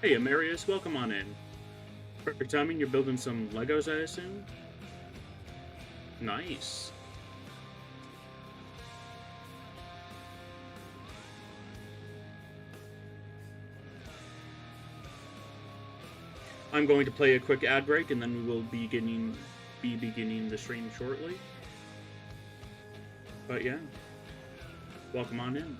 Hey, Amarius, welcome on in. Perfect timing, you're building some Legos, I assume? Nice. I'm going to play a quick ad break, and then we will be beginning the stream shortly. But yeah, welcome on in.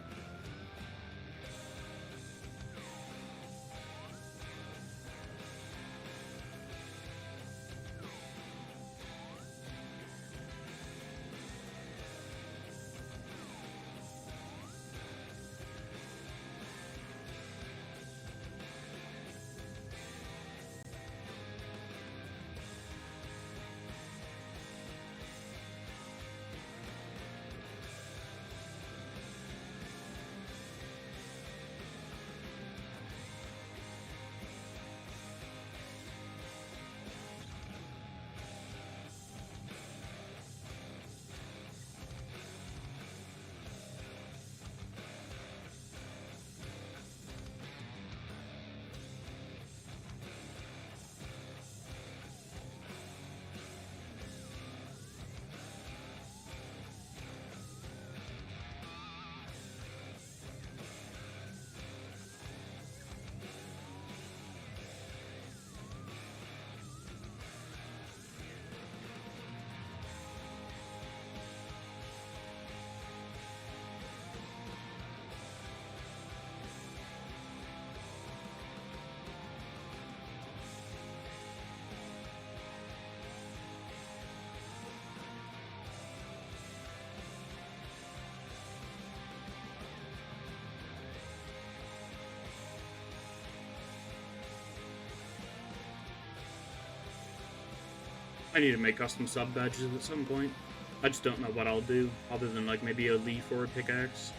I need to make custom sub badges at some point. I just don't know what I'll do, other than like maybe a leaf or a pickaxe.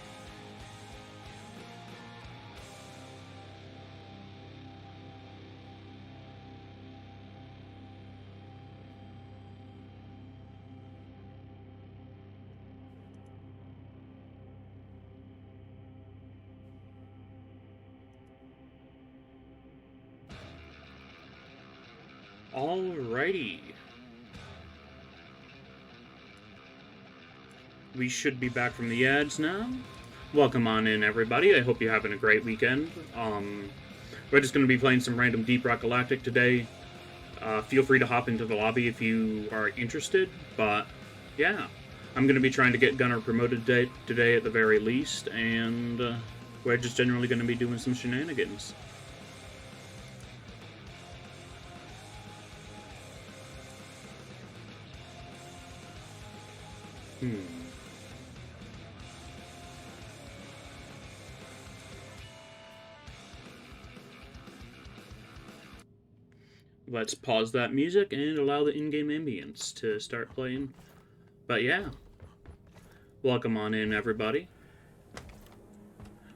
Alrighty. We should be back from the ads now. Welcome on in, everybody. I hope you're having a great weekend. We're just going to be playing some random Deep Rock Galactic today. Feel free to hop into the lobby if you are interested, but yeah. I'm going to be trying to get Gunner promoted today at the very least, and we're just generally going to be doing some shenanigans. Let's pause that music and allow the in-game ambience to start playing. But yeah, welcome on in, everybody.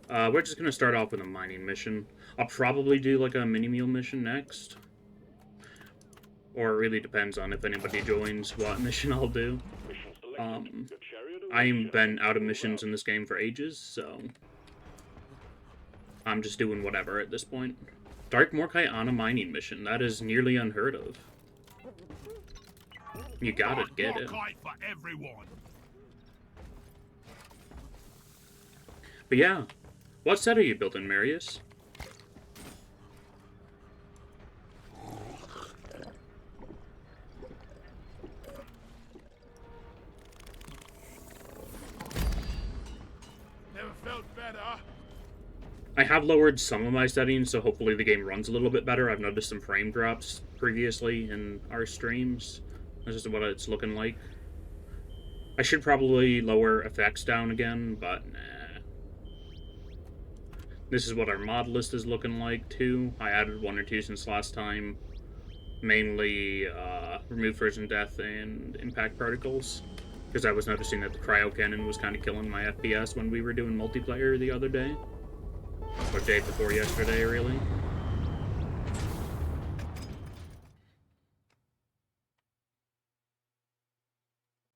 We're just going to start off with a mining mission. I'll probably do like a mini-meal mission next. Or it really depends on if anybody joins what mission I'll do. I've been out of missions in this game for ages, so I'm just doing whatever at this point. Dark Morkai on a mining mission. That is nearly unheard of. You gotta get it. But yeah, what set are you building, Marius? Never felt better. I have lowered some of my settings, so hopefully the game runs a little bit better. I've noticed some frame drops previously in our streams. This is what it's looking like. I should probably lower effects down again, but nah. This is what our mod list is looking like, too. I added one or two since last time. Mainly, remove frozen death and impact particles. Because I was noticing that the cryo cannon was kind of killing my FPS when we were doing multiplayer the other day. Or day before yesterday, really.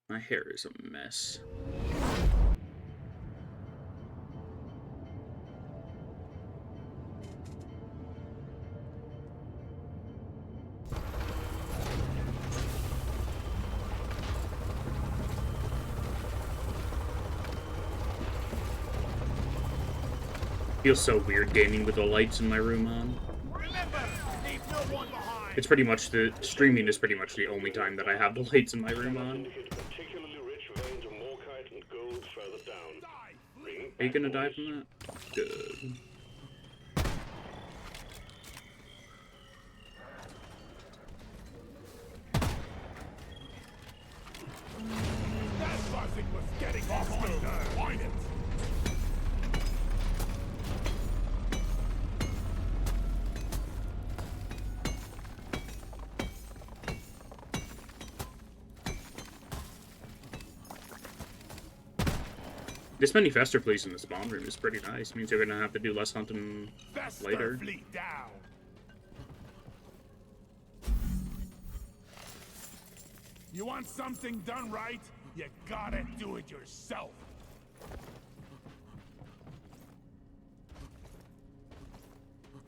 My hair is a mess. Feels so weird gaming with the lights in my room on. It's pretty much streaming is pretty much the only time that I have the lights in my room on. Are you gonna die from that? Good. That buzzing was getting off my nerve. Find it. This many Fester fleas in the spawn room is pretty nice. Means you're gonna have to do less hunting later. Flee down. You want something done right? You gotta do it yourself.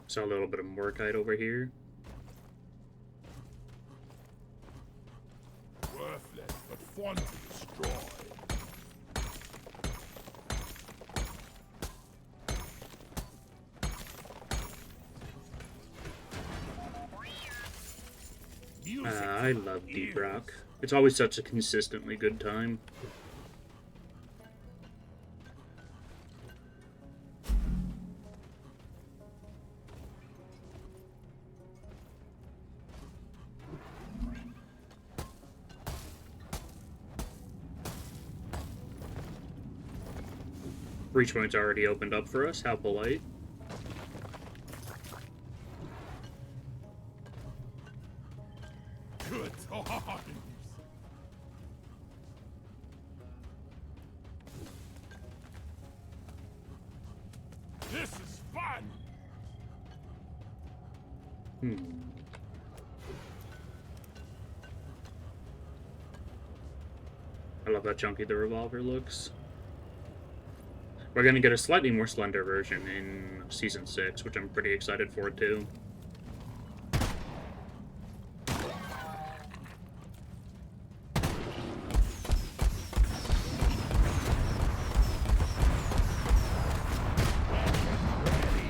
Saw a little bit of Morkite over here. Worthless, but fun to destroy. I love Deep Rock. It's always such a consistently good time. Reach point's already opened up for us. How polite. Good times. This is fun. I love how chunky the revolver looks. We're gonna get a slightly more slender version in Season 6, which I'm pretty excited for, too.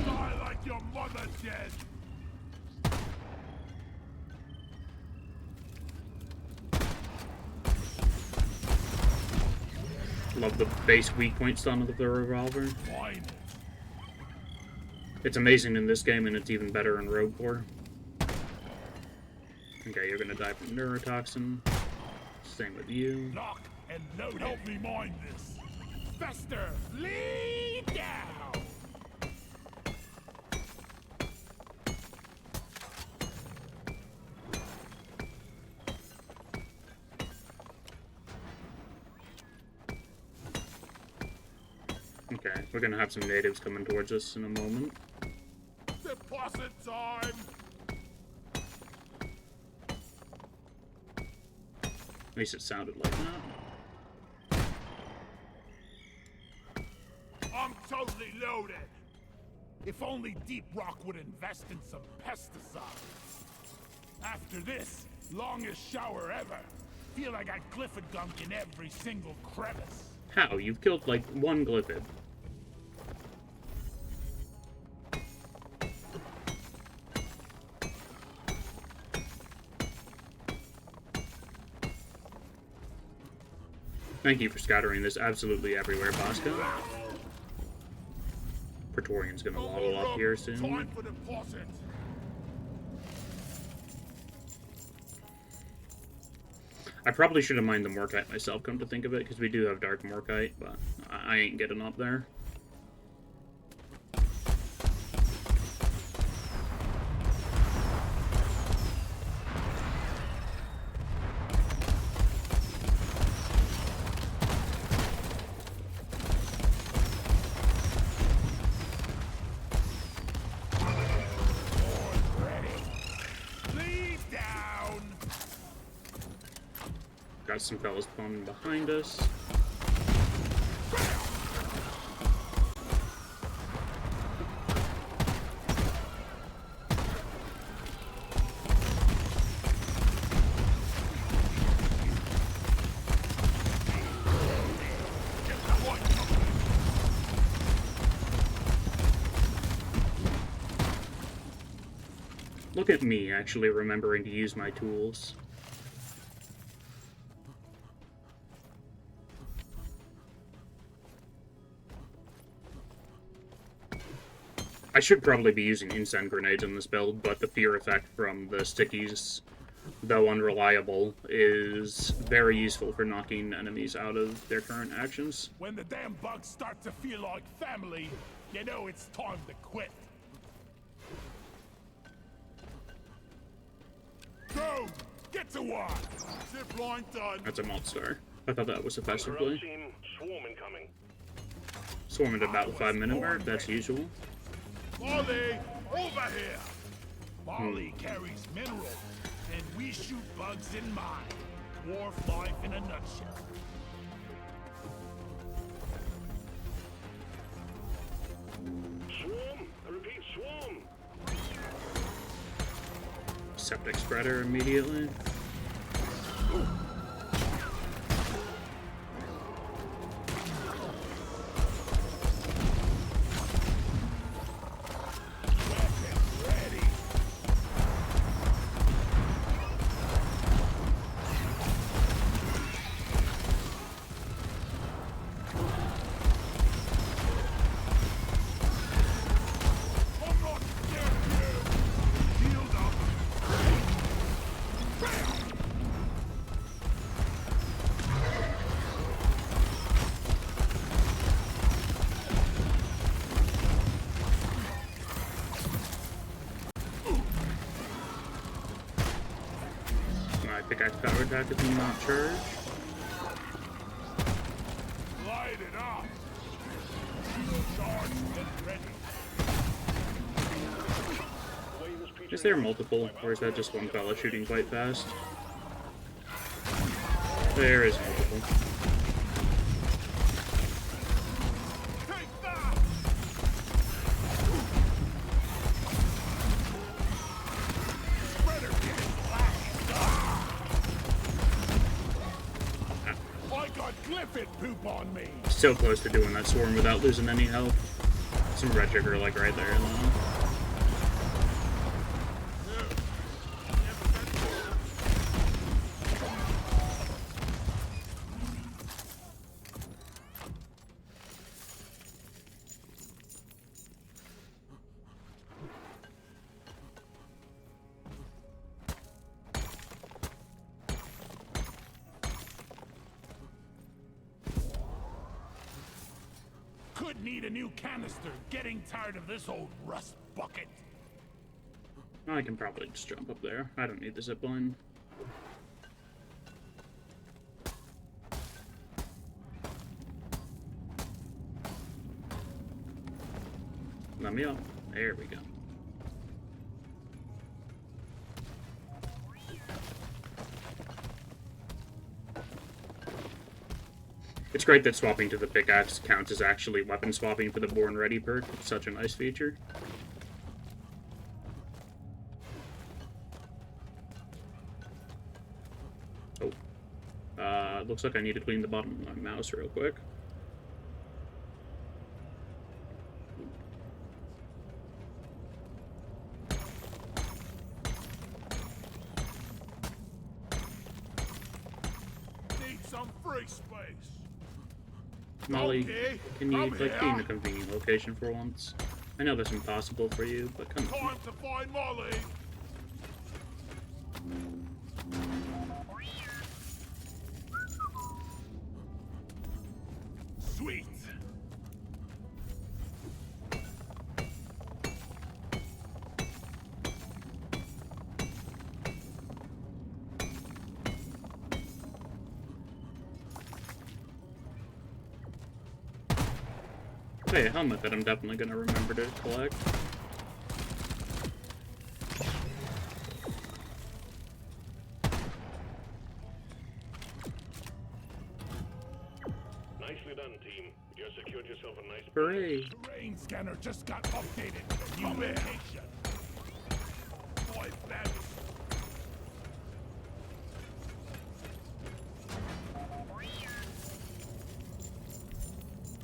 Die like your mother dead. Love the base weak point stun of the revolver. Fine. It's amazing in this game, and it's even better in Rogue War. Okay, you're gonna die from neurotoxin. Same with you. Lock and load. Help me mind this. Fester, lead down. Okay, we're gonna have some natives coming towards us in a moment. Deposit time. At least it sounded like that. I'm totally loaded. If only Deep Rock would invest in some pesticides. After this, longest shower ever. Feel like I Clifford gunk in every single crevice. How? You've killed like one Glyphid. Thank you for scattering this absolutely everywhere, Bosco. Praetorian's gonna waddle up here soon. Time for deposit. I probably should have mined the Morkite myself, come to think of it, because we do have Dark Morkite, but I ain't getting up there. Got some fellas spawning behind us. Look at me actually remembering to use my tools. I should probably be using instant grenades in this build, but the fear effect from the stickies, though unreliable, is very useful for knocking enemies out of their current actions. When the damn bugs start to feel like family, you know it's time to quit. Go! Get to work! Zip line done! That's a monster. I thought that was effectively. Swarm incoming. Swarm at about the 5-minute mark, that's usual. Molly, over here! Molly carries minerals, and we shoot bugs in mine. Dwarf life in a nutshell. Swarm! I repeat, swarm! Septic spreader immediately. Pickaxe power attack is not charged. Light it up! Shield charged and ready. Is there multiple, or is that just one fella shooting quite fast? There is multiple. Take that! Spreader getting flashed. I got Glyphid poop on me. So close to doing that swarm without losing any health. Some red sugar like right there. Could need a new canister. Getting tired of this old rust bucket. I can probably just jump up there. I don't need the zipline. Let me up. There we go. It's great that swapping to the pickaxe counts as actually weapon swapping for the Born Ready perk. It's such a nice feature. Oh. Looks like I need to clean the bottom of my mouse real quick. Need some free space. Molly, Okay, can you, I'm like, be in here. a convenient location for once? I know that's impossible for you, but come on. Time to find Molly. Sweet. Hey, a helmet that I'm definitely gonna remember to collect. Nicely done, team. You secured yourself a nice... Hooray! Terrain scanner just got updated. New location. Boy, that is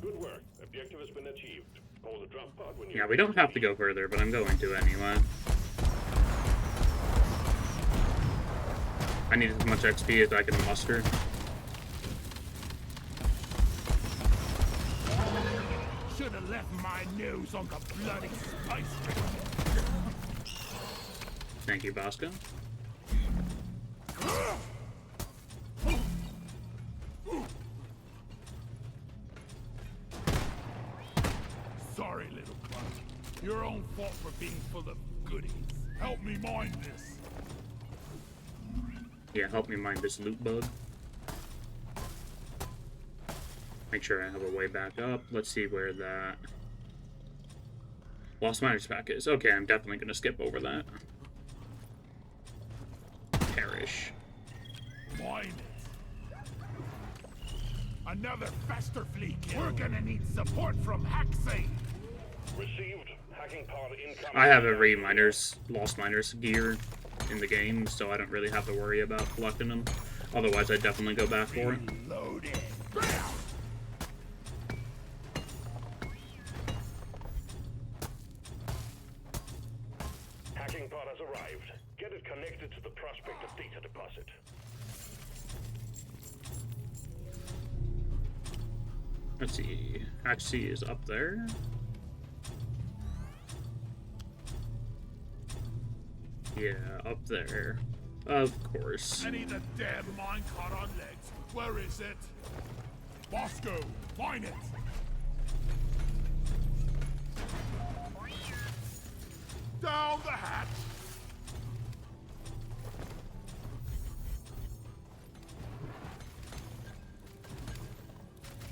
Good work. Objective has been achieved. Hold the drop pod when you... Yeah, we don't have to go further, but I'm going to anyway. I need as much XP as I can muster. Should have left my nose on the bloody spice. Thank you, Bosco. Sorry, little clown. Your own fault for being full of goodies. Help me mind this. Yeah, help me mine this loot bug. Make sure I have a way back up. Let's see where that Lost Miners pack is. Okay, I'm definitely going to skip over that. Perish. Mine it. Another faster fleet. We're gonna need support from Haxay. Received. Hacking pod incoming. I have every Lost Miners gear in the game, so I don't really have to worry about collecting them. Otherwise, I'd definitely go back for it. Loaded. Hacking pod has arrived. Get it connected to the prospector data deposit. Let's see. Hatchsea is up there. Yeah, up there. Of course. I need the damn minecart on legs. Where is it? Bosco, find it. Down the hatch.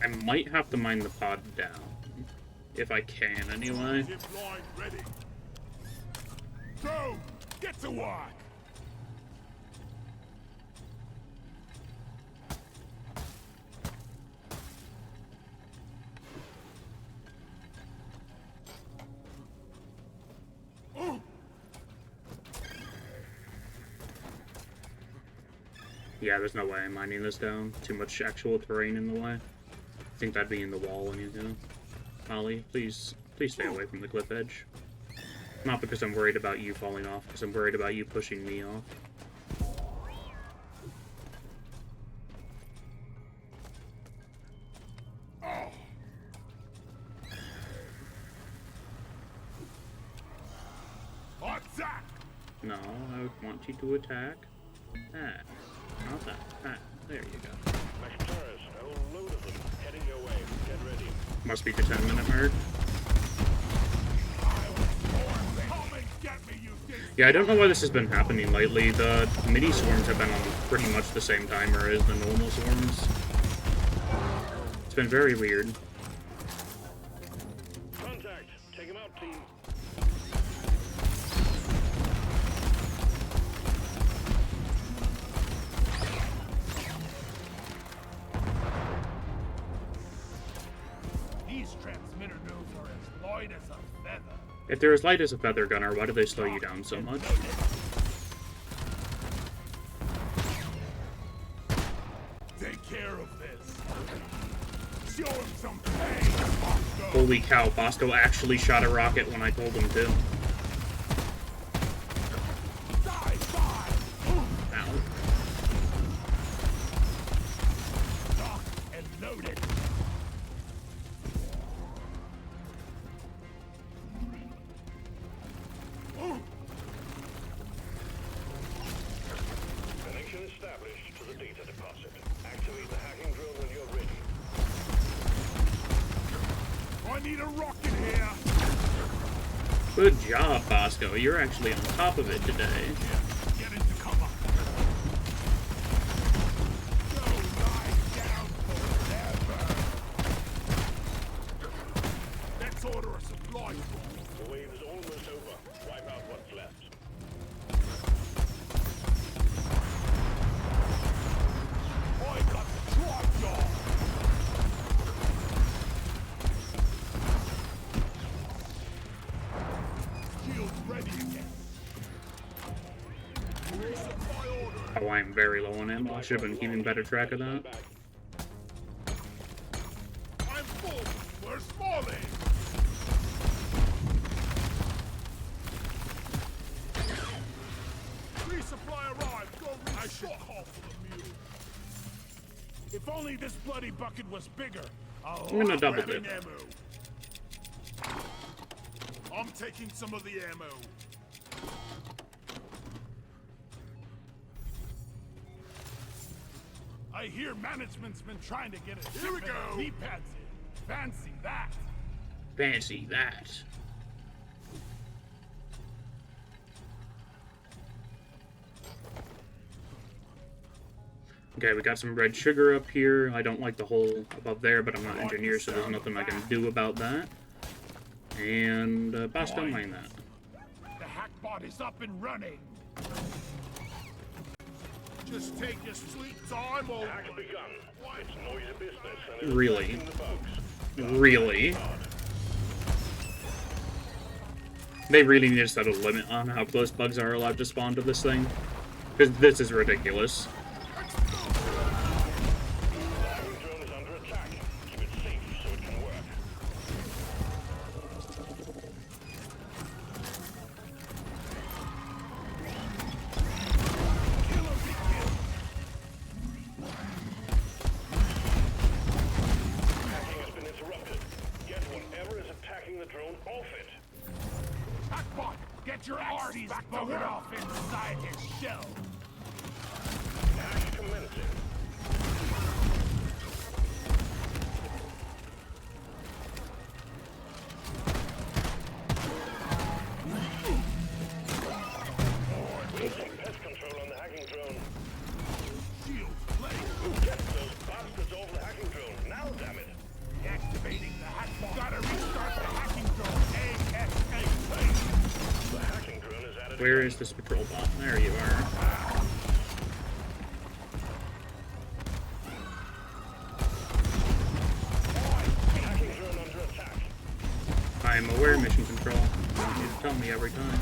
I might have to mine the pod down. If I can, anyway. Zip line ready. Go! Get to work! Yeah, there's no way I'm mining this down. Too much actual terrain in the way. I think that'd be in the wall when you go. Ollie, please stay away from the cliff edge. Not because I'm worried about you falling off, because I'm worried about you pushing me off. Attack! No, I would want you to attack that. Not that. That. There you go. Maxtaris, a whole load of them heading your way. Get ready. Must be the 10-minute mark. Come and get me, you thing! Yeah, I don't know why this has been happening lately. The mini swarms have been on pretty much the same timer as the normal swarms. It's been very weird. Contact. Take him out, team. These transmitter nodes are as light as a feather. If they're as light as a feather gunner, why do they slow you down so much? Take care of this. Show him some pain, Bosco. Holy cow, Bosco actually shot a rocket when I told him to. Die, die. Ow. Locked and loaded. Connection established to the data deposit. Activate the hacking drill when you're ready. I need a rocket here. Good job, Bosco. You're actually on top of it today. Get into cover. Go lie down forever. Let's order a supply drop. The wave is almost over. Wipe out what's left. I got the truck dog. Shield ready again. Supply order. Oh, I'm very low on ammo. I should have been keeping better track of that. Back. I'm full. Where's Smalley? Resupply arrived. Go resupply. only this bloody bucket was bigger. I'm gonna double dip. I'm taking some of the ammo. I hear management's been trying to get a shipment of knee pads in. Fancy that. Fancy that. Okay, we got some red sugar up here. I don't like the hole above there, but I'm not an engineer, so there's nothing I can do about that. And boss, don't mind that. The hackbot is up and running. Just take your sweet time, old. Hack's begun. It's noisy business and it's Really? affecting the bugs. Really? They really need to set a limit on how close bugs are allowed to spawn to this thing. Because this is ridiculous. Get your arties buggered off inside his shell. Hack commencing. Need some pest control on the hacking drone. Shield plate. Get those bastards over the hacking drone. Now, damn it. Activating the hackbot. Gotta restart the hacking drone. ASAP. The hacking drone is added. Where is this patrol bot? There you are. Hacking drone under attack. I am aware, mission control. You don't need to tell me every time.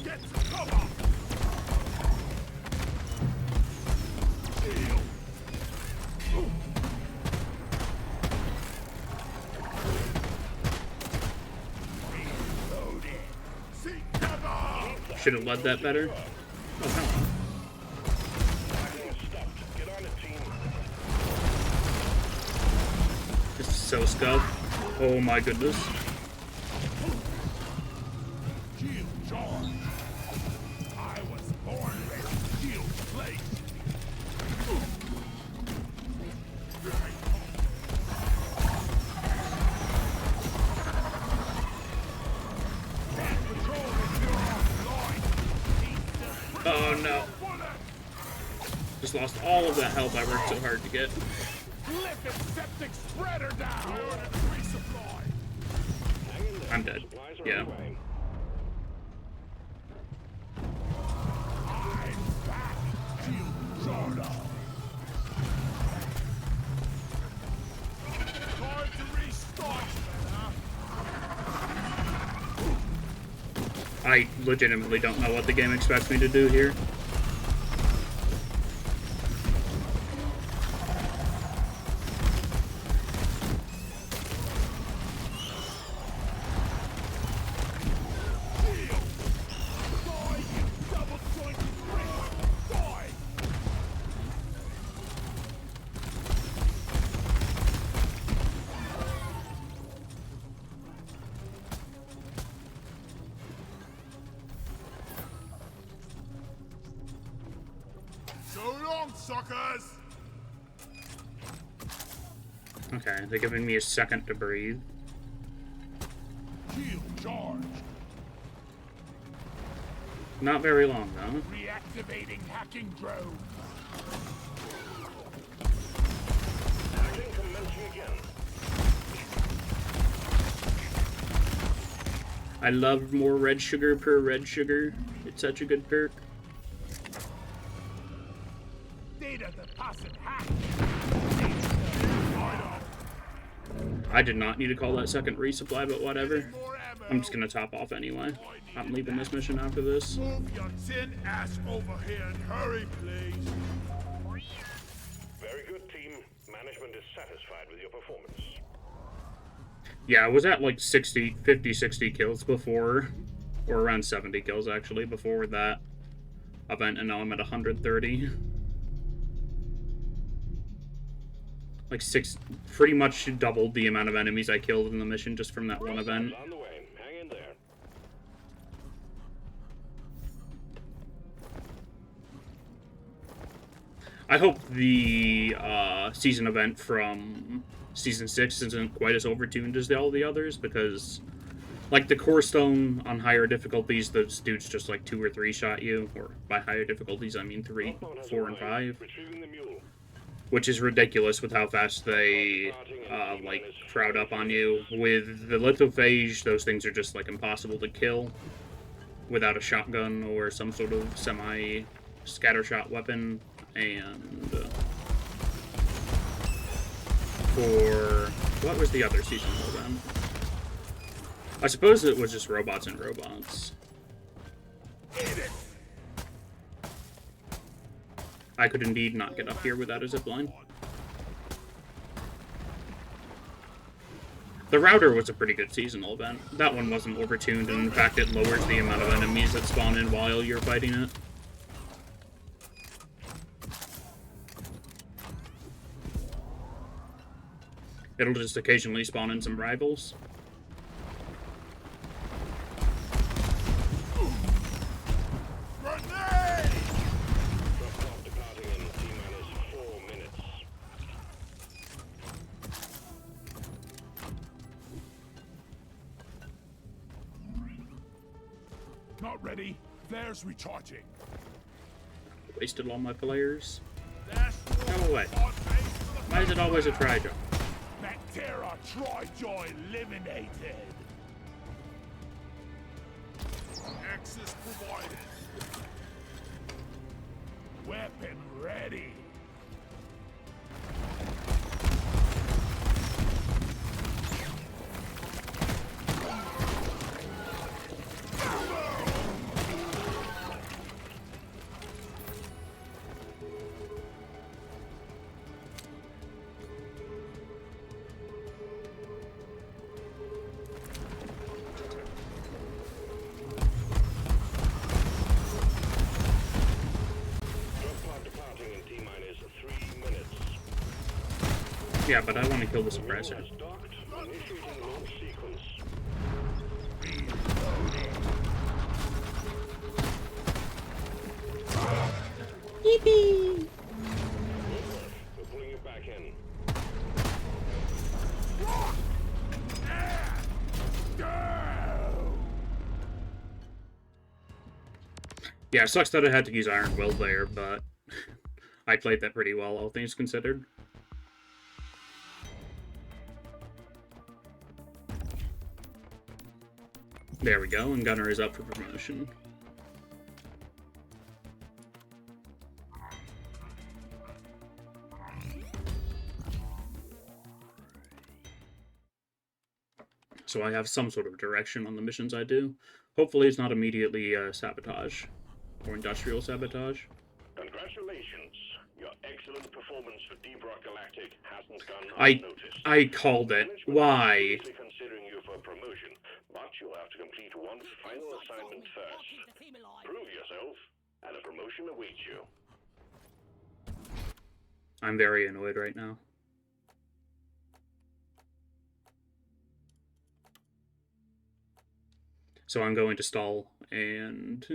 Get to cover. Shield. Reloading. Seek cover. Should have led that better. Oh, come on. Hacking is stopped. Get on it, team. This is so scuffed. Oh my goodness. Shield charge. I was born with shield plate. Can't patrol if you're offline. Oh no. Just lost all of that health I worked so hard to get. Lift its septic spreader down. Resupply. Hang in there. I'm dead. Supplies are Yeah. on the way. I'm back. Shield charge. Time to restart. I legitimately don't know what the game expects me to do here. So long, suckers! Okay, they're giving me a second to breathe. Shield charged. Not very long, though. Reactivating hacking drone. Hacking commencing again. I love more red sugar per red sugar. It's such a good perk. Data deposit hacked. I did not need to call that second resupply, but whatever. More ammo. I'm just gonna top off anyway. I'm leaving this mission after this. Move your tin ass over here and hurry, please. Very good, team. Management is satisfied with your performance. Yeah, I was at like 60, 50, 60 kills before Or around 70 kills, actually, before that event, and now I'm at 130. Like pretty much doubled the amount of enemies I killed in the mission just from that one event. On the way. Hang in there. I hope the season event from Season 6 isn't quite as overtuned as all the others, because, like, the Core Stone on higher difficulties, those dudes just, like, 2 or 3 shot you, or by higher difficulties, I mean 3, 4, and 5. Retrieving the mule. Which is ridiculous with how fast they, like, crowd up on you. With the Lithophage, those things are just, like, impossible to kill without a shotgun or some sort of semi-scattershot weapon. And for... what was the other season then? I suppose it was just robots and robots. I could indeed not get up here without a zipline. The Router was a pretty good seasonal event. That one wasn't overtuned, and in fact it lowers the amount of enemies that spawn in while you're fighting it. It'll just occasionally spawn in some rivals. Not ready. There's recharging. Wasted all my players. Go away. Why is it always a try-job? Terra Tri-Joy eliminated. Access provided. Weapon ready. Yeah, but I want to kill the suppressor. Yippee! We're pulling it back in. Yeah, it sucks that I had to use Iron Will there, but I played that pretty well, all things considered. There we go, and Gunner is up for promotion. So I have some sort of direction on the missions I do. Hopefully it's not immediately sabotage, or industrial sabotage. Congratulations. Your excellent performance for Deep Rock Galactic hasn't gone unnoticed. I called it. Why? Considering you for promotion, but you'll have to complete one final assignment first. Prove yourself, and a promotion awaits you. I'm very annoyed right now. So I'm going to stall and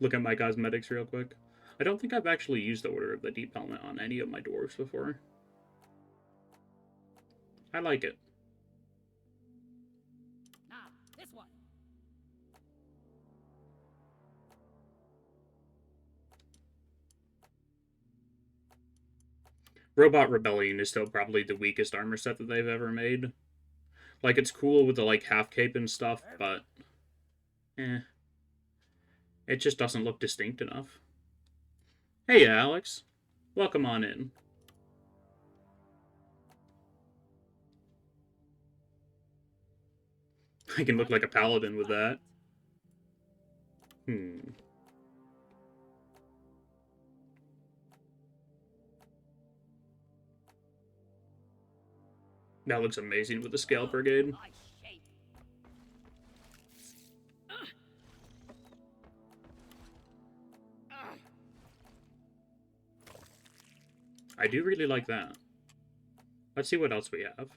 look at my cosmetics real quick. I don't think I've actually used the Order of the Deep Helmet on any of my dwarves before. I like it. Now, this one. Robot Rebellion is still probably the weakest armor set that they've ever made. Like, it's cool with the, like, half cape and stuff, but... it just doesn't look distinct enough. Hey, Alex. Welcome on in. I can look like a paladin with that. That looks amazing with the Scale Brigade. I do really like that. Let's see what else we have.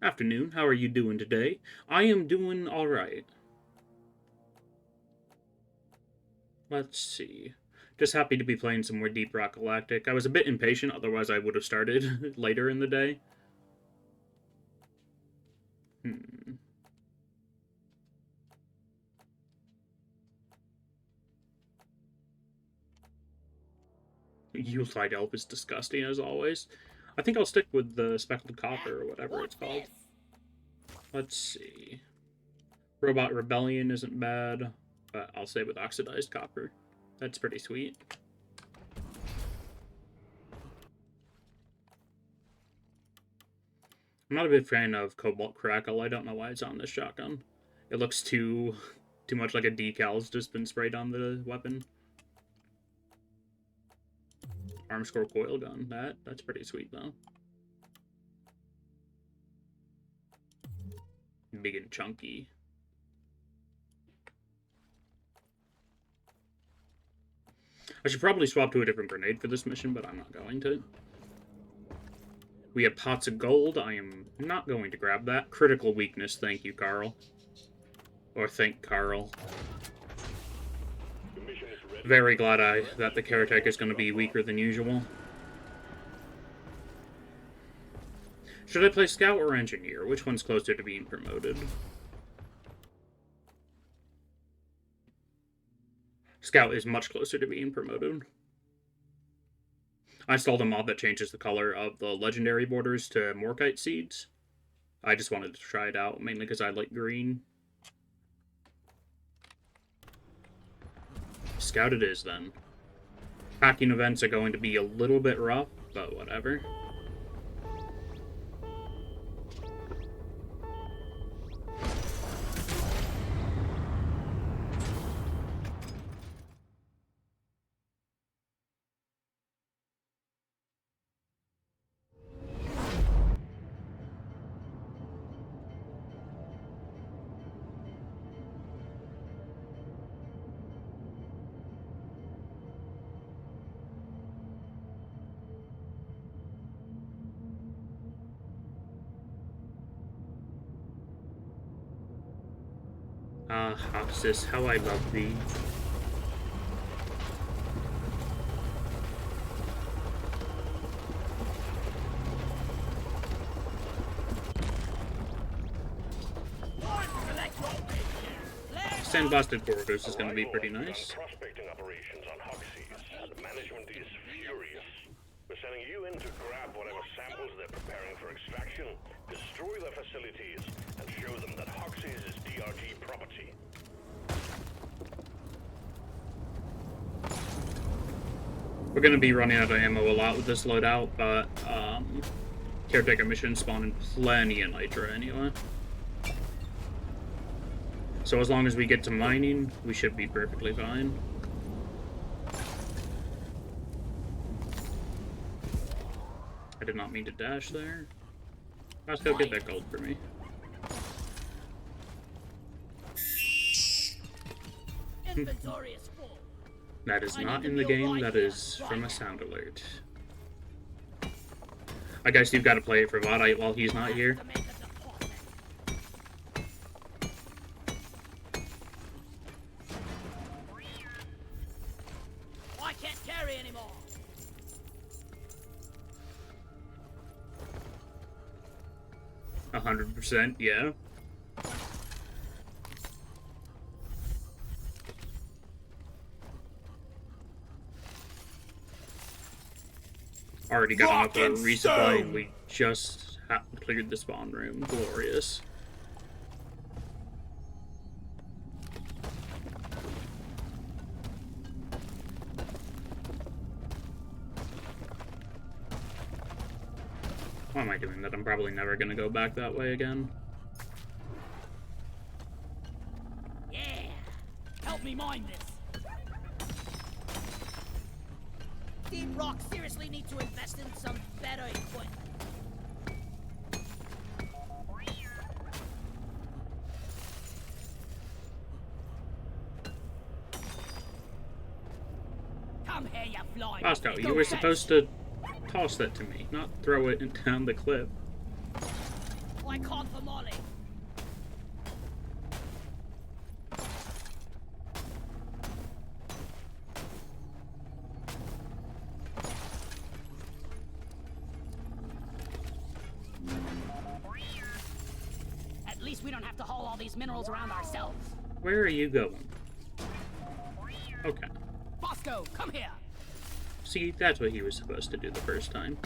Afternoon, how are you doing today? I am doing alright. Let's see. Just happy to be playing some more Deep Rock Galactic. I was a bit impatient, otherwise I would have started later in the day. Yuletide Elf is disgusting, as always. I think I'll stick with the Speckled Copper, or whatever it's called. Let's see. Robot Rebellion isn't bad, but I'll stay with Oxidized Copper. That's pretty sweet. I'm not a big fan of Cobalt Crackle. I don't know why it's on this shotgun. It looks too much like a decal's just been sprayed on the weapon. Armscore Coil Gun. That's pretty sweet, though. Big and chunky. I should probably swap to a different grenade for this mission, but I'm not going to. We have pots of gold. I am not going to grab that. Critical weakness, thank you, Carl. Or thank Carl. Very glad that the Caretech is going to be weaker than usual. Should I play Scout or Engineer? Which one's closer to being promoted? Scout is much closer to being promoted. I installed a mod that changes the color of the legendary borders to Morkite seeds. I just wanted to try it out, mainly because I like green. Scout it is, then. Hacking events are going to be a little bit rough, but whatever. Ah, Hopsis, how I love thee. Sandblasted Corridors is going to be pretty nice. Prospecting operations on Hoxies. The management is furious. We're sending you in to grab whatever samples they're preparing for extraction, destroy their facilities, and show them that Hoxies is DRG property. We're going to be running out of ammo a lot with this loadout, but Caretaker mission spawning plenty of Nitra anyway. So as long as we get to mining, we should be perfectly fine. I did not mean to dash there. Let's go get that gold for me. Inventory is full. That is not in the game, that is from a sound alert. I guess you've got to play it for Vadite while he's not here. I can't carry anymore. 100%, yeah. Already got enough of a resupply, and we just cleared the spawn room. Glorious. Why am I doing that? I'm probably never gonna go back that way again. Yeah! Help me mine this! Deep Rock seriously need to invest in some better equipment. Come here, you fly. Bosco, you were supposed to toss that to me, not throw it down the cliff. I can't for Molly. At least we don't have to haul all these minerals around ourselves. Where are you going? Okay. Bosco, come here. See, that's what he was supposed to do the first time.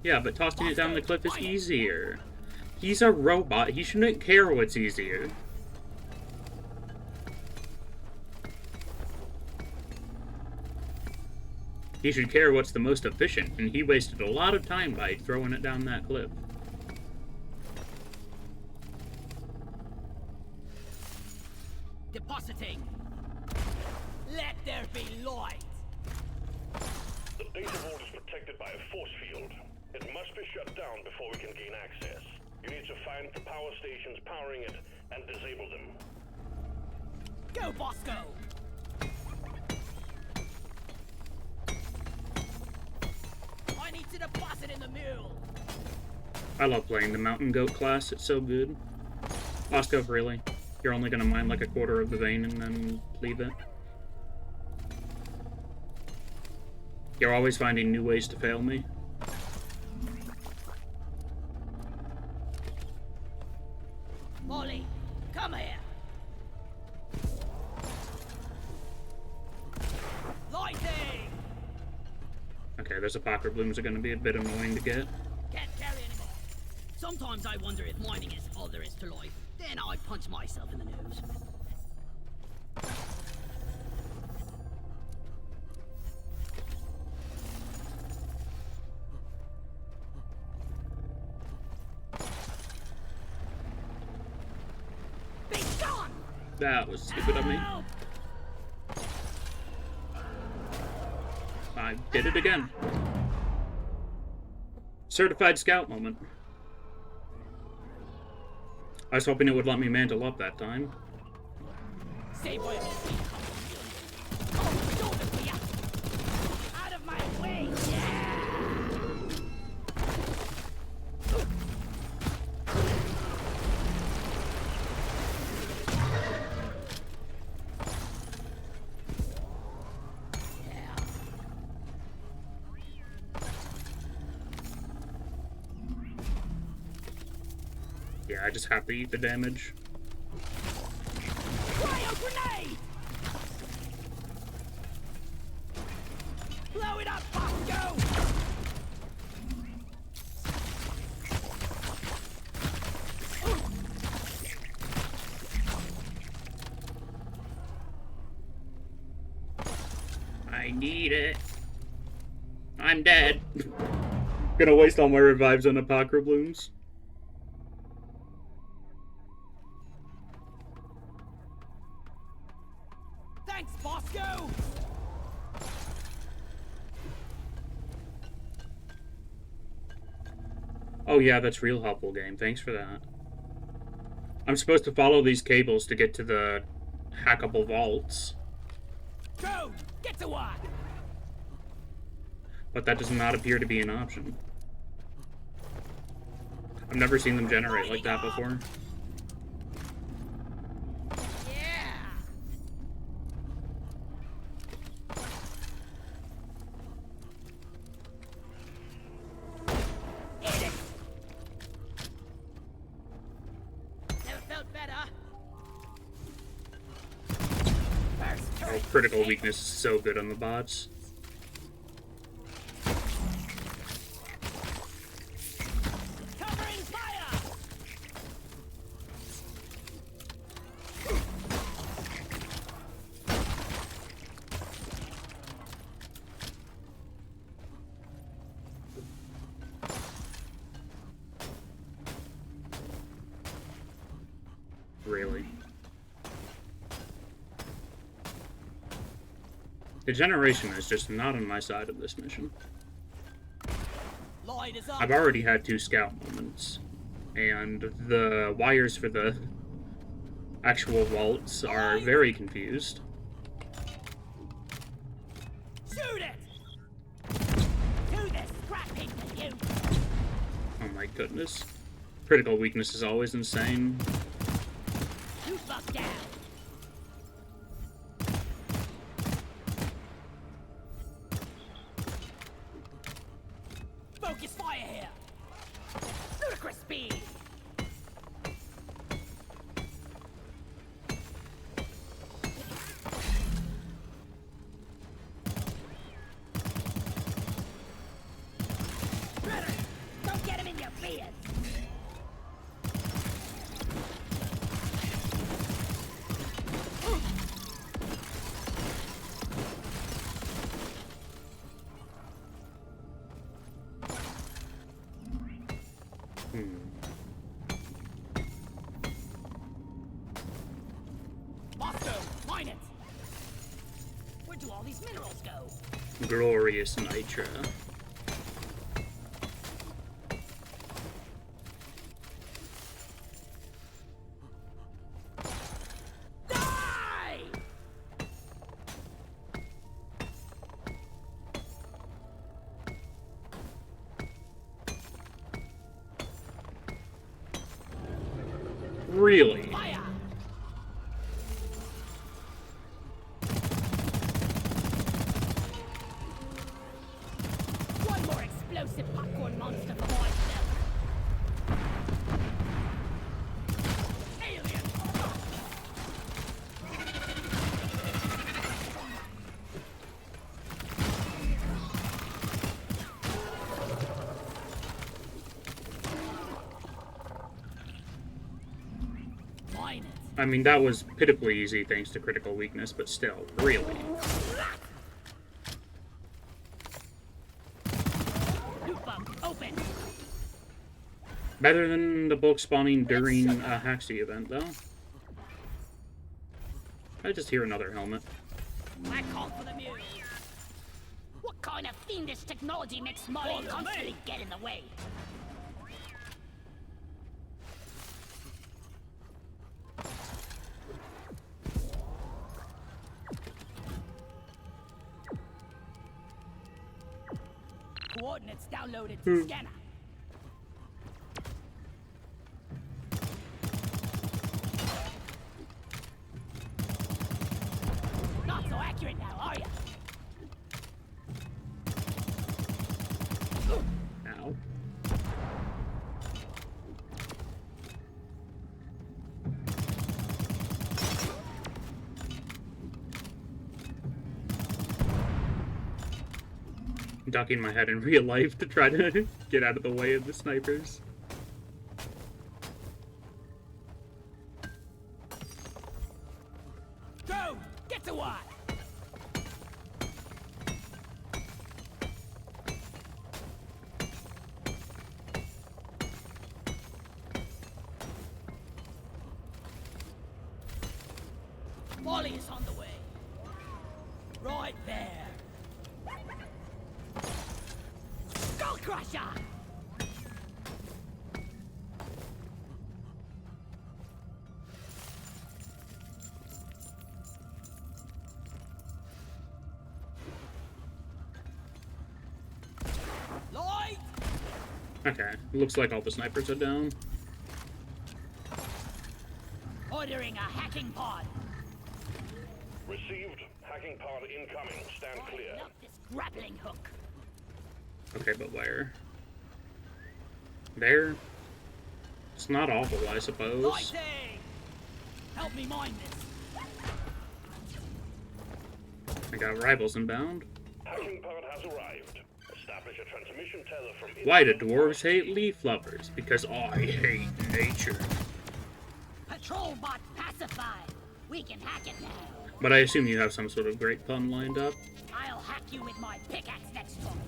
Yeah, but tossing it down the cliff is easier. He's a robot. He shouldn't care what's easier. He should care what's the most efficient, and he wasted a lot of time by throwing it down that cliff. Depositing. Let there be light. The data vault is protected by a force field. It must be shut down before we can gain access. You need to find the power stations powering it and disable them. Go, Bosco! I need to deposit in the mule. I love playing the Mountain Goat class. It's so good. Bosco, really? You're only gonna mine like a quarter of the vein and then leave it? You're always finding new ways to fail me. Molly, come here. Lighting! Okay, those apocalypse blooms are gonna be a bit annoying to get. Can't carry anymore. Sometimes I wonder if mining is all there is to life. Then I punch myself in the nose. Be gone! That was stupid of me. Help! I did it again. Certified scout moment. I was hoping it would let me mantle up that time. Stay by me. Oh, don't let me out. Out of my way. Yeah! Yeah, I just have to eat the damage. Fire grenade! Blow it up, Bosco! I need it. I'm dead. Gonna waste all my revives on apocalypse blooms. Thanks, Bosco! Oh yeah, that's real helpful game. Thanks for that. I'm supposed to follow these cables to get to the hackable vaults, Go! Get to work! but that does not appear to be an option. I've never seen them generate like that before. Yeah! Eat it! Never felt better. First Oh, turret. critical weakness is so good on the bots. Covering fire! Really. The generation is just not on my side of this mission. Light is up. I've already had 2 scout moments, and the wires for the actual vaults are very confused. my goodness. Critical weakness is always insane. You fuck down. Focus fire here. Ludicrous speed. Don't get him in your beard. Monster, mine it. Where do all these minerals go? Glorious Nitra. Die! Really? Fire! One more explosive popcorn monster for myself. Alien! Mine it. I mean, that was pitifully easy thanks to critical weakness, but still, really. Loot bug, open! Better than the bulk spawning during a Haxi event, though. I just hear another helmet. I called for the mule. What kind of fiendish technology makes Molly constantly get in the way? Coordinates downloaded to scanner. Not so accurate now, are ya? Ow. Ducking my head in real life to try to get out of the way of the snipers. Go! Get to work! Molly is on the way. Right there. Skull Crusher! Lloyd! Okay, looks like all the snipers are down. Ordering a hacking pod. Received. Hacking pod incoming. Stand clear. Love this grappling hook. Okay, but where? There? It's not awful, I suppose. Lighting! Help me mine this. I got rivals inbound. Hacking pod has arrived. Establish a transmission tether from Why do dwarves hate leaf lovers? Because I hate nature. Patrol bot pacified. We can hack it now. But I assume you have some sort of great pun lined up. I'll hack you with my pickaxe next time.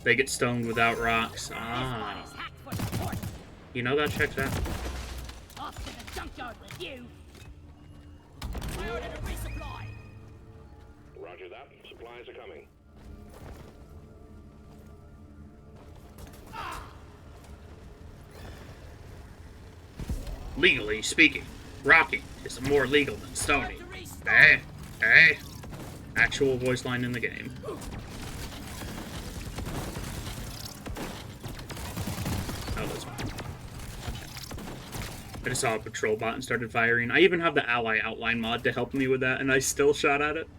They get stoned without rocks. This pod Ah. is hacked for support. You know that checks out. Off to the junkyard with you. I ordered a resupply. Roger that. Supplies are coming. Legally speaking, rocking is more legal than stoning. Eh? Eh? Actual voice line in the game. Oh, that's I just saw a patrol bot and started firing. I even have the ally outline mod to help me with that, and I still shot at it.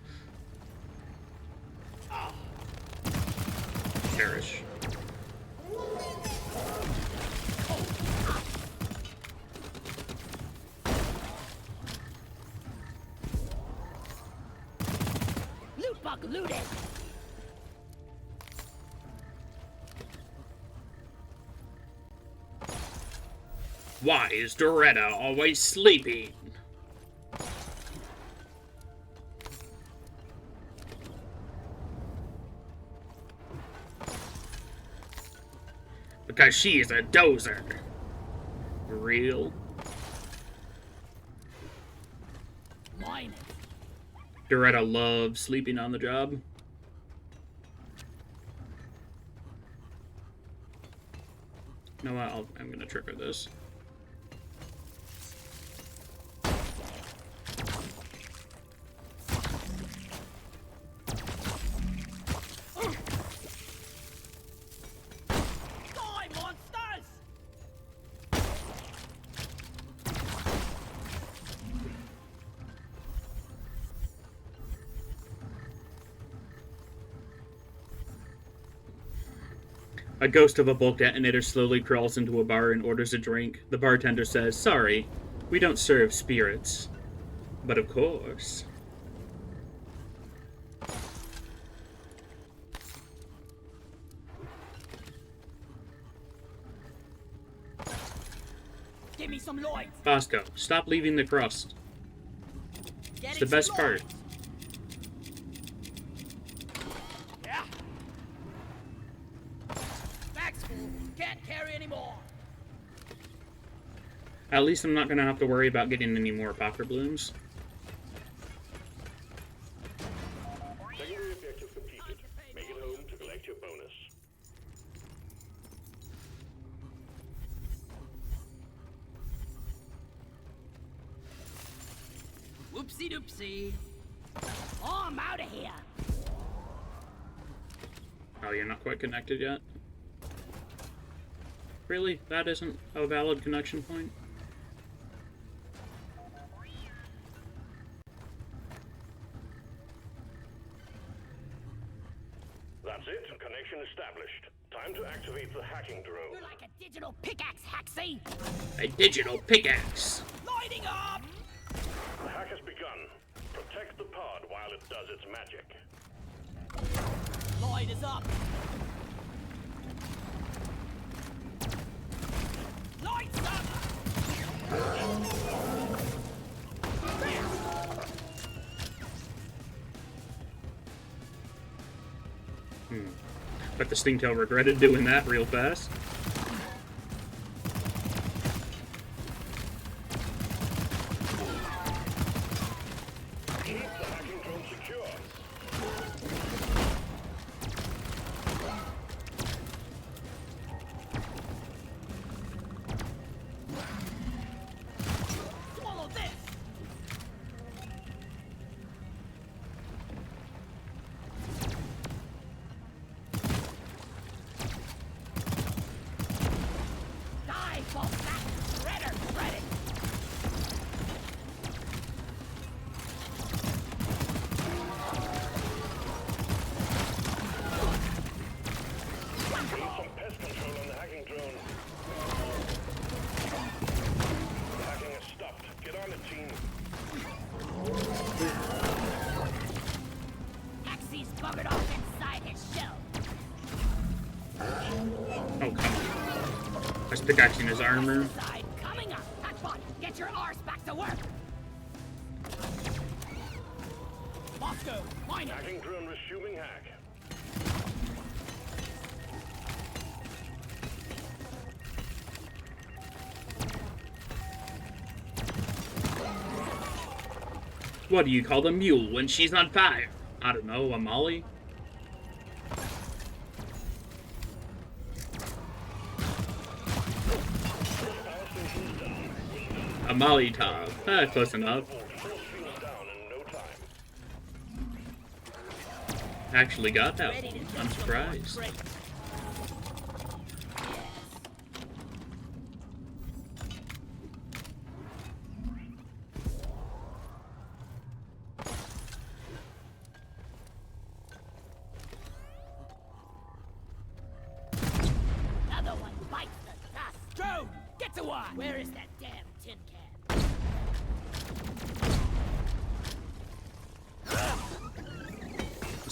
Perish. Loot bug looted. Why is Doretta always sleeping? Because she is a dozer. Real. Mine. Doretta loves sleeping on the job. You know what? I'm gonna trigger this. Die, monsters! A ghost of a bulk detonator slowly crawls into a bar and orders a drink. The bartender says, "Sorry, we don't serve spirits." But of course. Give me some light. Bosco, stop leaving the crust. It's the best part. Yeah. Back's full. Can't carry anymore. At least I'm not gonna have to worry about getting any more popper blooms. Secondary objective completed. Make it home to collect your bonus. Whoopsie doopsie. Oh, I'm out of here. Oh, you're not quite connected yet? Really? That isn't a valid connection point? That's it. Connection established. Time to activate the hacking drone. You're like a digital pickaxe, Haxie. A digital pickaxe! Lighting up. The hack has begun. Protect the pod while it does its magic. Light is up. Lights up. But the Stingtail regretted doing that real fast. Keep the hacking drone secure. Swallow this. Die, fall back. Shredder, shredded. Need some pest control on the hacking drone. The hacking has stopped. Get on it, team. Axie's buggered off inside his shell. Oh, come on. I was pickaxing his armor. Side coming up. Hackbot, get your arse back to work. Moscow, mine it. Hacking drone resuming hack. What do you call the mule when she's on fire? I don't know, a molly? A molly top. Close enough. Force field down in no time. Actually got that Ready to one. jump I'm the surprised. great.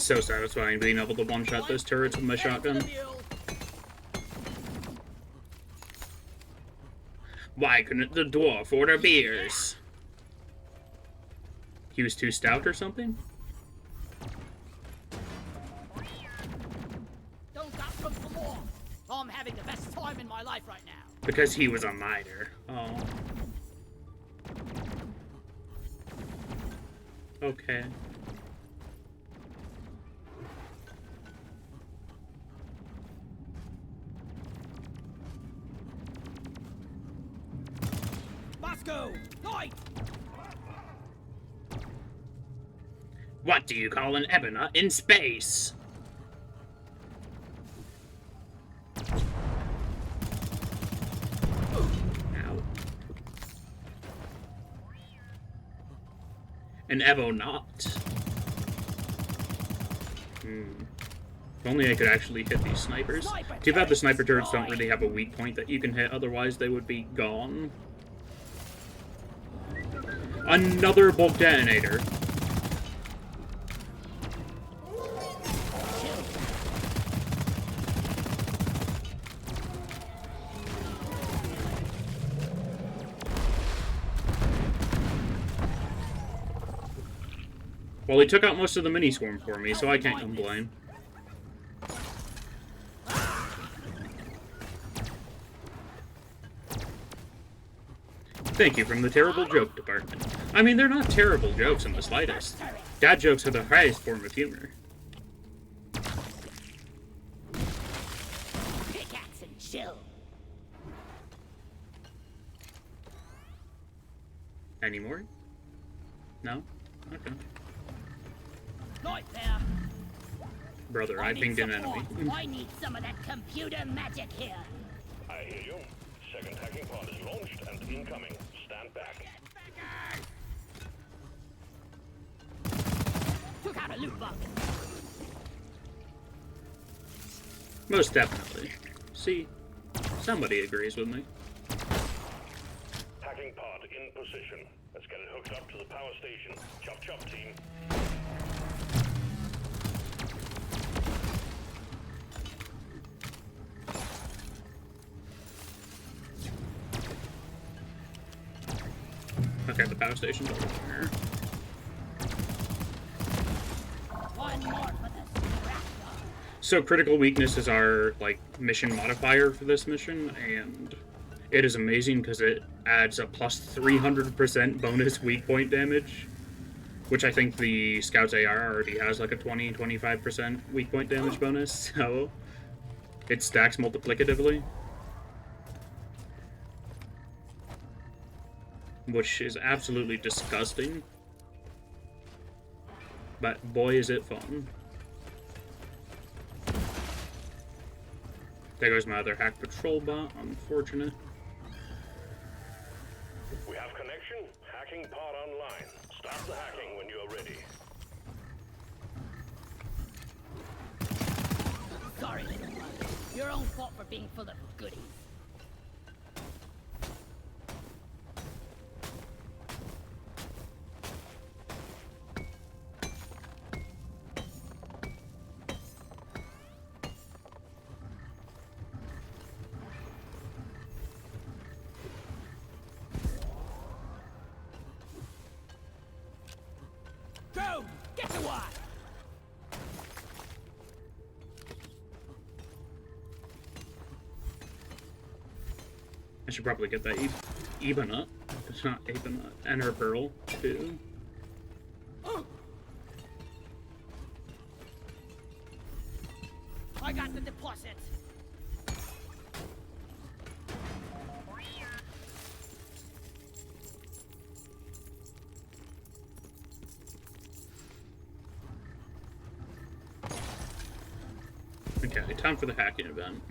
so satisfying being able to one-shot those turrets with my shotgun. Why couldn't the dwarf order beers? He was too stout or something? Don't stop room for more. I'm having the best time in my life right now. Because he was a miner. Oh. Okay. Moscow! Light! What do you call an Ebona in space? Ow. An Evonaut. If only I could actually hit these snipers. Too bad the sniper turrets don't really have a weak point that you can hit, otherwise they would be gone. Another bulk detonator. Well, he took out most of the mini-swarm for me, so I can't complain. Thank you from the terrible joke department. I mean, they're not terrible jokes in the slightest. Dad jokes are the highest form of humor. Pickaxe and chill. Any more? No? Okay. Right there. Brother, I pinged an enemy. I need some of that computer magic here. I hear you. Second hacking pod is launched and incoming. Stand back. Took out a loot bug. Most definitely. See, somebody agrees with me. Hacking pod in position. Let's get it hooked up to the power station. Chop chop, team. Okay, the power station's over there. One more for the scrap yard. So critical weakness is our, like, mission modifier for this mission, and it is amazing because it adds a plus 300% bonus weak point damage, which I think the Scout's AR already has like a 20-25% weak point damage bonus, so it stacks multiplicatively. Which is absolutely disgusting. But boy is it fun. There goes my other hack patrol bot, unfortunate. We have connection. Hacking pod online. Start the hacking when you are ready. Sorry, little bug. Your own fault for being full of goodies. Go! Get to work! I should probably get that Ebonut. It's not Ebonut. And her pearl, too. I got the deposit. Okay, time for the hacking event.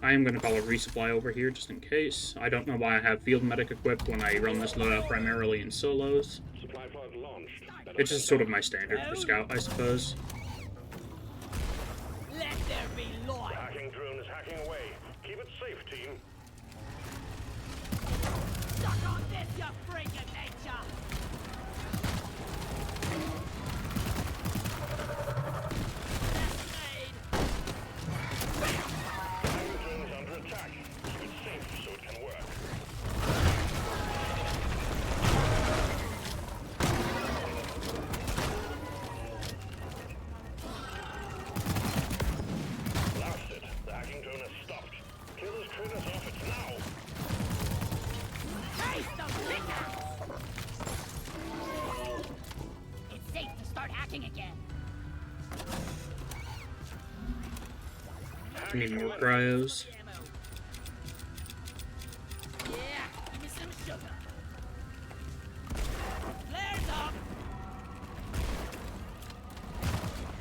I am going to call a resupply over here just in case. I don't know why I have field medic equipped when I run this loadout primarily in solos. Supply pod launched. It's just sort of my standard for Scout, I suppose. Let there be The light. hacking drone is hacking away. Keep it safe, team. Suck on this, you freak of nature. shooting again. Need more cryos. Yeah, give me some sugar. Flares up.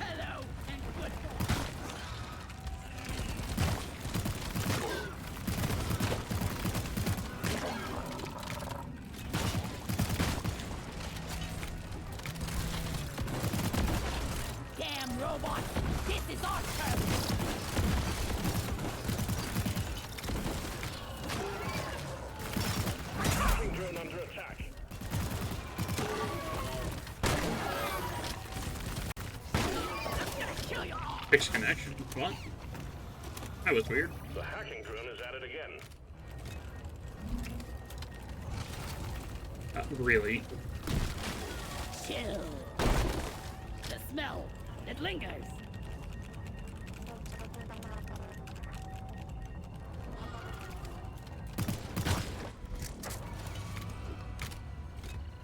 Hello and goodbye. Damn robot! This is our turn! Hacking drone under attack. I'm gonna kill you all! Fixed connection. What? That was weird. The hacking drone is at it again. Really? Chill. The smell, it lingers.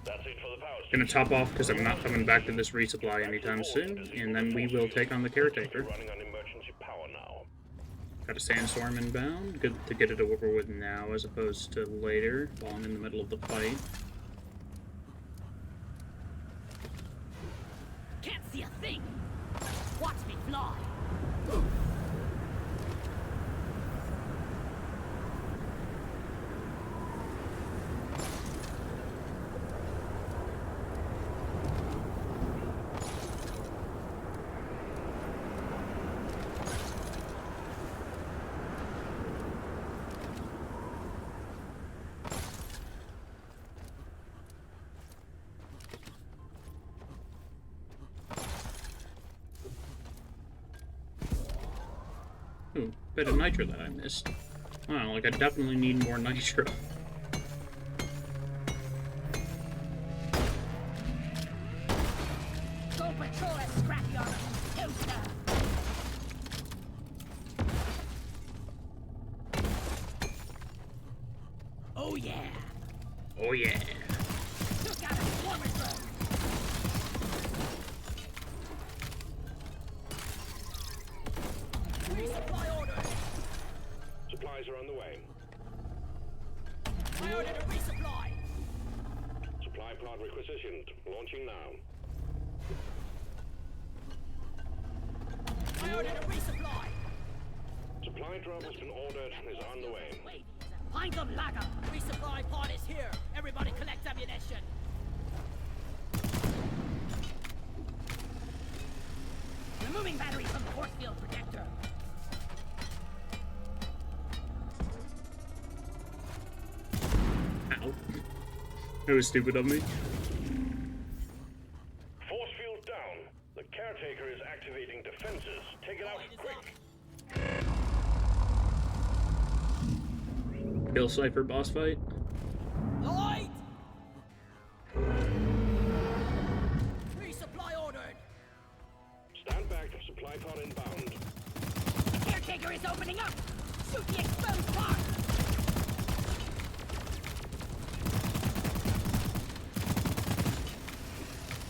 That's it for the power Gonna top off because I'm not coming back to this resupply anytime soon, and then we will take on the caretaker. running on emergency power now. Got a sandstorm inbound. Good to get it over with now as opposed to later while I'm in the middle of the fight. Can't see a thing. Watch me fly. Ooh, bit of nitro that I missed. Wow, like I definitely need more nitro. Go patrol a scrapyard. Toaster. Oh yeah. Oh yeah. Took out a swarmer drone. Resupply order. Supplies are on the way. I ordered a resupply. Supply pod requisitioned. Launching now. I ordered a resupply. Supply drop has been ordered and is on the way. Wait. Find some lager. Resupply pod is here. Everybody collect ammunition. Removing batteries from the force field protector. Ow. That was stupid of me. Force field down. The caretaker is activating defenses. Take it out quick. Kill Cypher boss fight. Light! Resupply ordered. Stand back. Supply pod inbound. The caretaker is opening up. Shoot the exposed part.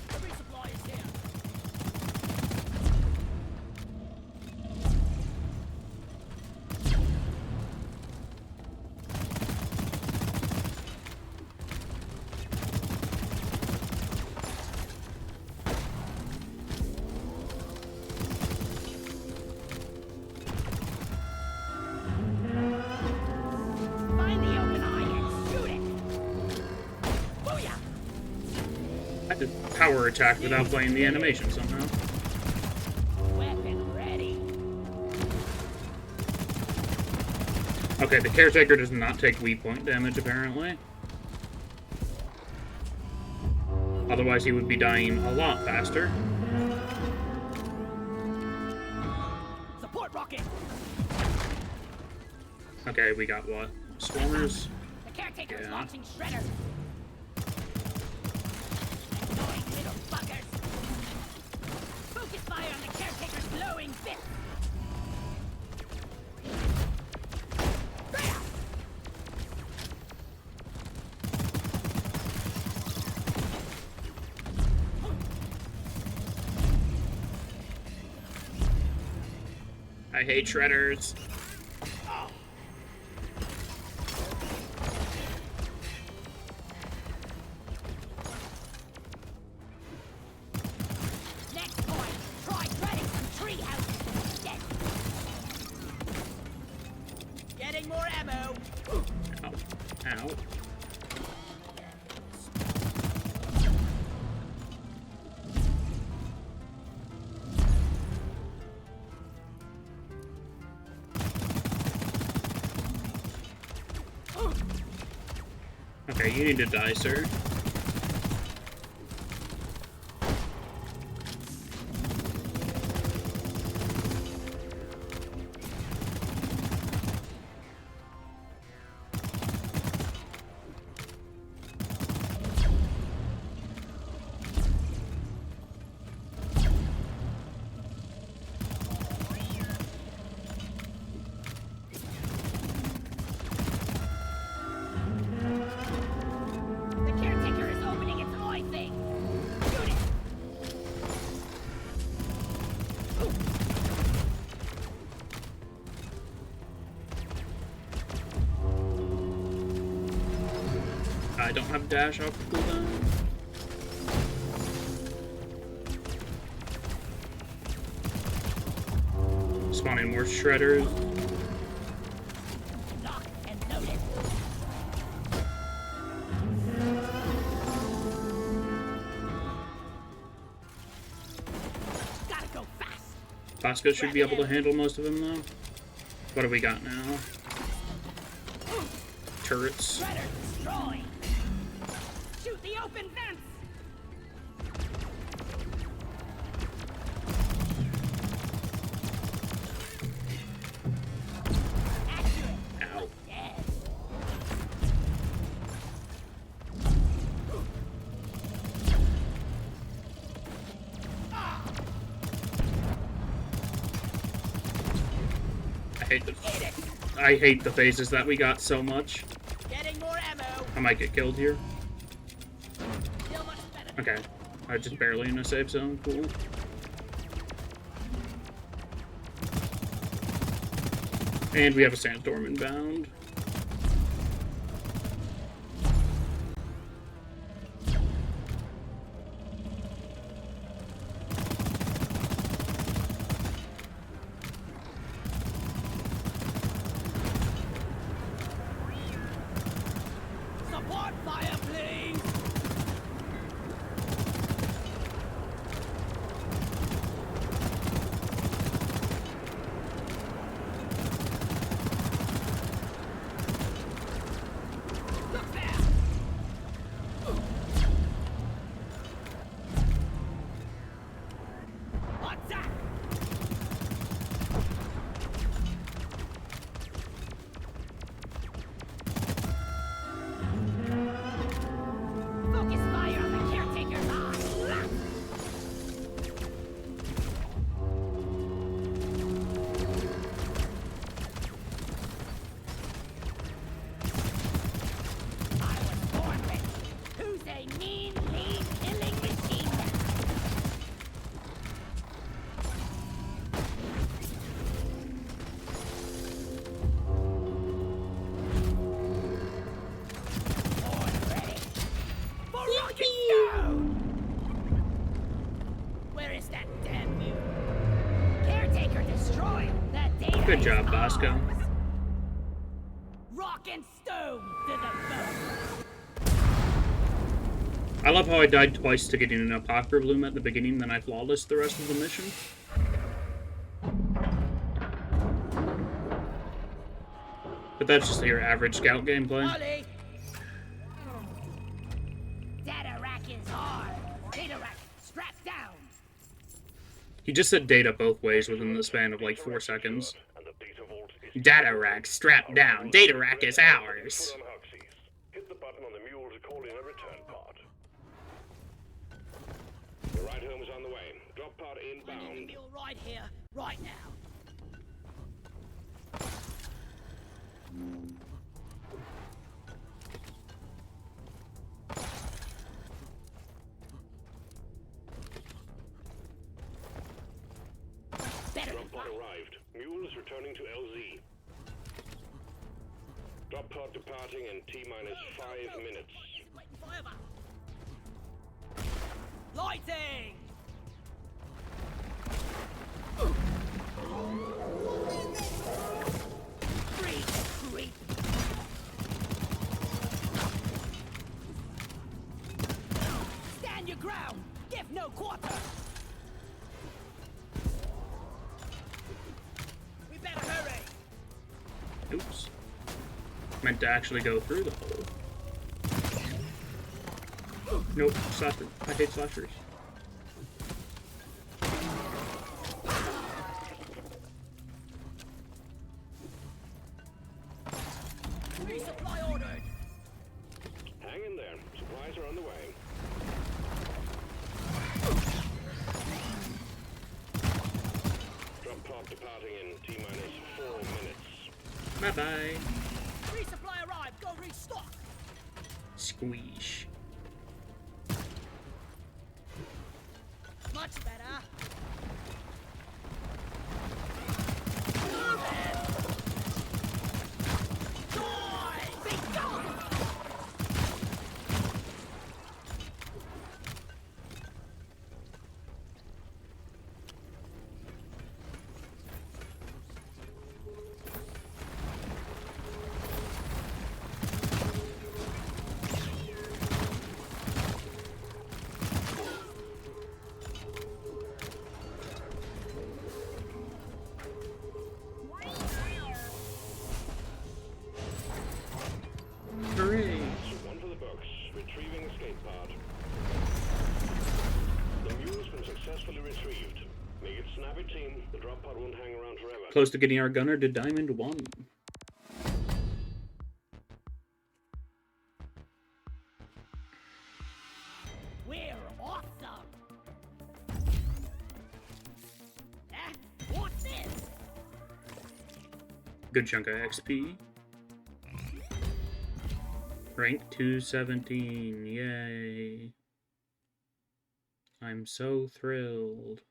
The resupply is here. Find the open eye and shoot it. Booyah! I had to power attack without playing the animation somehow. Weapon ready. Okay, the caretaker does not take weak point damage apparently. Otherwise he would be dying a lot faster. Support rocket. Okay, we got what? Swarmers? The caretaker is Yeah. launching shredders. Annoying little fuckers. Focus fire on the caretaker's glowing fist. There! I hate shredders. Next point, try shredding some tree houses instead. Getting more ammo. Ow. Ow. Okay, you need to die, sir. The caretaker is opening its eye thing. Shoot it. I don't have dash off the cooldown. Spawning more shredders. Lock and load it. Gotta go fast. Bosco should be able to handle most of them, though. What do we got now? Turrets. Shredder destroy. Shoot the open vents. Accurate. Ow. Yes. I hate the phases that we got so much. Getting more ammo. I might get killed here. Still much better. Okay. I just barely in a safe zone. Cool. And we have a sandstorm inbound. Support fire, please. Look there. Attack. Focus fire on the caretaker's eye. I was born ready. Who's a mean, lean, killing machine now? Born ready. For rocket stone! Where is that damn mule? Caretaker destroyed. That data Good is job, Bosco. ours. Rock and stone to the bone. I love how I died twice to getting an Apocrypha Bloom at the beginning, then I flawless the rest of the mission. But that's just your average scout gameplay. Ollie! Data rack is hard. Data rack, strap down. He just said data both ways within the span of like 4 seconds. And the data vault is Data rack strapped down. Data rack is ours. put on Hoxies. Hit the button on the mule to call in a return pod. The ride home is on the way. Drop pod I need the inbound. mule right here, right now. Better Drop pod arrived. Mule is returning to LZ. Drop pod departing in T-minus 5 minutes. Waiting forever. Lighting! Creep. Stand your ground! Give no quarter! We better hurry! Oops. Meant to actually go through the hole. Nope, slasher. I hate slashers. Resupply ordered! Hang in there. Supplies are on the way. Drop pod departing in T-minus 4 minutes. Bye-bye. Resupply arrived! Go restock! Squeeze. Much better! Die! Be gone! Hooray. One for the books. Retrieving escape pod. The mule's been successfully retrieved. Make it snappy, team. The drop pod won't hang around forever. Close to getting our gunner to Diamond 1. We're awesome! Eh? What's this? Good chunk of XP. Rank 217. Yay. I'm so thrilled.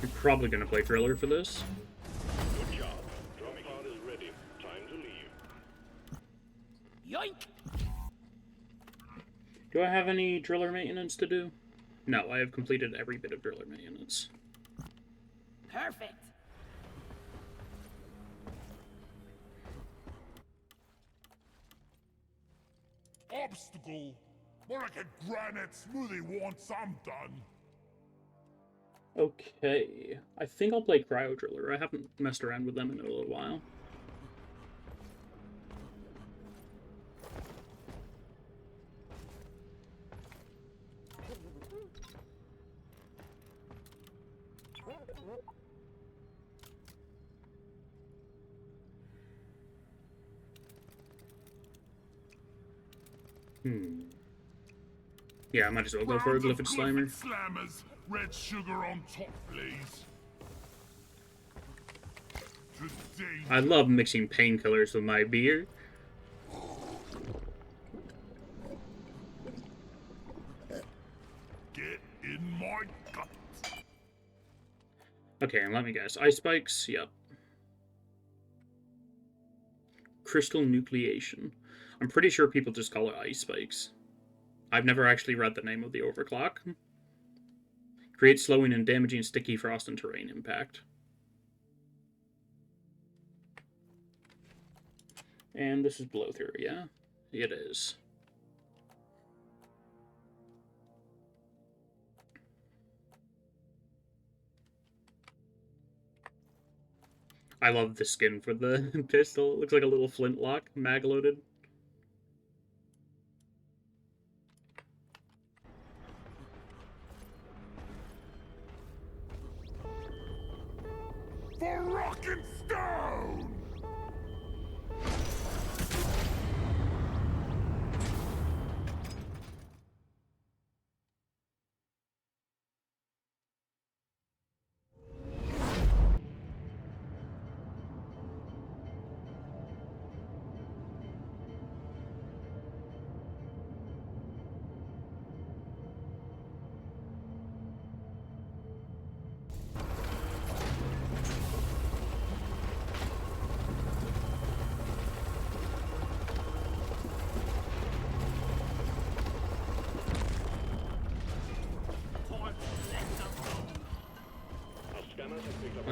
You're probably gonna play Driller for this. Good job. Drop pod is ready. Time to leave. Yoink! Do I have any Driller maintenance to do? No, I have completed every bit of Driller maintenance. Perfect! Obstacle. More like a granite smoothie once I'm done. Okay, I think I'll play Cryo Driller. I haven't messed around with them in a little while. Yeah, I might as well go for a Rounds of Glyphid Slimer. Glyphid Slammers. Red sugar on top, please. Today. I love mixing painkillers with my beer. Get in my gut. Okay, and let me guess. Ice spikes? Yep. Crystal nucleation. I'm pretty sure people just call it ice spikes. I've never actually read the name of the overclock. Creates slowing and damaging sticky frost and terrain impact. And this is blow through, yeah? It is. I love the skin for the pistol. It looks like a little flintlock, mag-loaded. For rock and stone!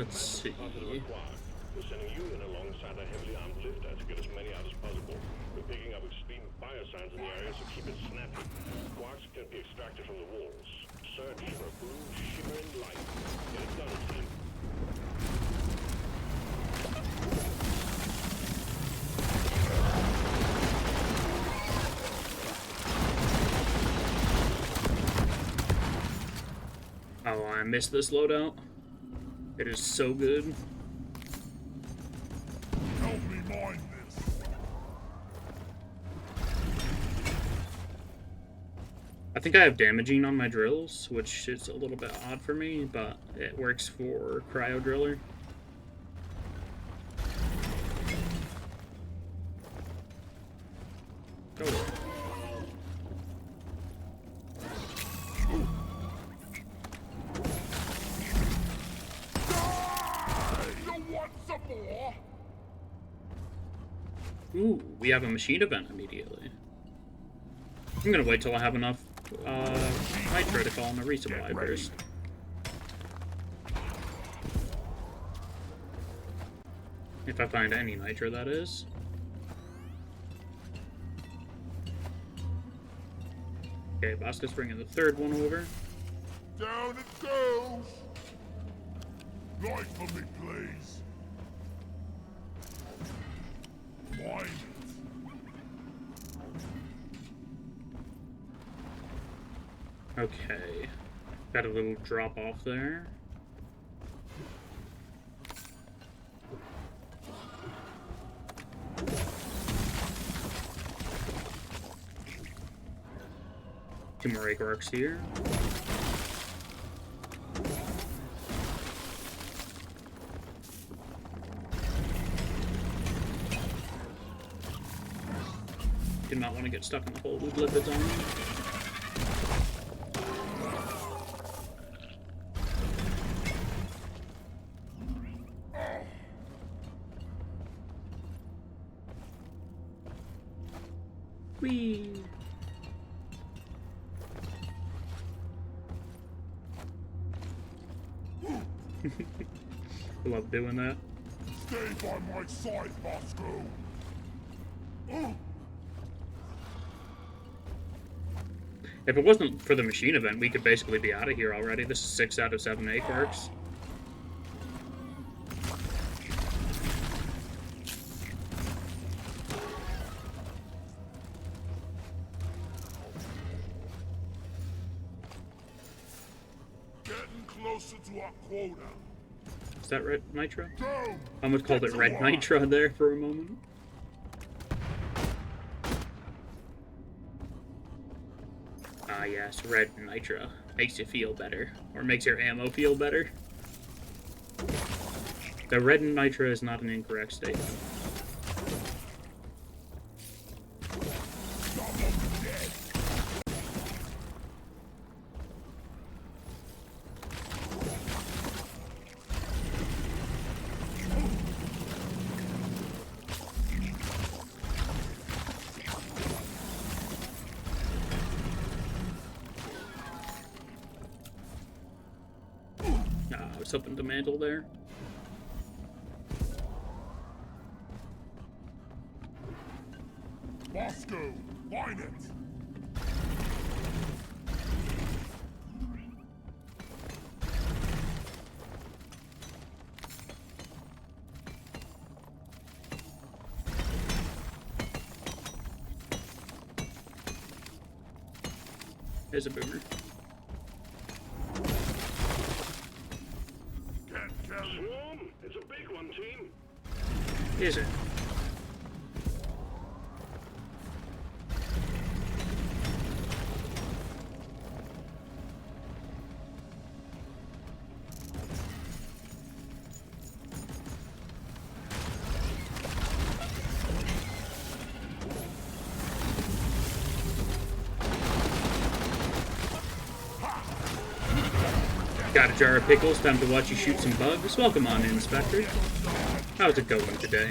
Let's see. We're sending you in alongside a heavily armed lifter to get as many out as possible. We're picking up extreme biosigns in the area, so keep it snappy. Quarks can be extracted from the walls. Search for a blue, shimmering light. Get it done, team. Oh, I missed this loadout. It is so good. Help me mine this. I think I have damaging on my drills, which is a little bit odd for me, but it works for cryo driller. Oh. Ooh, we have a machine event immediately. I'm gonna wait till I have enough nitro to call in a resupply first. If I find any nitro, that is. Okay, Bosco's bringing the third one over. Down it goes. Light for me, please. Mine it. Okay. Got a little drop off there. Two more acre arcs here. Did not want to get stuck in the hole with lipids on me. Whee! Love doing that. Stay by my side, Bosco. If it wasn't for the machine event, we could basically be out of here already. This is 6 out of 7 acres. Getting closer to our quota. Is that red nitro? Go. I almost called it red nitro there for a moment. Ah, yes, red nitro. Makes you feel better. Or makes your ammo feel better. The red nitro is not an incorrect statement. I was hoping to mantle there. Bosco, find it. There's a boomer. Swarm, it's a big one, team. Is it? Got a jar of pickles, time to watch you shoot some bugs. Welcome on in, Spectre. How's it going today?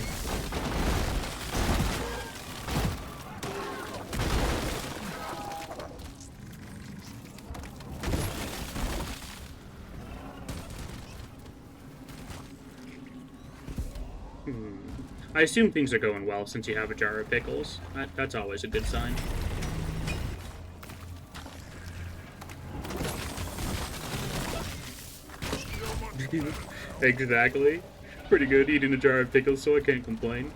I assume things are going well since you have a jar of pickles. That's always a good sign. Exactly. Pretty good eating a jar of pickles, so I can't complain.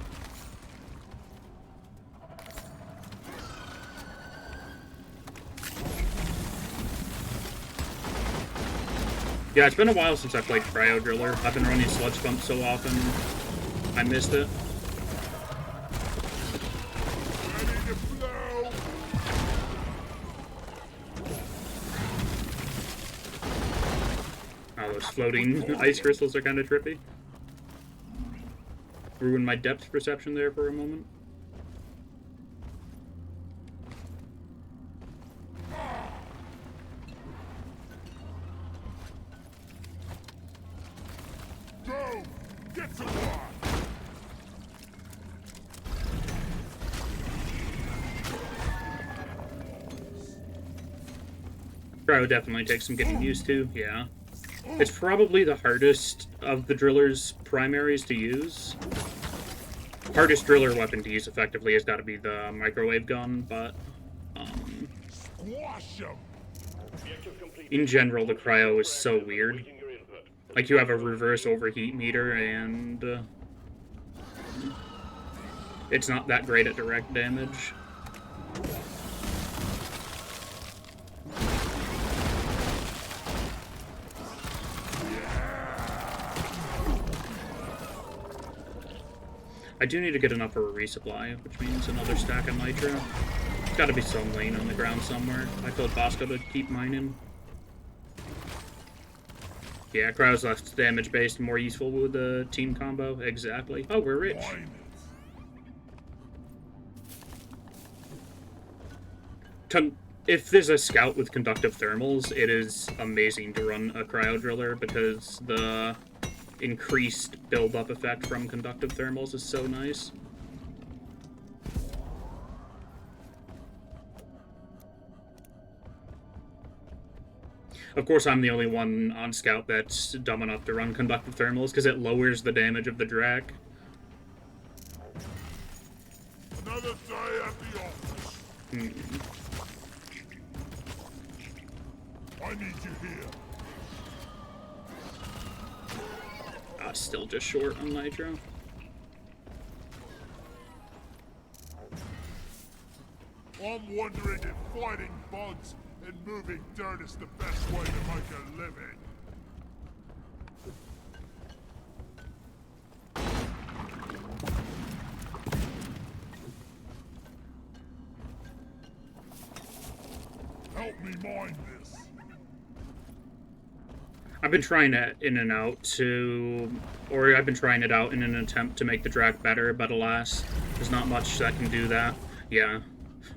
Yeah, it's been a while since I played Cryo Driller. I've been running Sludge Pump so often, I missed it. Oh, those floating ice crystals are kind of trippy. Ruined my depth perception there for a moment. Go! Get to work! Cryo definitely takes some getting used to, yeah. It's probably the hardest of the driller's primaries to use. Hardest driller weapon to use effectively has got to be the microwave gun, but Squash 'em! in general, the cryo is so weird. Like, you have a reverse overheat meter, and it's not that great at direct damage. I do need to get enough for a resupply, which means another stack of nitro. Gotta be some lane on the ground somewhere. I told Bosco to keep mining. Yeah, cryo's less damage based, more useful with the team combo. Exactly. Oh, we're rich. If there's a scout with conductive thermals, it is amazing to run a cryo driller because the increased build-up effect from conductive thermals is so nice. Of course, I'm the only one on Scout that's dumb enough to run conductive thermals because it lowers the damage of the Drac. Another day at the office. I need you here. Still just short on nitro. I'm wondering if fighting bugs and moving dirt is the best way to make a living. Help me mine this. I've been trying it in and out I've been trying it out in an attempt to make the Drac better, but alas, there's not much that can do that. Yeah.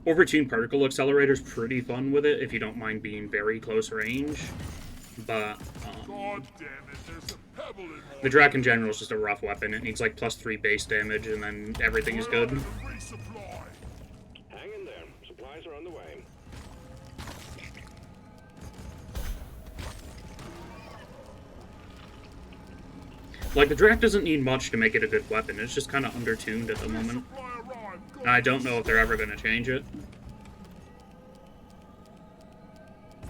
Overtuned Particle Accelerator's pretty fun with it, if you don't mind being very close range. But, God damn it, there's a pebble in my the Drac in general is just a rough weapon. It needs like +3 base damage, and then everything is good. resupply. Hang in there. Supplies are on the way. Like, the Drac doesn't need much to make it a good weapon. It's just kind of undertuned at the moment. And I don't know if they're ever going to change it.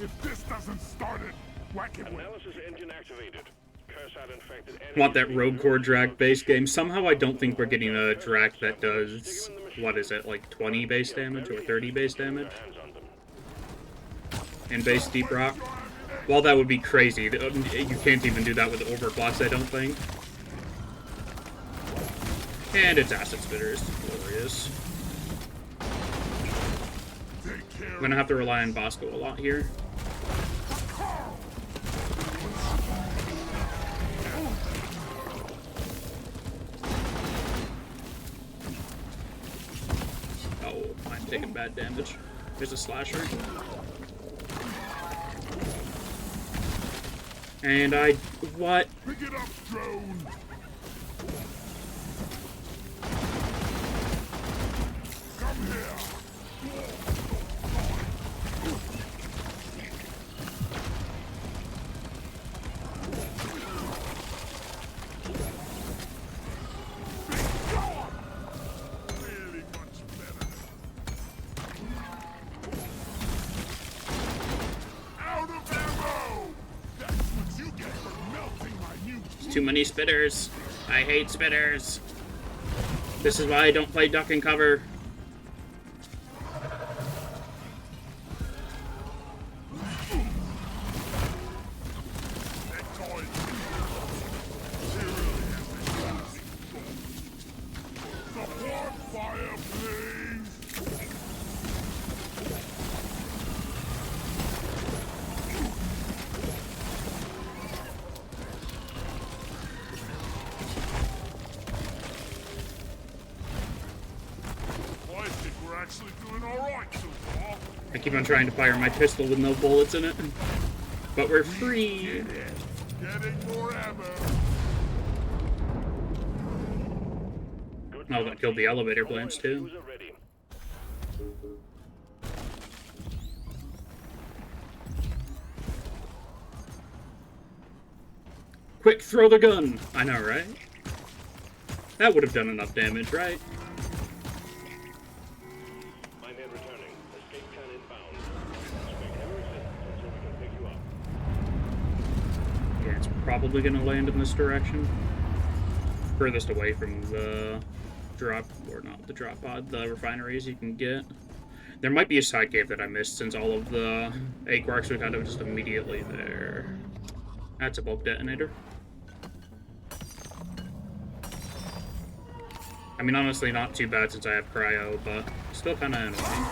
If this doesn't start it, whack it with. Analysis engine activated. Curse out infected enemy. Want that Rogue Core Drac base game? Somehow I don't think we're getting a Drac that does, what is it, like 20 base damage or 30 base damage? In base Deep Rock? Well, that would be crazy. You can't even do that with overclocks, I don't think. And its Acid Spitter is glorious. I'm gonna have to rely on Bosco a lot here. Oh, I'm taking bad damage. There's a slasher. And what? Pick it up, drone. Come here. Too many spitters. I hate spitters. This is why I don't play duck and cover. I keep on trying to fire my pistol with no bullets in it. But we're free. Getting more ammo. Oh, that killed the elevator plants too. Quick, throw the gun! I know, right? That would have done enough damage, right? Yeah, it's probably gonna land in this direction. Furthest away from the drop, or not the drop pod, the refineries you can get. There might be a side cave that I missed since all of the egg quarks are kind of just immediately there. That's a bulk detonator. I mean, honestly, not too bad since I have cryo, but still kind of annoying.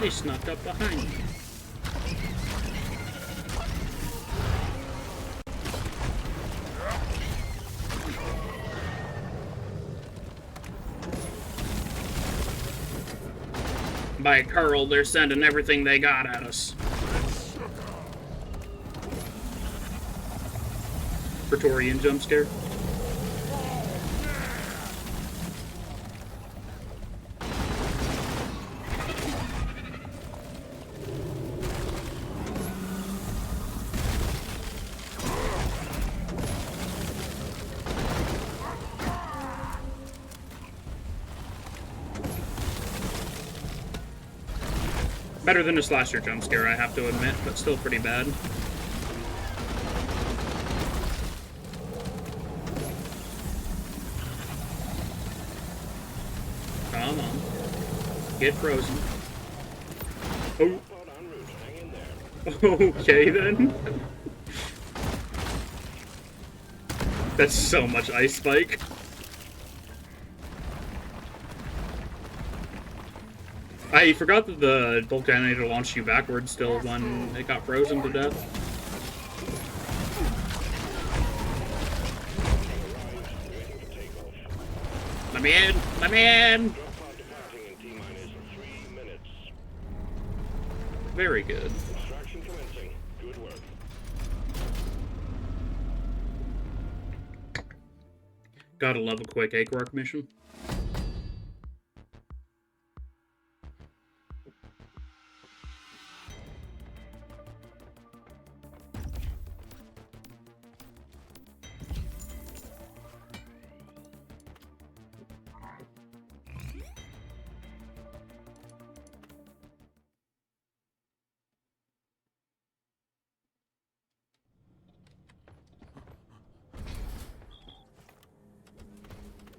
They snuck up behind me. By Carl, they're sending everything they got at us. Praetorian jump scare. Better than a slasher jump scare, I have to admit, but still pretty bad. Come on. Get frozen. Oh. Okay then. That's so much ice spike. I forgot that the bulk detonator launched you backwards still when it got frozen to death. Let me in! Let me in! Very good. Gotta love a quick egg work mission.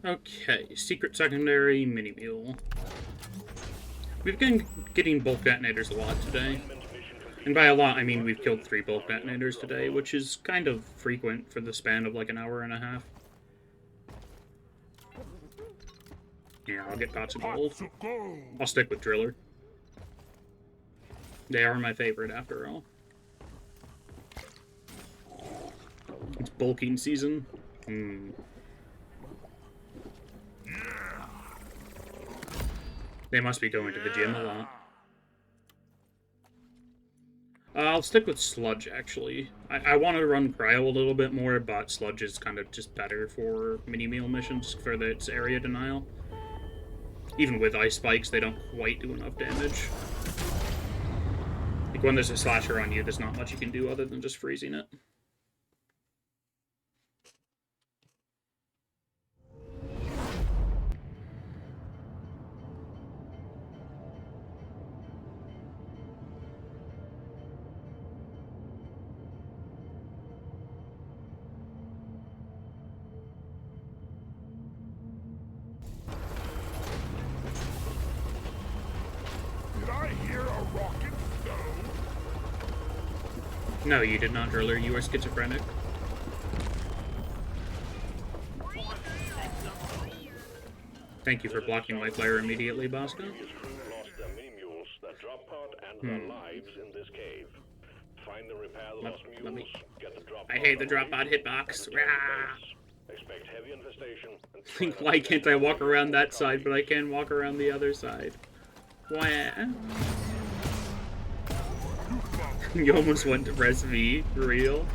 Okay, secret secondary mini mule. We've been getting bulk detonators a lot today. And by a lot, I mean we've killed 3 bulk detonators today, which is kind of frequent for the span of like an hour and a half. Yeah, I'll get pots of gold. I'll stick with Driller. They are my favorite after all. It's bulking season. They must be going to the gym a lot. I'll stick with Sludge, actually. I want to run Cryo a little bit more, but Sludge is kind of just better for mini-meal missions for its area denial. Even with ice spikes, they don't quite do enough damage. Like, when there's a slasher on you, there's not much you can do other than just freezing it. Did I hear a rocket? No, you did not, Driller. You are schizophrenic. Thank you for blocking my flare immediately, Bosco. His crew lost their mini-mules, their drop pod, and their lives in this cave. Find and repair the lost mules, get the drop pod. I hate the drop pod hitbox. Expect heavy infestation. And Think, why can't I walk around that side, but I can walk around the other side? Wah. You almost went to press V, for real?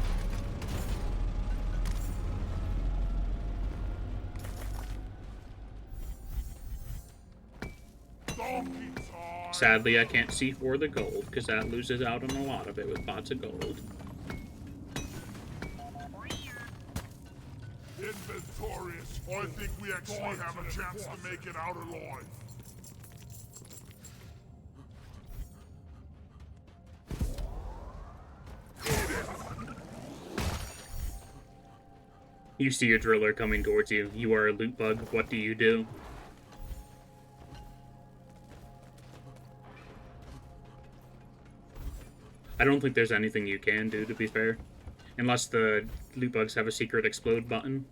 Sadly, I can't see for the gold, because that loses out on a lot of it with pots of gold. Inventorious. I think we actually have a chance to make it out alive. You see a driller coming towards you. You are a loot bug. What do you do? I don't think there's anything you can do, to be fair. Unless the loot bugs have a secret explode button.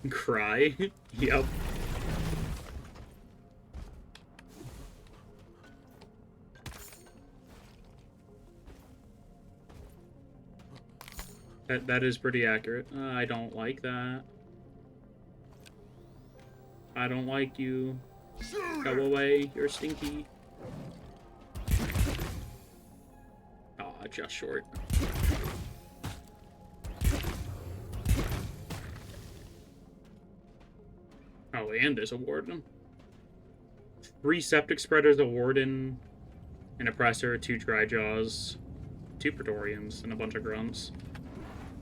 Cry? Yep. That is pretty accurate. I don't like that. I don't like you. Go away, you're stinky. Aw, just short. Oh, and there's a warden. 3 septic spreaders, a warden, an oppressor, 2 dry jaws, 2 praetorians, and a bunch of grunts.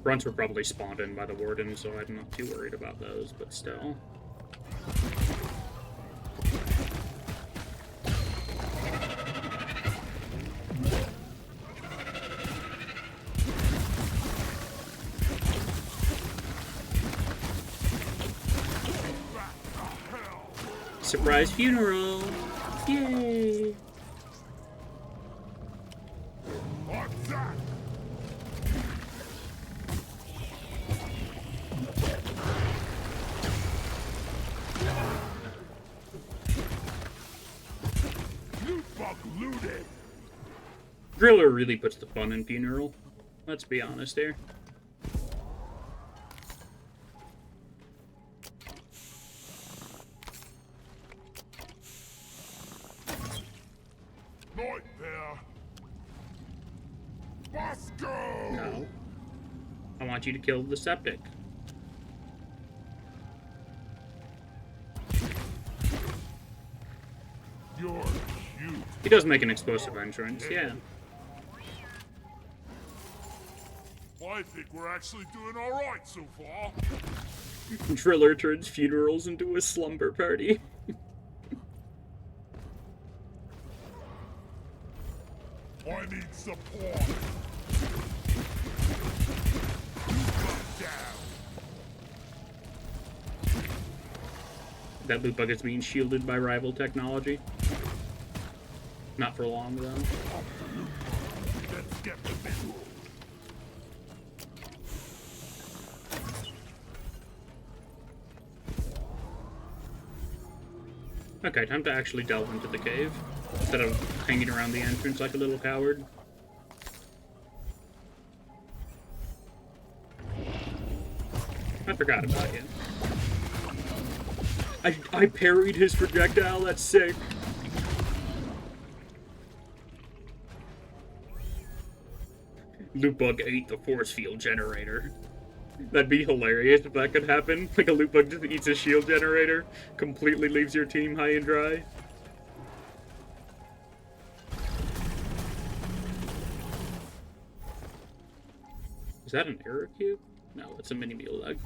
Grunts were probably spawned in by the warden, so I'm not too worried about those, but still. Surprise funeral! Yay! What's that? Loot bug looted. Driller really puts the fun in funeral. Let's be honest here. Nightmare. Bosco. No. I want you to kill the septic. You're cute. He does make an explosive entrance, yeah. I think we're actually doing all right so far. Driller turns funerals into a slumber party. I need support. Down. That loot bug is being shielded by rival technology. Not for long, though. Let's get the middle. Okay, time to actually delve into the cave, instead of hanging around the entrance like a little coward. I forgot about you. I parried his projectile, that's sick. Loot bug ate the force field generator. That'd be hilarious if that could happen. Like a loot bug just eats a shield generator, completely leaves your team high and dry. that an error cube? No, it's a mini meal leg.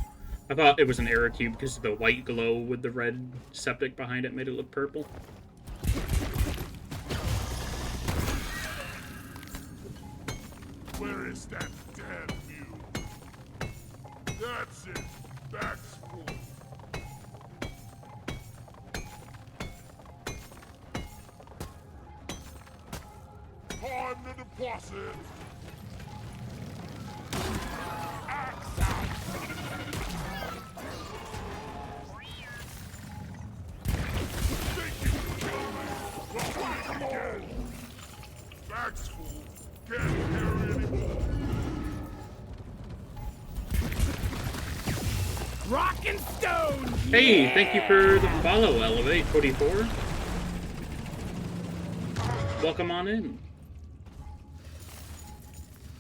I thought it was an error cube because of the white glow with the red septic behind it made it look purple. Where is that damn mule? That's it. That's full. Time to deposit. Axe out. Think you can kill me? Well, fight again. Bag's full. Can't carry anymore. Rock and stone! Hey, thank you for the follow, Elevate 44. Welcome on in.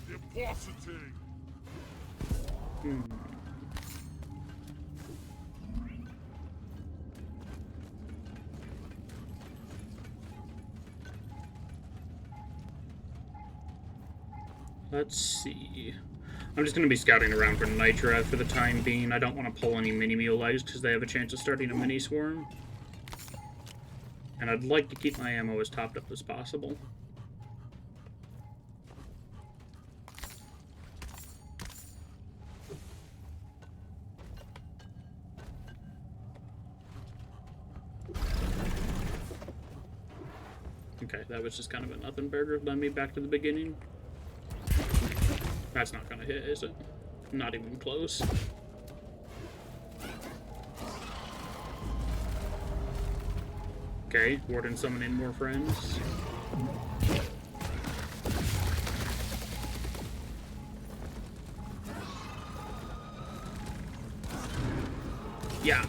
Depositing. Let's see. I'm just going to be scouting around for Nitra for the time being. I don't want to pull any mini mule legs because they have a chance of starting a mini swarm. And I'd like to keep my ammo as topped up as possible. Okay, that was just kind of a nothing burger. Led me back to the beginning. That's not gonna hit, is it? Not even close. Okay, Warden summoning more friends. Yeah.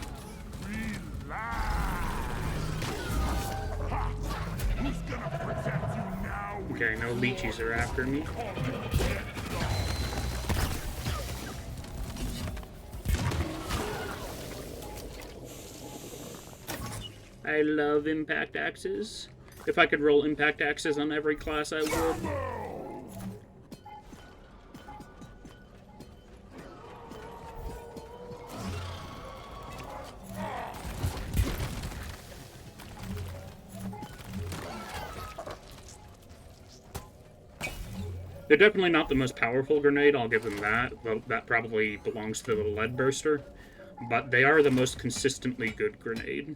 Who's gonna protect you now? Okay, no leeches are after me. I love impact axes. If I could roll impact axes on every class, I would. They're definitely not the most powerful grenade, I'll give them that. That probably belongs to the lead burster. But they are the most consistently good grenade.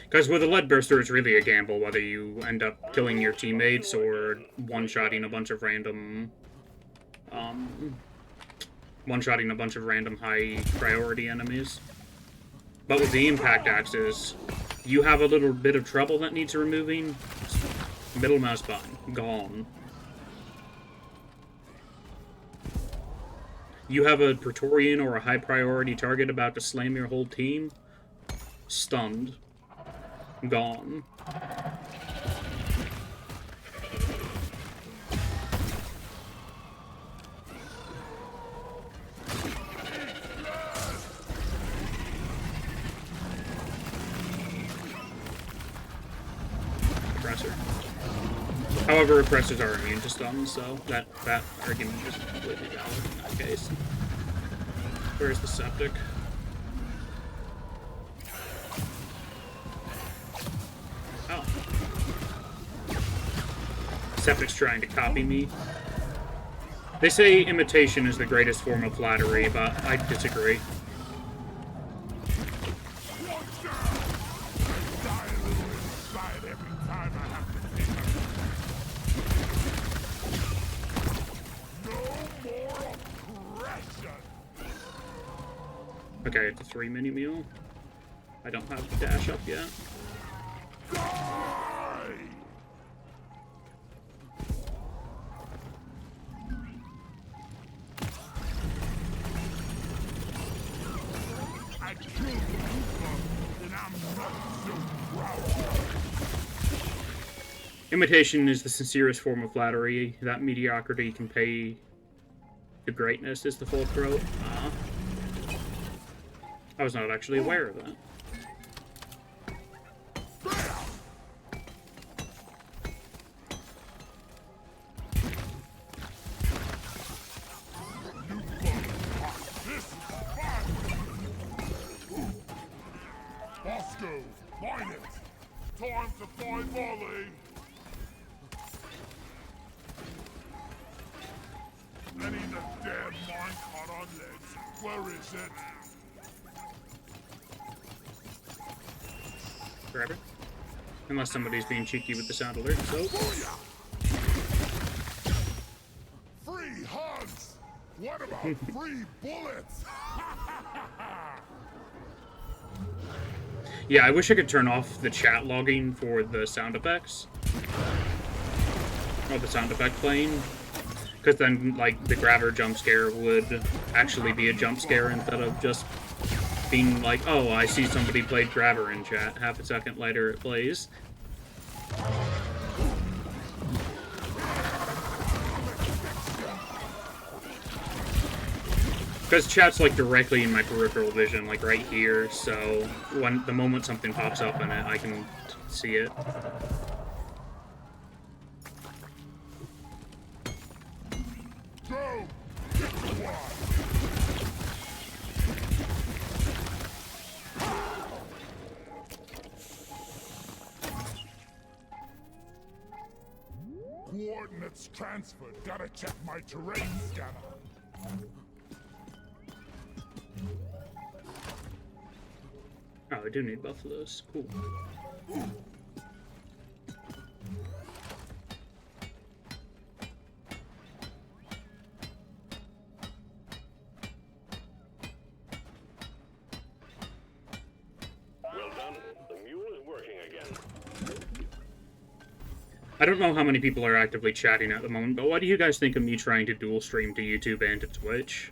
Because with a lead burster, it's really a gamble whether you end up killing your teammates or one-shotting a bunch of random... one-shotting a bunch of random high-priority enemies. But with the impact axes, you have a little bit of trouble that needs removing. Middle mouse button. Gone. You have a Praetorian or a high-priority target about to slam your whole team. Stunned. Gone. Oppressor. However, oppressors are immune to stun, so that argument is completely valid in that case. Where's the septic? Oh. Septic's trying to copy me. They say imitation is the greatest form of flattery, but I disagree. Okay, it's a 3 mini mule. I don't have the dash up yet. Imitation is the sincerest form of flattery. That mediocrity can pay the greatness is the full throat. I was not actually aware of that. Mine it! Time to fly volley! I need the damn minecart on legs. Where is it? Grab it. Unless somebody's being cheeky with the sound alert, so. Booyah! Free hugs! What about free bullets? Yeah, I wish I could turn off the chat logging for the sound effects. Or the sound effect playing. Because then, like, the grabber jump scare would actually be a jump scare instead of just being like, oh, I see somebody played grabber in chat. Half a second later it plays. Because chat's like directly in my peripheral vision, like right here, so when the moment something pops up in it, I can see it. Go! Coordinates transferred. Gotta check my terrain scanner. Oh, I do need both of those. Cool. Well done. The mule is working again. I don't know how many people are actively chatting at the moment, but what do you guys think of me trying to dual stream to YouTube and to Twitch?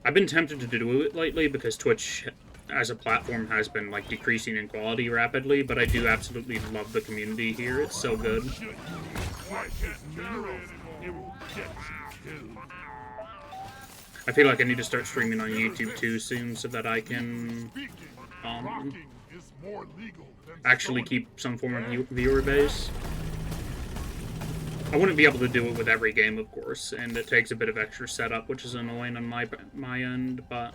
I've been tempted to do it lately because Twitch as a platform has been like decreasing in quality rapidly, but I do absolutely love the community here. It's so good. I feel like I need to start streaming on YouTube too soon so that I can actually keep some form of viewer base. I wouldn't be able to do it with every game, of course, and it takes a bit of extra setup, which is annoying on my end, but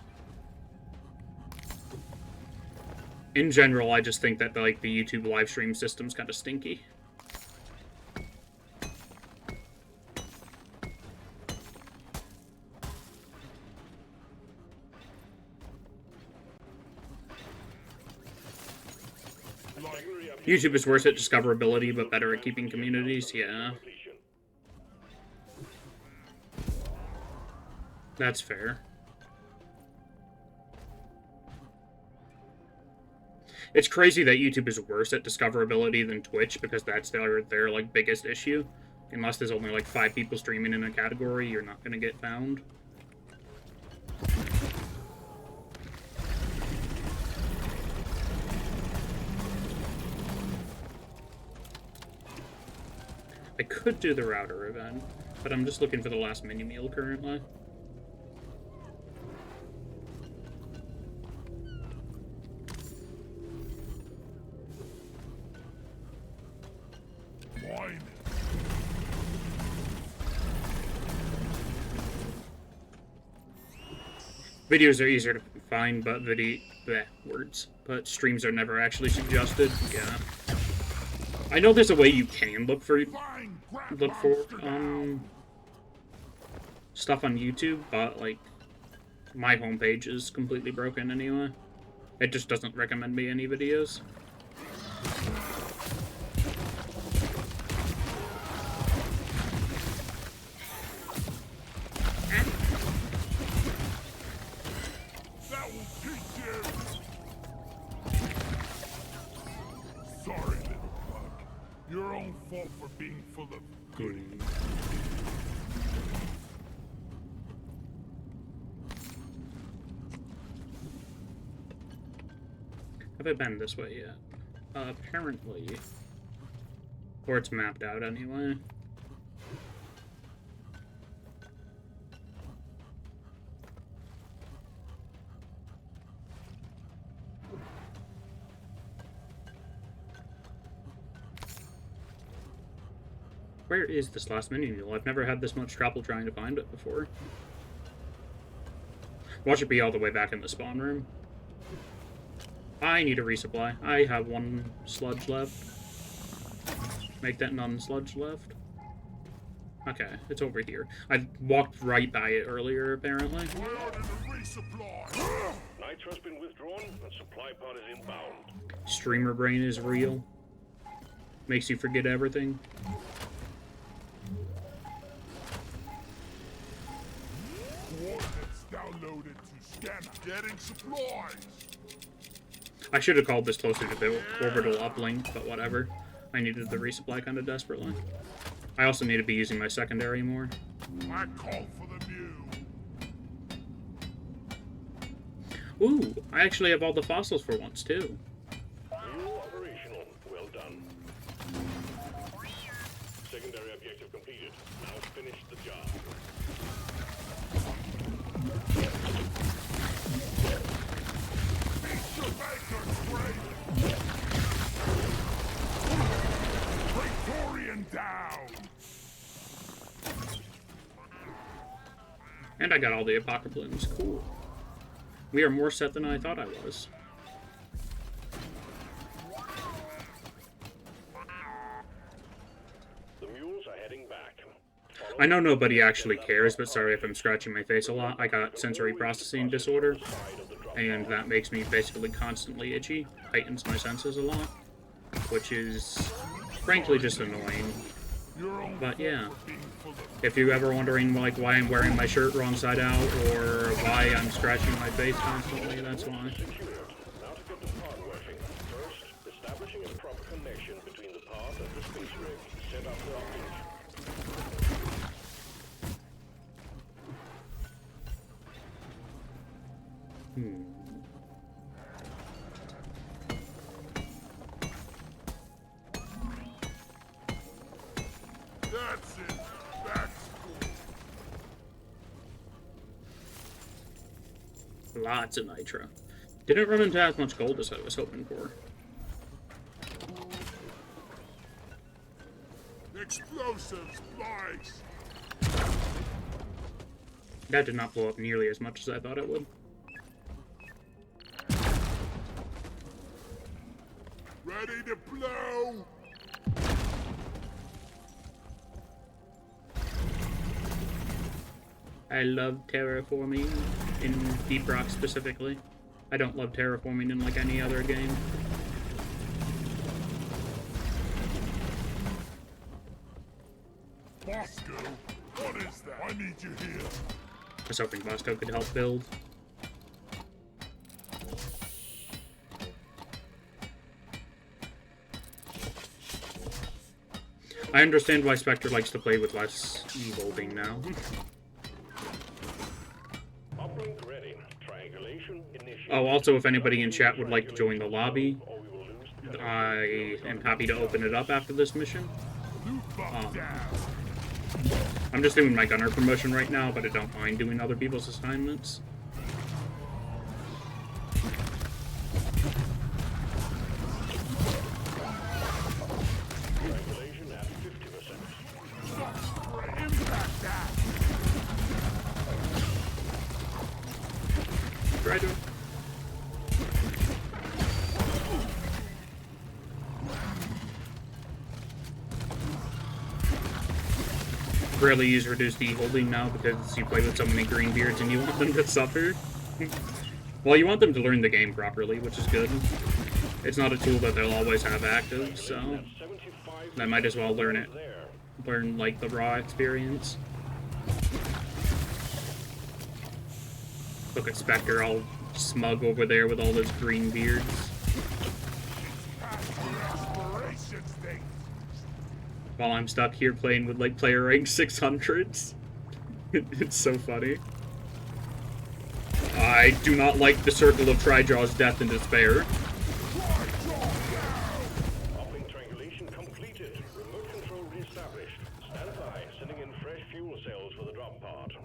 in general, I just think that like the YouTube live stream system's kind of stinky. YouTube is worse at discoverability, but better at keeping communities. Yeah. That's fair. It's crazy that YouTube is worse at discoverability than Twitch, because that's their like biggest issue. Unless there's only like 5 people streaming in a category, you're not gonna get found. I could do the router event, but I'm just looking for the last mini meal currently. Videos are easier to find, but but streams are never actually suggested. Yeah. I know there's a way you can look for stuff on YouTube, but like my homepage is completely broken anyway. It just doesn't recommend me any videos. Your own fault for being full of goodies. Have I been this way yet? Apparently. Or it's mapped out anyway. Where is this last mini meal? I've never had this much trouble trying to find it before. Watch it be all the way back in the spawn room. I need a resupply. I have one sludge left. Make that none sludge left. Okay, it's over here. I walked right by it earlier, apparently. Nitro's been withdrawn and supply pod is inbound. Streamer brain is real. Makes you forget everything. Coordinates downloaded to scanner. Getting supplies. I should have called this closer to the orbital uplink, but whatever. I needed the resupply kind of desperately. I also need to be using my secondary more. I call for the mule. Ooh, I actually have all the fossils for once, too. Mule operational. Well done. Secondary objective completed. Now finish the job. Praetorian down. And I got all the apocalypse. Cool. We are more set than I thought I was. The mules are heading back. I know nobody actually cares, but sorry if I'm scratching my face a lot. I got sensory processing disorder, and that makes me basically constantly itchy. Heightens my senses a lot, which is frankly just annoying. But yeah, if you're ever wondering like why I'm wearing my shirt wrong side out or why I'm scratching my face constantly, that's why. Now to get the pod working. First, establishing a proper connection between the pod and the space rig. Set up the uplink. That's it. That's cool. Lots of nitro. Didn't run into as much gold as I was hoping for. Explosives, flies. That did not blow up nearly as much as I thought it would. Ready to blow. I love terraforming, in Deep Rock specifically. I don't love terraforming in like any other game. Bosco, what is that? I need you here. I was hoping Bosco could help build. I understand why Spectre likes to play with less e-holding now. Uplink ready. Triangulation initiated. Oh, also, if anybody in chat would like to join the lobby, I am happy to open it up after this mission. I'm just doing my gunner promotion right now, but I don't mind doing other people's assignments. Triangulation at 50%. Impact that. Try to. Rarely use reduced e-holding now because you play with so many greenbeards and you want them to suffer. Well, you want them to learn the game properly, which is good. It's not a tool that they'll always have active, so I might as well learn it. Learn, like, the raw experience. Look at Spectre all smug over there with all those green beards. Expiration date. While I'm stuck here playing with, like, player rank 600s. It's so funny. I do not like the circle of Trijaw's death and despair. Uplink triangulation completed. Remote control reestablished. Stand by. Sending in fresh fuel cells for the drop pod.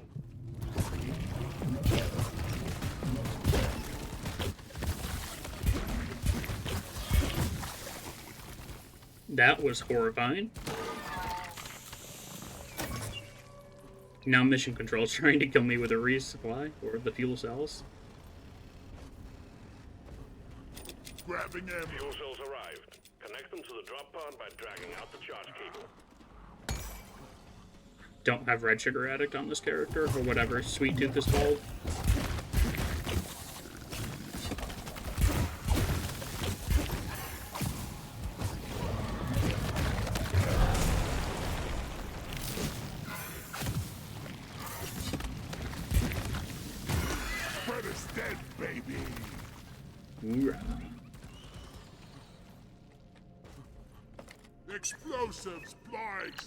That was horrifying. Now mission control's trying to kill me with a resupply, or the fuel cells. Dropping ammo. Fuel cells arrived. Connect them to the drop pod by dragging out the charge cable. Don't have Red Sugar Addict on this character, or whatever Sweet Tooth is called. Fred is dead, baby. Hoorah. Explosives, spikes.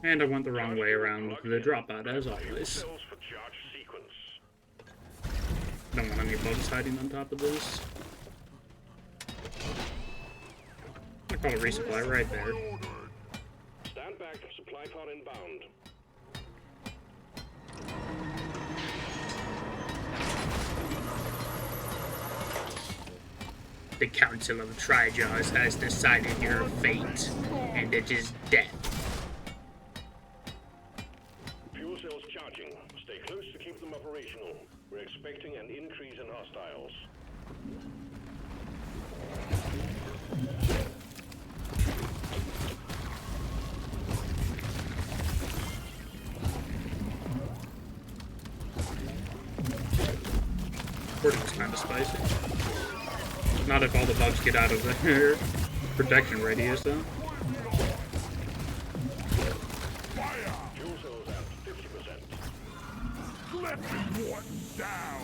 And I went the wrong way around with the drop out, as Fuel always. cells for charge sequence. Don't want any bugs hiding on top of this. I call a resupply right there. Stand back. Supply pod inbound. The Council of Trijaws has decided your fate, and it is death. Fuel cells charging. Stay close to keep them operational. We're expecting an increase in hostiles. Recording's kind of spicy. Not if all the bugs get out of their protection radius, though. Fuel cells at 50%. Clip Morton down.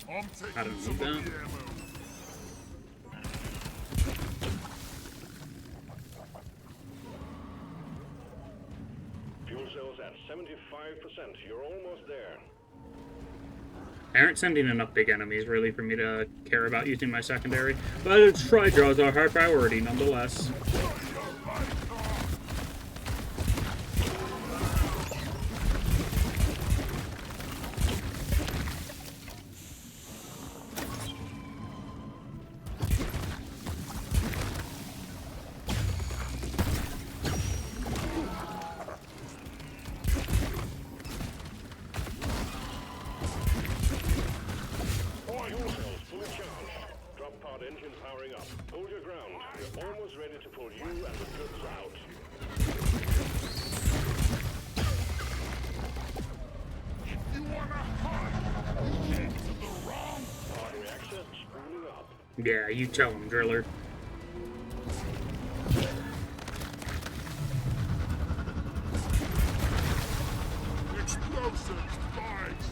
I'm I taking don't some of need the that. ammo. Fuel cells at 75%. You're almost there. They aren't sending enough big enemies, really, for me to care about using my secondary. But its Trijaws are high priority, nonetheless. Fuel cells fully charged. Drop pod engine powering up. Hold your ground. We're almost ready to pull you and the goods out. You wanna hunt? Get to the wrong. Pod reactor spooling up. Yeah, you tell him, Driller. Explosives, spikes.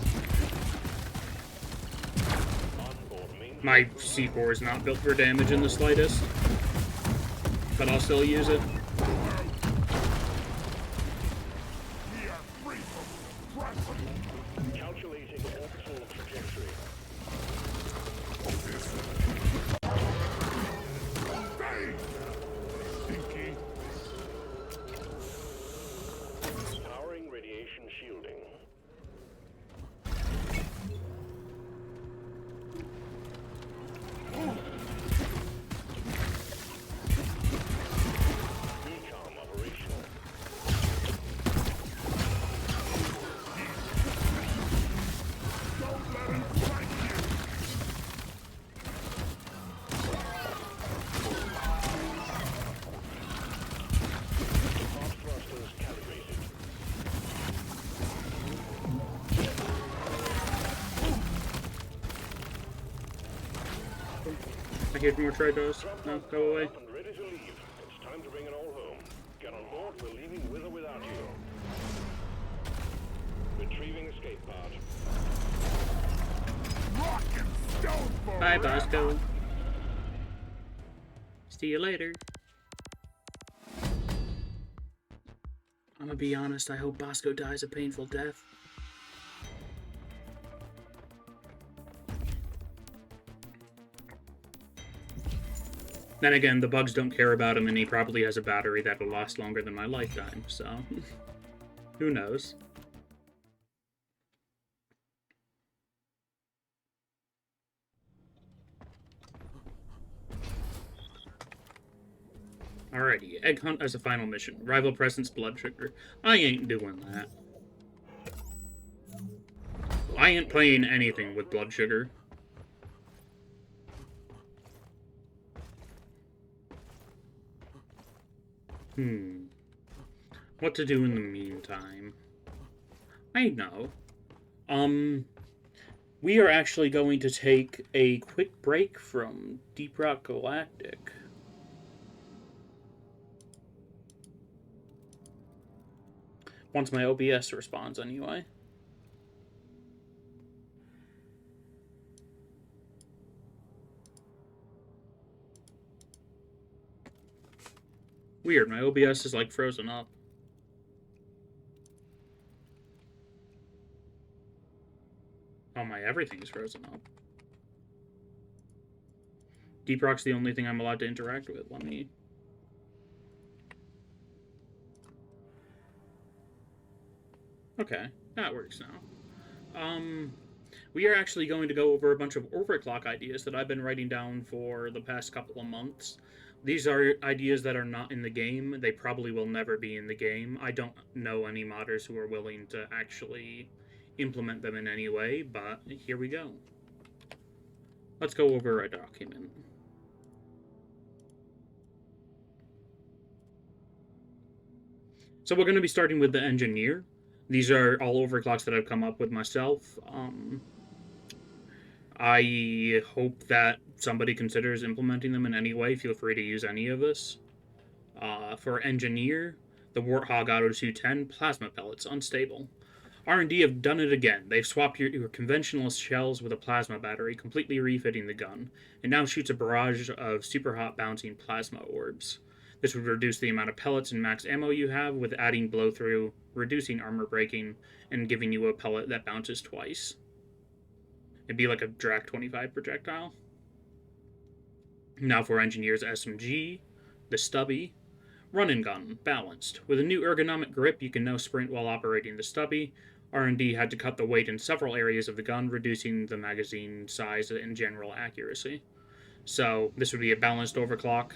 Onboard main. My C4 is not built for damage in the slightest. But I'll still use it. We are free from pressure. Calculating orbital trajectory. Stay. Stinky. Powering radiation shielding. Recon operational. Don't let him fight you. Pod thrusters calibrated. I hear more Trijaws. No, go away. Up and ready to leave. It's time to bring it all home. Get on board. We're leaving with or without you. Retrieving escape pod. Rock and stone for Bye, Bosco. See you later. I'm gonna be honest, I hope Bosco dies a painful death. Then again, the bugs don't care about him, and he probably has a battery that'll last longer than my lifetime, so... who knows? Alrighty, egg hunt as a final mission. Rival presence, blood sugar. I ain't doing that. I ain't playing anything with blood sugar. What to do in the meantime? I know. We are actually going to take a quick break from Deep Rock Galactic. Once my OBS responds, anyway. Weird, my OBS is like frozen up. Oh, my everything's frozen up. Deep Rock's the only thing I'm allowed to interact with. Let me... Okay, that works now. We are actually going to go over a bunch of overclock ideas that I've been writing down for the past couple of months. These are ideas that are not in the game. They probably will never be in the game. I don't know any modders who are willing to actually implement them in any way, but here we go. Let's go over a document. So we're going to be starting with the engineer. These are all overclocks that I've come up with myself. I hope that somebody considers implementing them in any way. Feel free to use any of this. For engineer, the Warthog Auto 210, plasma pellets, unstable. R&D have done it again. They've swapped your conventional shells with a plasma battery, completely refitting the gun. It now shoots a barrage of super hot bouncing plasma orbs. This would reduce the amount of pellets and max ammo you have, with adding blow-through, reducing armor breaking, and giving you a pellet that bounces twice. It'd be like a Drak 25 projectile. Now for engineer's SMG, the Stubby. Run and gun, balanced. With a new ergonomic grip, you can now sprint while operating the Stubby. R&D had to cut the weight in several areas of the gun, reducing the magazine size and general accuracy. So this would be a balanced overclock,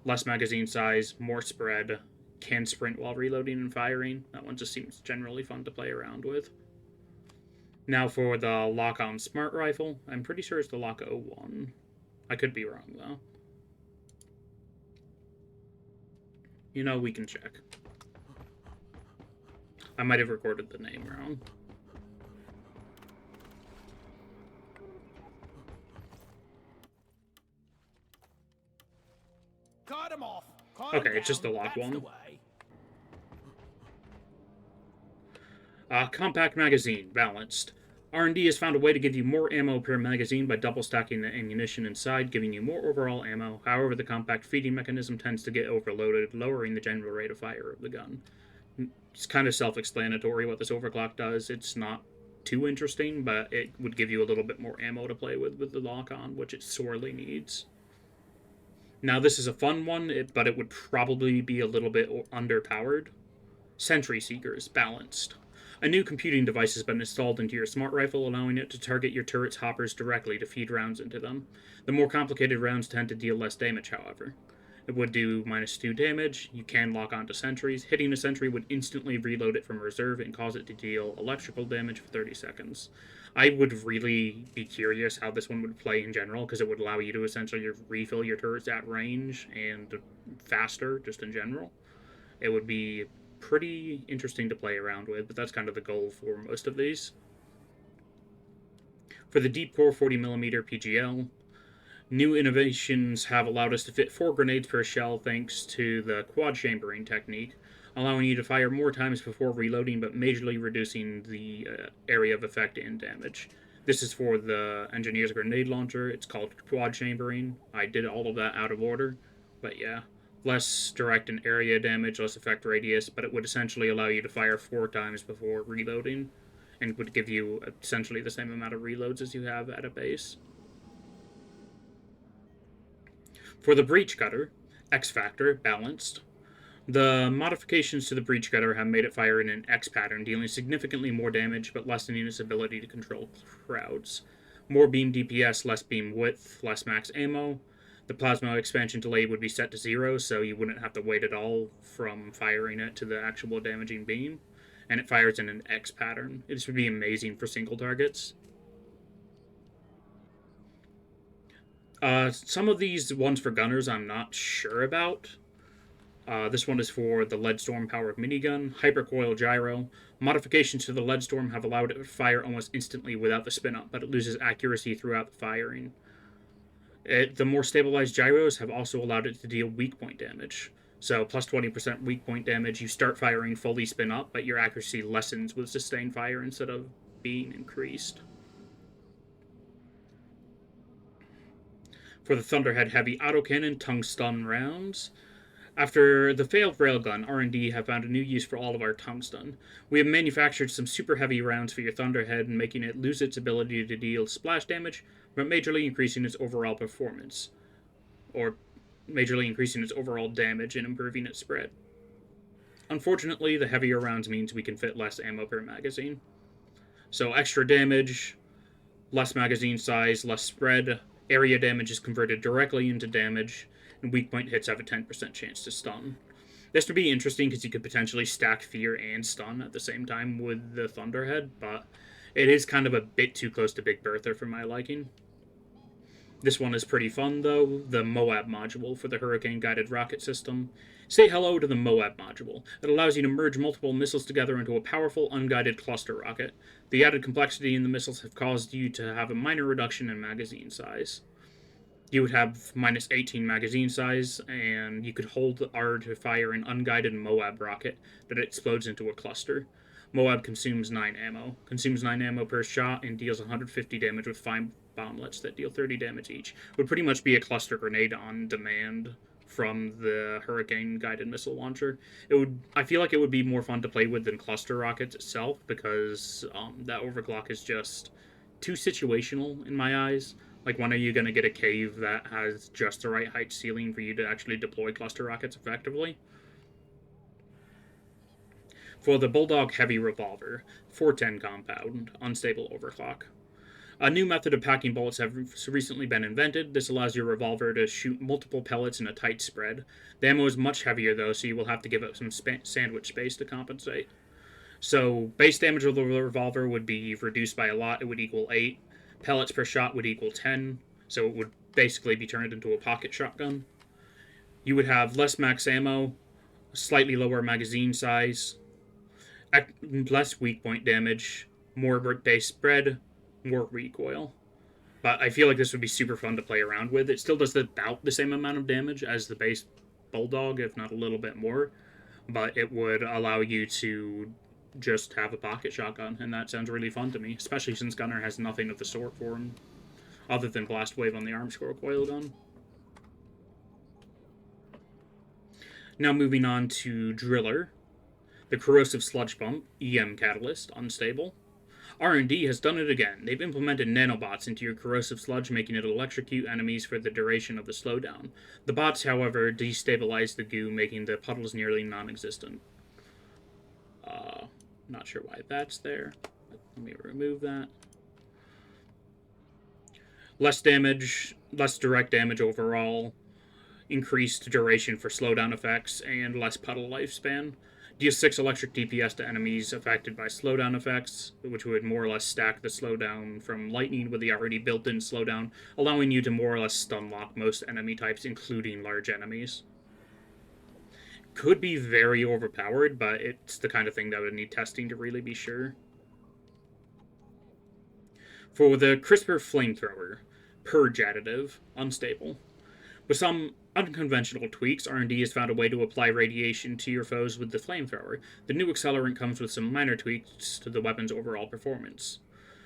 less magazine size, more spread, can sprint while reloading and firing. That one just seems generally fun to play around with. Now for the lock-on smart rifle. I'm pretty sure it's the Lock 01. I could be wrong, though. You know, we can check. I might have recorded the name wrong. Cut him off. Okay, it's just the Lock one. Compact magazine, balanced. R&D has found a way to give you more ammo per magazine by double stacking the ammunition inside, giving you more overall ammo. However, the compact feeding mechanism tends to get overloaded, lowering the general rate of fire of the gun. It's kind of self-explanatory what this overclock does. It's not too interesting, but it would give you a little bit more ammo to play with the lock-on, which it sorely needs. Now, this is a fun one, but it would probably be a little bit underpowered. Sentry Seekers, balanced. A new computing device has been installed into your smart rifle, allowing it to target your turret's hoppers directly to feed rounds into them. The more complicated rounds tend to deal less damage, however. It would do -2 damage. You can lock onto sentries. Hitting a sentry would instantly reload it from reserve and cause it to deal electrical damage for 30 seconds. I would really be curious how this one would play in general, because it would allow you to essentially refill your turrets at range and faster, just in general. It would be pretty interesting to play around with, but that's kind of the goal for most of these. For the deep core 40mm PGL, new innovations have allowed us to fit 4 grenades per shell thanks to the quad chambering technique, allowing you to fire more times before reloading but majorly reducing the area of effect and damage. This is for the engineer's grenade launcher. It's called quad chambering. I did all of that out of order, but yeah. less direct and area damage, less effect radius, but it would essentially allow you to fire 4 times before reloading, and would give you essentially the same amount of reloads as you have at a base. For the Breach Cutter, X Factor, balanced. The modifications to the Breach Cutter have made it fire in an X pattern, dealing significantly more damage but lessening its ability to control crowds. More beam DPS, less beam width, less max ammo. The plasma expansion delay would be set to 0, so you wouldn't have to wait at all from firing it to the actual damaging beam. And it fires in an X pattern. This would be amazing for single targets. Some of these ones for gunners I'm not sure about. This one is for the Leadstorm powered minigun, Hypercoil Gyro. Modifications to the Leadstorm have allowed it to fire almost instantly without the spin-up, but it loses accuracy throughout the firing. The more stabilized gyros have also allowed it to deal weak point damage. So plus 20% weak point damage, you start firing fully spin up, but your accuracy lessens with sustained fire instead of being increased. For the Thunderhead Heavy Autocannon, Tungstun rounds. After the failed railgun, R&D have found a new use for all of our tungsten. We have manufactured some super heavy rounds for your Thunderhead, making it lose its ability to deal splash damage, but majorly increasing its overall performance. Or majorly increasing its overall damage and improving its spread. Unfortunately, the heavier rounds means we can fit less ammo per magazine. So extra damage, less magazine size, less spread, area damage is converted directly into damage, and weak point hits have a 10% chance to stun. This would be interesting because you could potentially stack fear and stun at the same time with the Thunderhead, but it is kind of a bit too close to Big Bertha for my liking. This one is pretty fun though, the Moab module for the Hurricane Guided Rocket System. Say hello to the Moab module. It allows you to merge multiple missiles together into a powerful, unguided cluster rocket. The added complexity in the missiles have caused you to have a minor reduction in magazine size. You would have minus 18 magazine size, and you could hold R to fire an unguided Moab rocket that explodes into a cluster. Moab consumes 9 ammo. Consumes 9 ammo per shot and deals 150 damage with 5 bomblets that deal 30 damage each. It would pretty much be a cluster grenade on demand from the Hurricane Guided Missile Launcher. I feel like it would be more fun to play with than cluster rockets itself, because that overclock is just too situational in my eyes. Like, when are you going to get a cave that has just the right height ceiling for you to actually deploy cluster rockets effectively? For the Bulldog Heavy Revolver, 410 compound, unstable overclock. A new method of packing bullets have recently been invented. This allows your revolver to shoot multiple pellets in a tight spread. The ammo is much heavier though, so you will have to give up some sandwich space to compensate. So, base damage of the revolver would be reduced by a lot. It would equal 8. Pellets per shot would equal 10, so it would basically be turned into a pocket shotgun. You would have less max ammo, slightly lower magazine size, less weak point damage, more base spread, more recoil. But I feel like this would be super fun to play around with. It still does about the same amount of damage as the base Bulldog, if not a little bit more, but it would allow you to just have a pocket shotgun, and that sounds really fun to me, especially since Gunner has nothing of the sort for him, other than Blast Wave on the Armscore coil gun. Now moving on to Driller, the Corrosive Sludge Pump, EM Catalyst, unstable. R&D has done it again. They've implemented nanobots into your corrosive sludge, making it electrocute enemies for the duration of the slowdown. The bots, however, destabilize the goo, making the puddles nearly non-existent. Not sure why that's there. Let me remove that. Less damage, less direct damage overall, increased duration for slowdown effects, and less puddle lifespan. Deals 6 electric DPS to enemies affected by slowdown effects, which would more or less stack the slowdown from lightning with the already built-in slowdown, allowing you to more or less stun lock most enemy types, including large enemies. Could be very overpowered, but it's the kind of thing that would need testing to really be sure. For the Crisper Flamethrower, Purge additive, unstable. With some unconventional tweaks, R&D has found a way to apply radiation to your foes with the flamethrower. The new accelerant comes with some minor tweaks to the weapon's overall performance.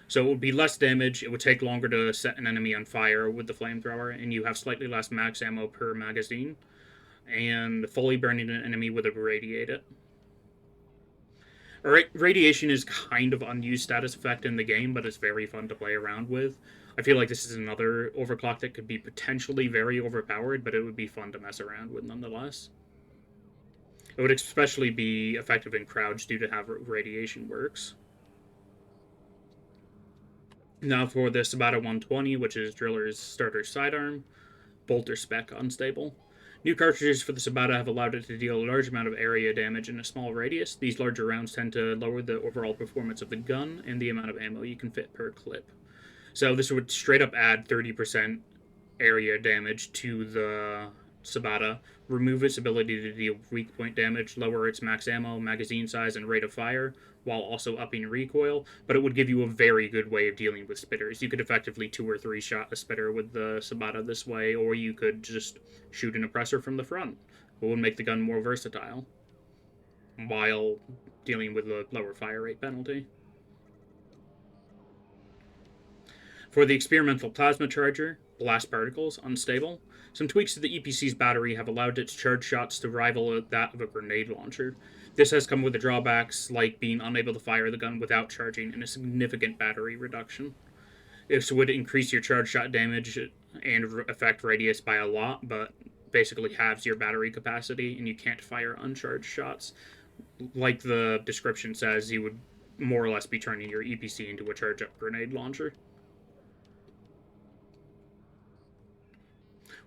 So it would be less damage, it would take longer to set an enemy on fire with the flamethrower, and you have slightly less max ammo per magazine. and fully burning an enemy would irradiate it. Alright, radiation is kind of unused status effect in the game, but it's very fun to play around with. I feel like this is another overclock that could be potentially very overpowered, but it would be fun to mess around with nonetheless. It would especially be effective in crowds due to how radiation works. Now for the Sabata 120, which is Driller's starter sidearm, bolter spec unstable. New cartridges for the Sabata have allowed it to deal a large amount of area damage in a small radius. These larger rounds tend to lower the overall performance of the gun and the amount of ammo you can fit per clip. So this would straight up add 30% area damage to the Sabata, remove its ability to deal weak point damage, lower its max ammo, magazine size, and rate of fire, while also upping recoil, but it would give you a very good way of dealing with spitters. You could effectively 2 or 3 shot a spitter with the Sabata this way, or you could just shoot an oppressor from the front. It would make the gun more versatile, while dealing with a lower fire rate penalty. For the experimental plasma charger, blast particles, unstable. Some tweaks to the EPC's battery have allowed its charge shots to rival that of a grenade launcher. This has come with the drawbacks like being unable to fire the gun without charging and a significant battery reduction. This would increase your charge shot damage and effect radius by a lot, but basically halves your battery capacity, and you can't fire uncharged shots. Like the description says, you would more or less be turning your EPC into a charge-up grenade launcher.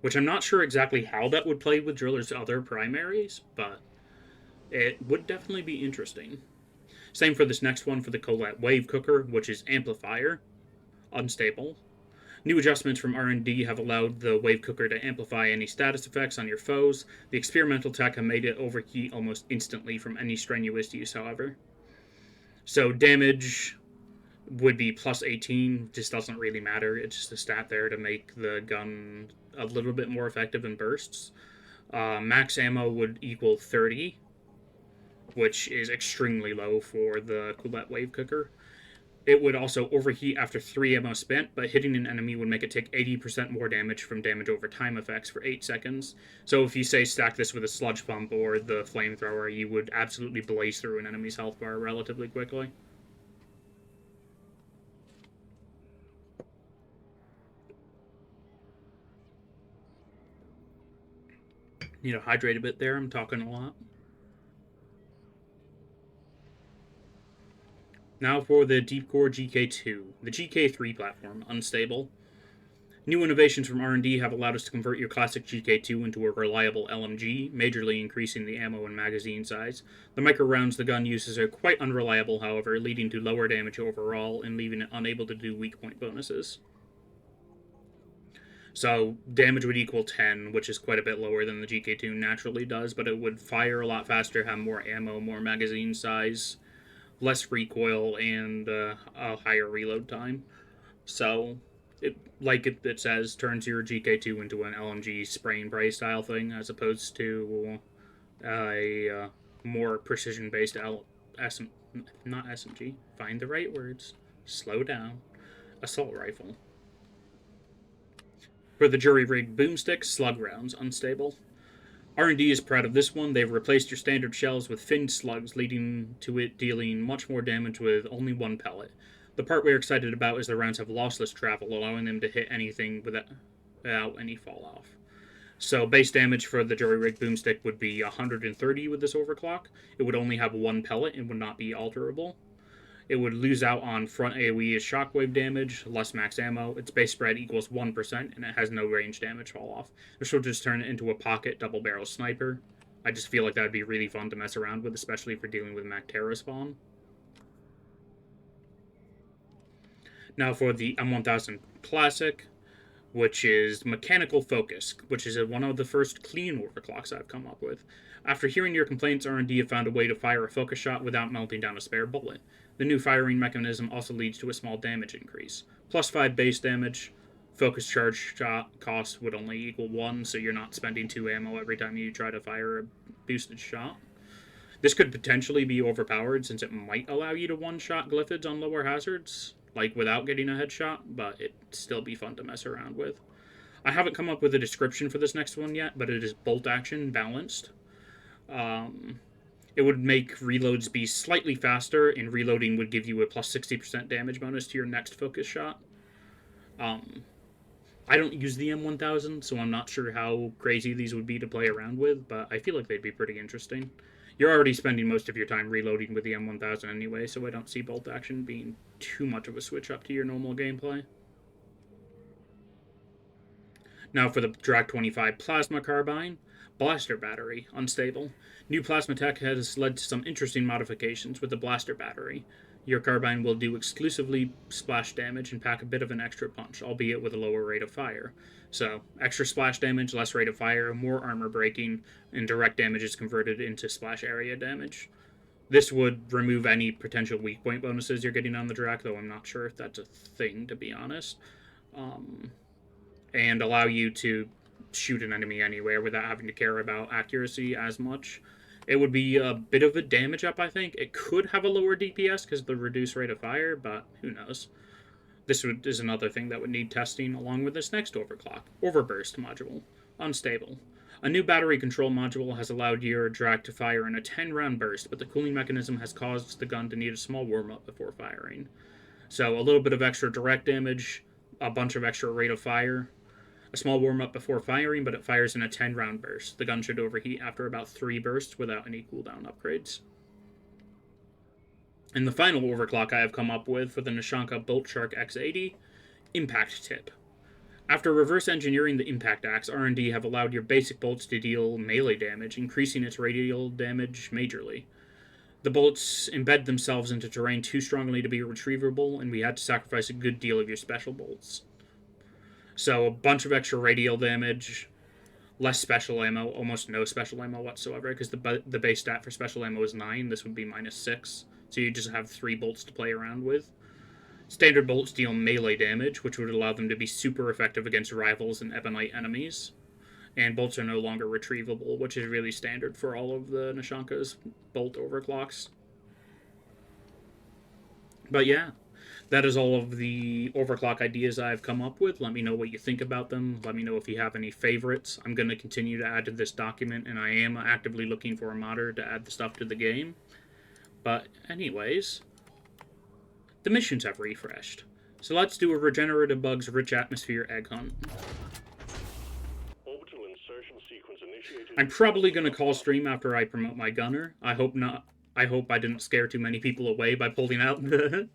Which I'm not sure exactly how that would play with Driller's other primaries, but it would definitely be interesting. Same for this next one for the Colette Wave Cooker, which is Amplifier, unstable. New adjustments from R&D have allowed the Wave Cooker to amplify any status effects on your foes. The experimental tech have made it overheat almost instantly from any strenuous use, however. So damage would be plus 18, just doesn't really matter. It's just a stat there to make the gun a little bit more effective in bursts. Max ammo would equal 30, which is extremely low for the Colette Wave Cooker. It would also overheat after 3 ammo spent, but hitting an enemy would make it take 80% more damage from damage over time effects for 8 seconds. So if you say stack this with a sludge pump or the flamethrower, you would absolutely blaze through an enemy's health bar relatively quickly. Need to hydrate a bit there, I'm talking a lot. Now for the Deepcore GK2, the GK3 platform, unstable. New innovations from R&D have allowed us to convert your classic GK2 into a reliable LMG, majorly increasing the ammo and magazine size. The micro rounds the gun uses are quite unreliable, however, leading to lower damage overall and leaving it unable to do weak point bonuses. So damage would equal 10, which is quite a bit lower than the GK2 naturally does, but it would fire a lot faster, have more ammo, more magazine size, less recoil, and a higher reload time. So, like it says, turns your GK2 into an LMG spray and pray style thing, as opposed to a more precision-based not SMG, find the right words, slow down, assault rifle. For the jury-rigged boomstick, slug rounds, unstable. R&D is proud of this one. They've replaced your standard shells with finned slugs, leading to it dealing much more damage with only 1 pellet. The part we're excited about is the rounds have lossless travel, allowing them to hit anything without any fall-off. So base damage for the jury-rigged boomstick would be 130 with this overclock. It would only have 1 pellet and would not be alterable. It would lose out on front AoE as shockwave damage, less max ammo. Its base spread equals 1%, and it has no range damage fall off. This will just turn it into a pocket double-barrel sniper. I just feel like that would be really fun to mess around with, especially for dealing with Mactera spawn. Now for the M1000 Classic, which is Mechanical Focus, which is one of the first clean overclocks I've come up with. After hearing your complaints, R&D have found a way to fire a focus shot without melting down a spare bullet. The new firing mechanism also leads to a small damage increase. Plus 5 base damage, focus charge shot cost would only equal 1, so you're not spending 2 ammo every time you try to fire a boosted shot. This could potentially be overpowered since it might allow you to one-shot glyphids on lower hazards, like without getting a headshot, but it'd still be fun to mess around with. I haven't come up with a description for this next one yet, but it is bolt action balanced. It would make reloads be slightly faster, and reloading would give you a plus 60% damage bonus to your next focus shot. I don't use the M1000, so I'm not sure how crazy these would be to play around with, but I feel like they'd be pretty interesting. You're already spending most of your time reloading with the M1000 anyway, so I don't see bolt action being too much of a switch up to your normal gameplay. Now for the Drag 25 Plasma Carbine. Blaster Battery, unstable. New plasma tech has led to some interesting modifications with the Blaster Battery. Your carbine will do exclusively splash damage and pack a bit of an extra punch, albeit with a lower rate of fire. So, extra splash damage, less rate of fire, more armor breaking, and direct damage is converted into splash area damage. This would remove any potential weak point bonuses you're getting on the Drac, though I'm not sure if that's a thing, to be honest. And allow you to shoot an enemy anywhere without having to care about accuracy as much. It would be a bit of a damage up, I think. It could have a lower DPS because of the reduced rate of fire, but who knows. This is another thing that would need testing along with this next overclock. Overburst module. Unstable. A new battery control module has allowed your Drac to fire in a 10-round burst, but the cooling mechanism has caused the gun to need a small warm-up before firing. So a little bit of extra direct damage, a bunch of extra rate of fire, a small warm-up before firing, but it fires in a 10-round burst. The gun should overheat after about 3 bursts without any cooldown upgrades. And the final overclock I have come up with for the Nishanka Bolt Shark X80, Impact Tip. After reverse engineering the Impact Axe, R&D have allowed your basic bolts to deal melee damage, increasing its radial damage majorly. The bullets embed themselves into terrain too strongly to be retrievable, and we had to sacrifice a good deal of your special bolts. So a bunch of extra radial damage, less special ammo, almost no special ammo whatsoever, because the base stat for special ammo is 9, this would be minus 6, so you just have 3 bolts to play around with. Standard bolts deal melee damage, which would allow them to be super effective against rivals and ebonite enemies. And bolts are no longer retrievable, which is really standard for all of the Nishanka's bolt overclocks. But yeah, that is all of the overclock ideas I've come up with. Let me know what you think about them. Let me know if you have any favorites. I'm going to continue to add to this document, and I am actively looking for a modder to add the stuff to the game. But anyways, the missions have refreshed. So let's do a Regenerative Bugs Rich Atmosphere Egg Hunt. Orbital insertion sequence initiated. I'm probably going to call stream after I promote my gunner. I hope not. I hope I didn't scare too many people away by pulling out the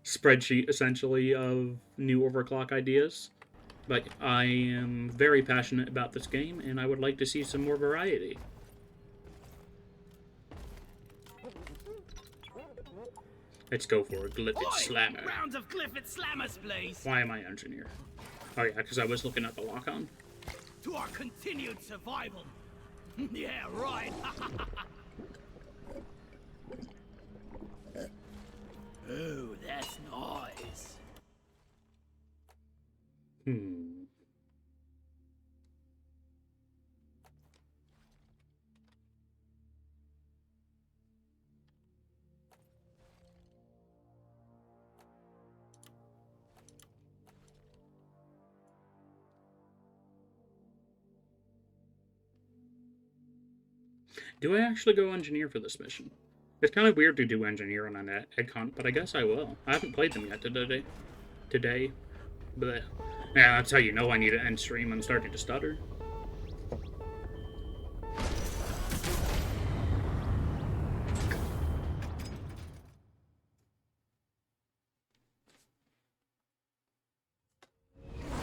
spreadsheet, essentially, of new overclock ideas. But I am very passionate about this game, and I would like to see some more variety. Let's go for a Glyphid Slammer. Rounds of Glyphid Slammers, please. Why am I engineer? Oh yeah, because I was looking at the lock-on. To our continued survival. Yeah, right. Oh, that's nice. Do I actually go engineer for this mission? It's kind of weird to do engineer on an egg hunt, but I guess I will. I haven't played them yet today. But yeah, that's how you know I need to end stream. I'm starting to stutter.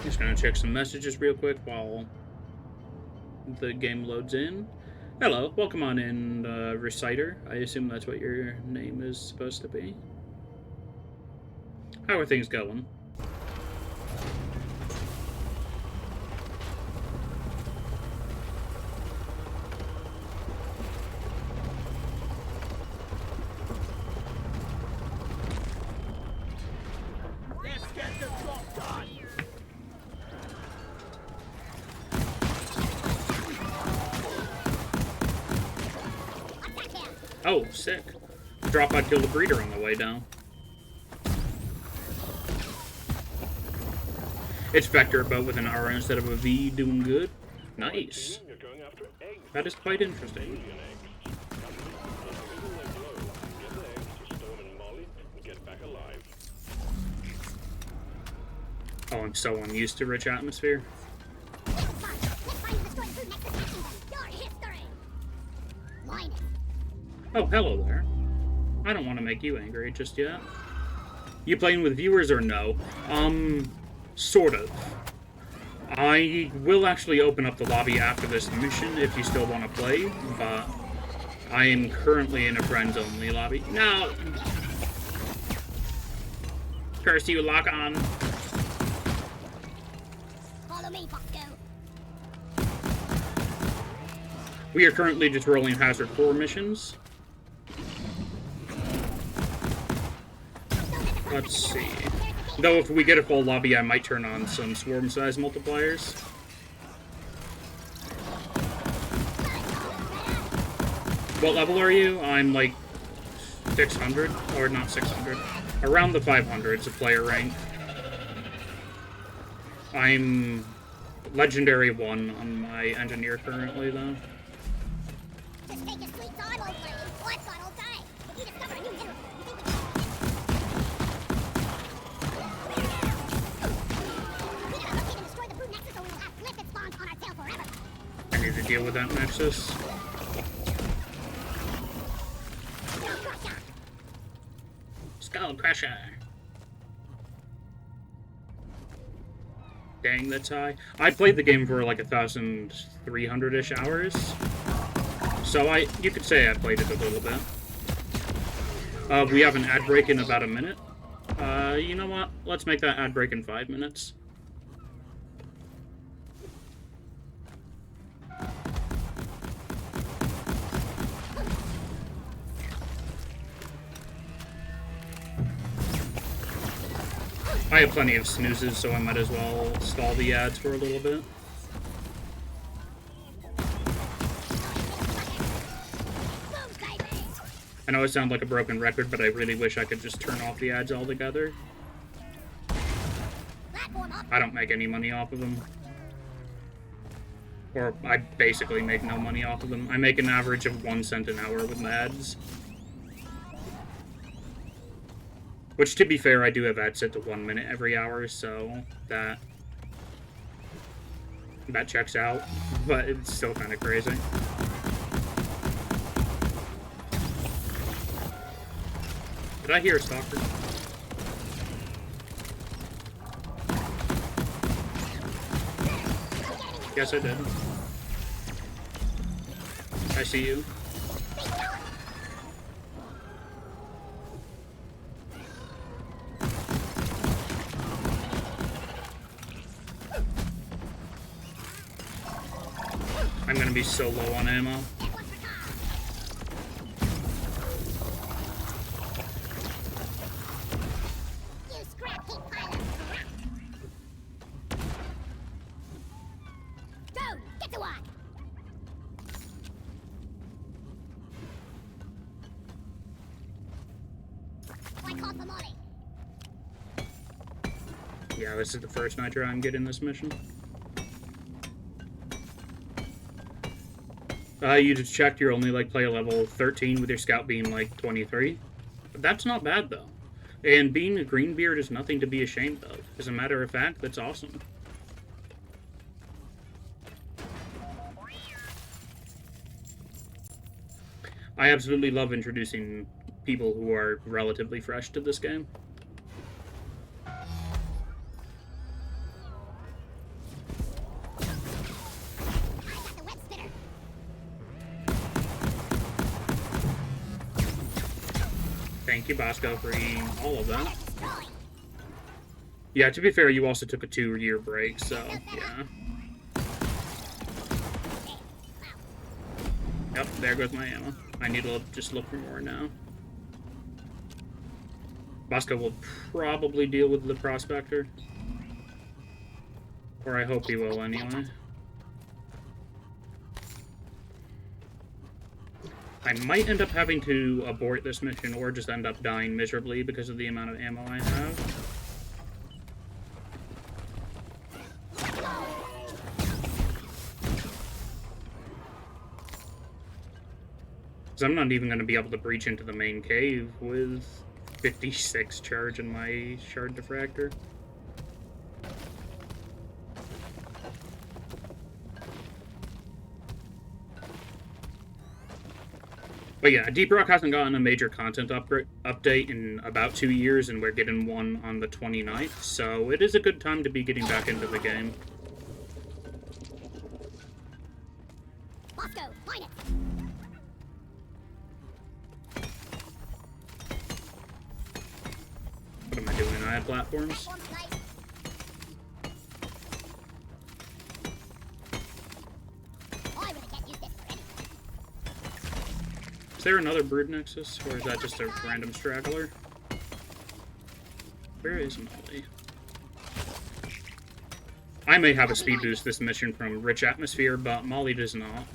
Just gonna check some messages real quick while the game loads in. Hello, welcome on in, Reciter. I assume that's what your name is supposed to be. How are things going? Let's get the job done. Oh, sick. Drop pod killed a breeder on the way down. It's Vector, but with an R instead of a V, doing good. Nice. You're going after eggs. That is quite interesting. Get the eggs to Stone and Molly and get back alive. Oh, I'm so unused to rich atmosphere. Oh, hello there. I don't want to make you angry just yet. You playing with viewers or no? Sort of. I will actually open up the lobby after this mission if you still want to play, but I am currently in a friends-only lobby. No! Curse you, lock on. Follow me, Bosco. We are currently just rolling Hazard 4 missions. Let's see. Though if we get a full lobby, I might turn on some swarm size multipliers. What level are you? I'm like 600, or not 600. Around the 500s of player rank. I'm Legendary 1 on my engineer currently, though. Just take your sweet time, old lady. I've got all day. If you discover a new mineral, you think we gotta locate and destroy the blue nexus, or we will have lifted spawns on our tail forever. I need to deal with that nexus. Skull Crusher. Dang, that's high. I played the game for like 1,300-ish hours. So you could say I played it a little bit. We have an ad break in about a minute. You know what? Let's make that ad break in 5 minutes. I have plenty of snoozes, so I might as well stall the ads for a little bit. I know I sound like a broken record, but I really wish I could just turn off the ads altogether. I don't make any money off of them. Or I basically make no money off of them. I make an average of 1 cent an hour with ads. Which, to be fair, I do have ads set to 1 minute every hour, so that checks out. But it's still kind of crazy. Did I hear a stalker? Yes, I did. I see you. I'm gonna be so low on ammo. Yeah, this is the first nitro I'm getting this mission. You just checked you're only like player level 13 with your scout being like 23. That's not bad though. And being a greenbeard is nothing to be ashamed of. As a matter of fact, that's awesome. I absolutely love introducing people who are relatively fresh to this game. Thank you, Bosco, for eating all of that. Yeah, to be fair, you also took a 2-year break, so, yeah. Yep, there goes my ammo. I need to just look for more now. Bosco will probably deal with the Prospector. Or I hope he will, anyway. I might end up having to abort this mission or just end up dying miserably because of the amount of ammo I have. So I'm not even going to be able to breach into the main cave with 56 charge in my shard diffractor. But yeah, Deep Rock hasn't gotten a major content update in about 2 years, and we're getting one on the 29th, so it is a good time to be getting back into the game. Let's go, find it. What am I doing? I have platforms. Is there another Brood Nexus, or is that just a random straggler? Where is Molly? I may have a speed boost this mission from Rich Atmosphere, but Molly does not.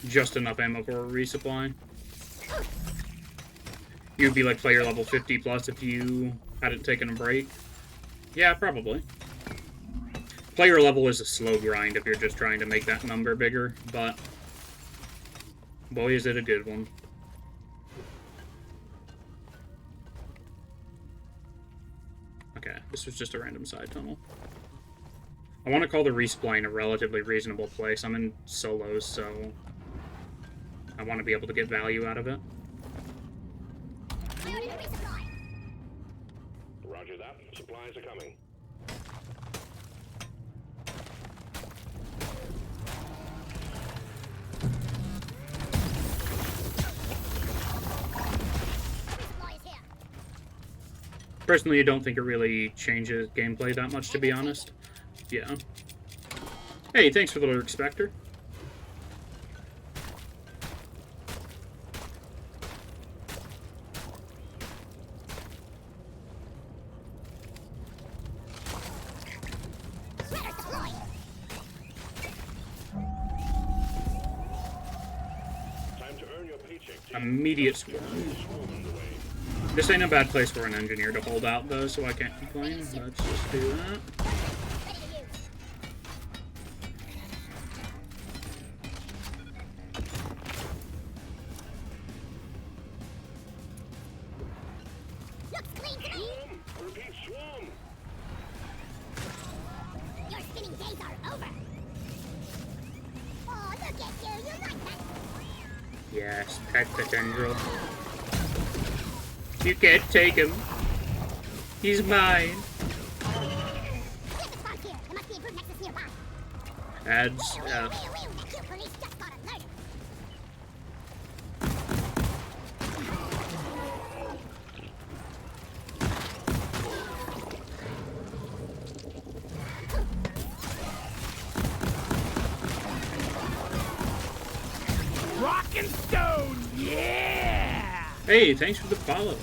Just enough ammo for a resupply. You'd be like player level 50 plus if you hadn't taken a break. Yeah, probably. Player level is a slow grind if you're just trying to make that number bigger, but boy is it a good one. Okay, this was just a random side tunnel. I want to call the resupply in a relatively reasonable place. I'm in solos, so I want to be able to get value out of it. Roger that. Supplies are coming. Personally, I don't think it really changes gameplay that much, to be honest. Yeah. Hey, thanks for the Lurk Spectre. Time to earn your paycheck. Immediate swarm. This ain't a bad place for an engineer to hold out, though, so I can't complain. Let's just do that. Repeat swarm. Your spinning days are over. Oh, look at you. You like that? Yes, pet the tendril. You can't take him. He's mine. Adds, Rock and stone, yeah! Hey, thanks for the follow.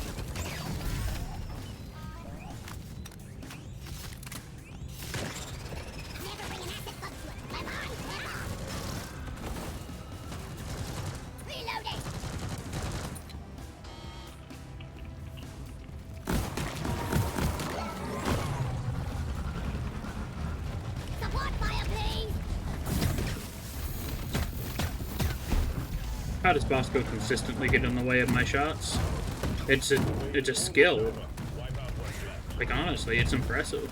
How does Bosco consistently get in the way of my shots? It's a skill. Like, honestly, it's impressive.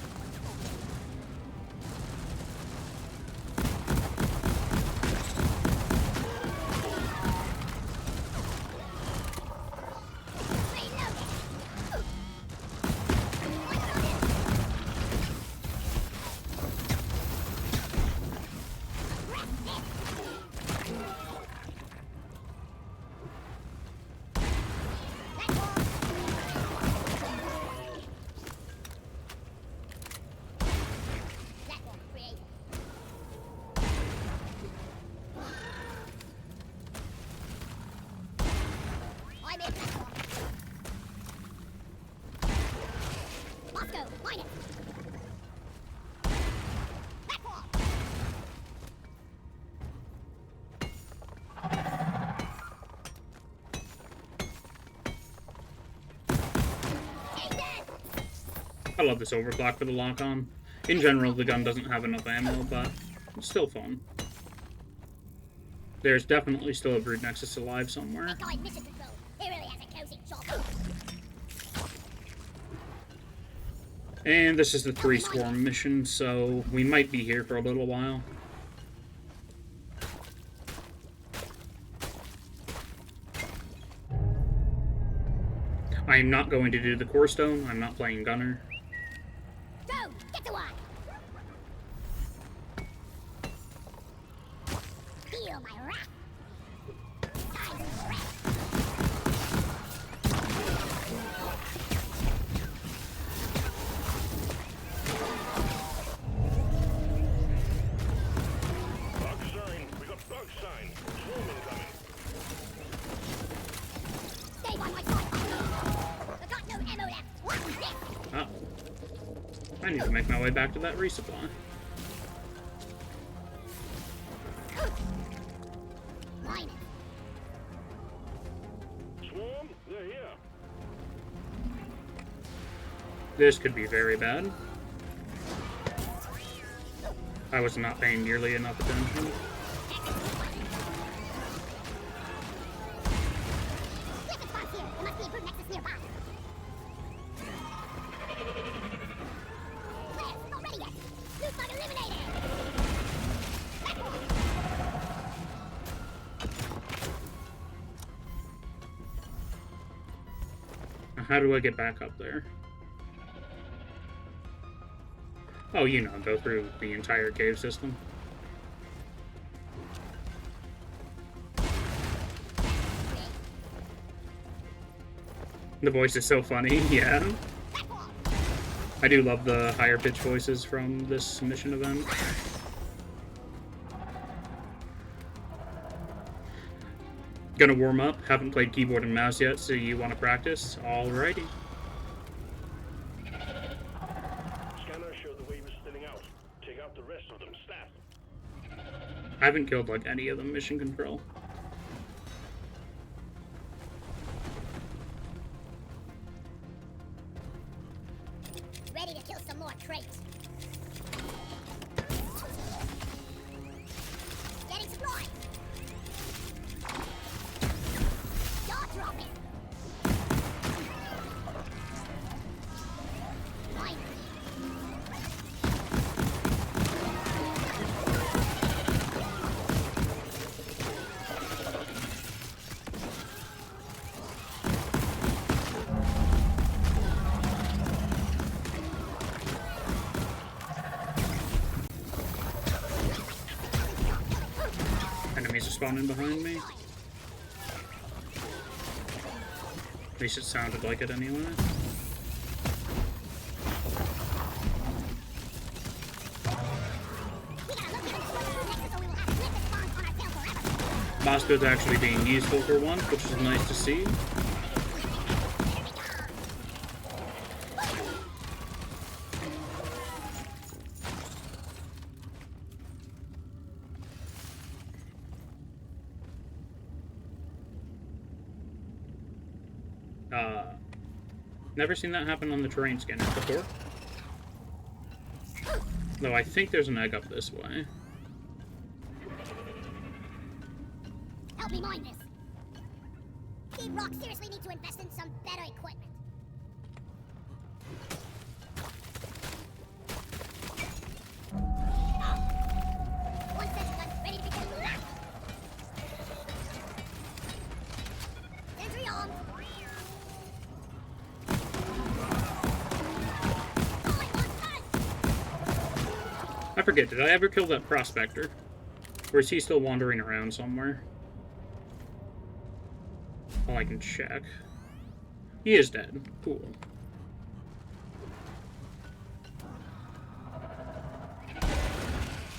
I love this overclock for the lock-on. In general, the gun doesn't have enough ammo, but it's still fun. There's definitely still a Brood Nexus alive somewhere. That guy mission control. He really has a cozy job. And this is the 3 Swarm mission, so we might be here for a little while. I am not going to do the Core Stone. I'm not playing Gunner. Go! Get to work! Feel my wrath! Time to rest! Bug sign. We got bug sign. Swarm incoming. Stay by my side! I got no ammo left! What's this? Oh. I need to make my way back to that resupply. Mine. Swarm, they're here. This could be very bad. I was not paying nearly enough attention. Liquid bombs here! There must be a Brood Nexus nearby! Where? Not ready yet! Loot bug eliminated! Back one! Now, how do I get back up there? Oh, you know, go through the entire cave system. The voice is so funny, yeah. Back one! I do love the higher pitch voices from this mission event. Gonna warm up. Haven't played keyboard and mouse yet, so you want to practice? Alrighty. Scanner showed the wave is thinning out. Take out the rest of them. Stat. I haven't killed like any of them mission control. Ready to kill some more crates. Getting supplies. Jaw dropping. Mine. Enemies are spawning behind me. At least it sounded like it anyway. We gotta look into the Brood Nexus or we will have liquid bombs on our tail forever. Bosco's actually being useful for once, which is nice to see. Never seen that happen on the terrain scanner before. Though I think there's an egg up this way. Help me mine this. Deep Rock seriously need to invest in some better equipment. One sensor gun ready to be killed. Sentry armed. I forget, did I ever kill that prospector? Or is he still wandering around somewhere? Well, I can check. He is dead. Cool.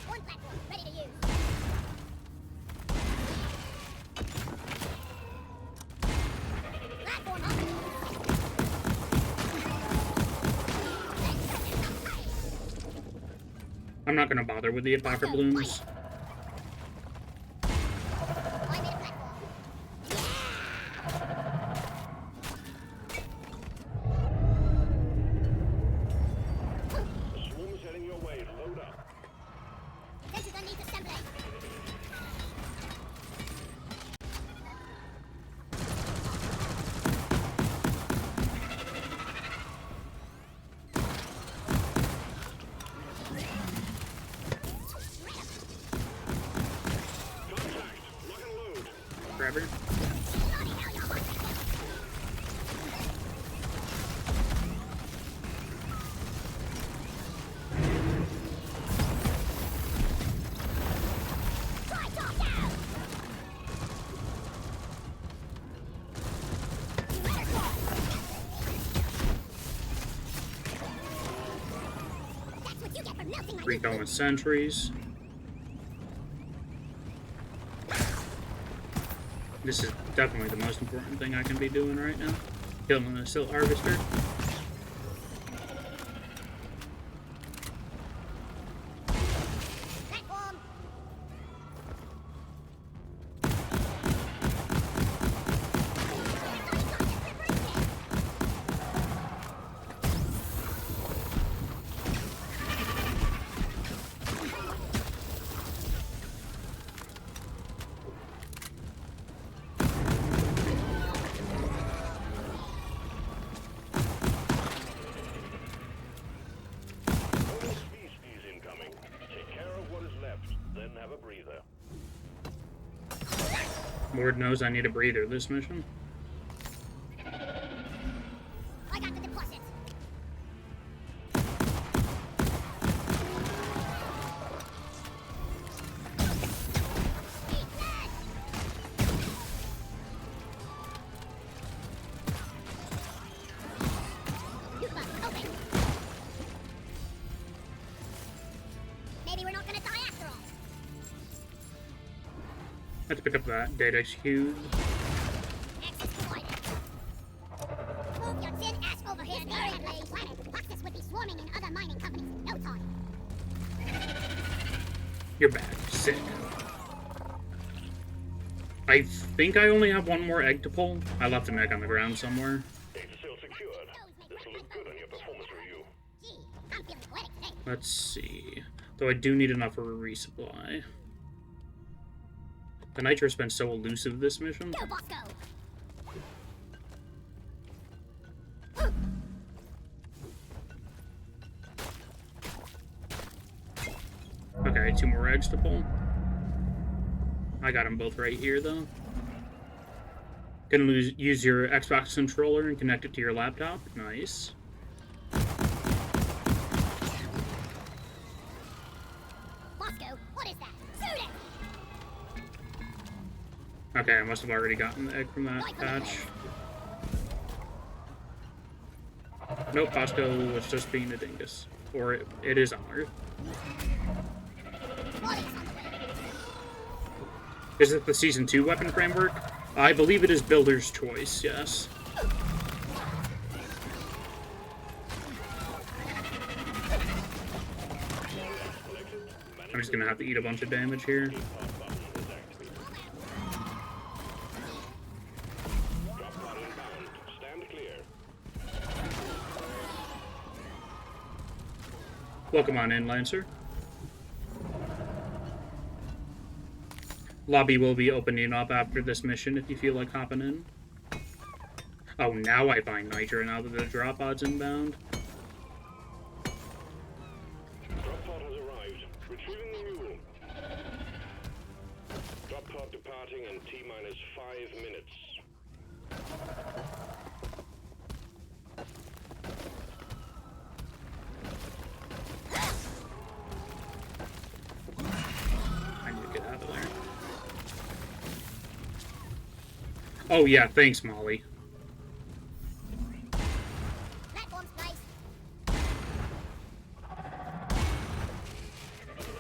One platform ready to use. Platform up. I'm not gonna bother with the Apocalypse Blooms. I made a platform. The swarm is heading your Recon with sentries. This is definitely the most important thing I can be doing right now. Killing the silt harvester. Platform. Species incoming. Take care of what is left, then have a breather. Lord knows I need a breather this mission. I got the deposit. Eat that! You must open. Maybe we're not gonna die after all. I have to pick up that data cube. Access provided. Move your thin ass over here and bury the planet. Boxes would be swarming in other mining companies in no time. You're back. Sick. I think I only have one more egg to pull. I left an egg on the ground somewhere. It's still secured. This will look good on your performance review. Gee, I'm feeling poetic today. Let's see. Though I do need enough for a resupply. The nitro's been so elusive this mission. Go, boss, go! Okay, 2 more eggs to pull. I got them both right here, though. Gonna use your Xbox controller and connect it to your laptop. Nice. Bosco, what is that? Shoot it! Okay, I must have already gotten the egg from that patch. Nope, Bosco was just being a dingus. Or it is armored. What is on the way? Is it the Season 2 weapon framework? I believe it is Builder's Choice, yes. I'm just gonna have to eat a bunch of damage here. Stand clear. Welcome on in, Lancer. Lobby will be opening up after this mission if you feel like hopping in. Oh, now I find Nitro now that the drop pod's inbound. Drop pod has arrived. Retrieving the mule. Drop pod departing in T-minus 5 minutes. I need to get out of there. Oh yeah, thanks, Molly. Platform's nice.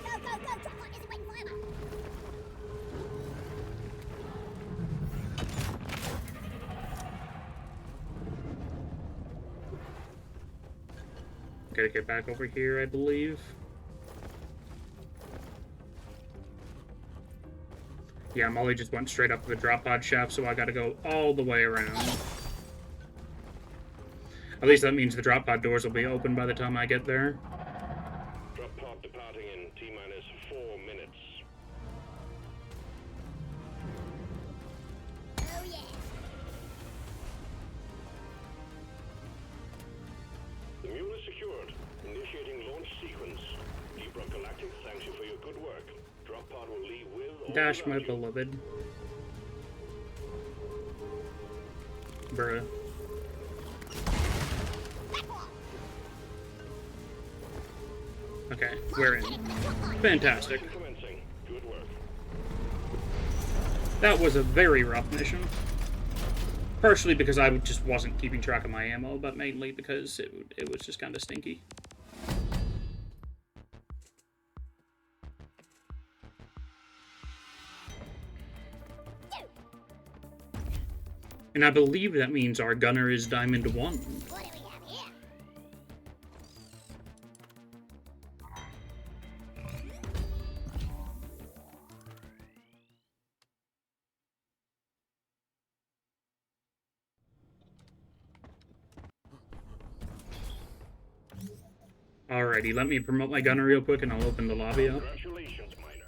Go, go, go! Truckload isn't waiting for ammo. Gotta get back over here, I believe. Yeah, Molly just went straight up to the drop pod shaft, so I gotta go all the way around. At least that means the drop pod doors will be open by the time I get there. Drop pod departing in T-minus 4 minutes. Oh yeah. The mule is secured. Initiating launch sequence. Deep Rock Galactic thanks you for your good work. Drop pod will leave with or Dash, without my you. beloved. Bruh. Platform. Okay, we're in. Fantastic. Mission commencing. Good work. That was a very rough mission. Partially because I just wasn't keeping track of my ammo, but mainly because it was just kind of stinky. And I believe that means our gunner is Diamond 1. What do we have here? Alrighty, let me promote my gunner real quick and I'll open the lobby up. Congratulations, Miner.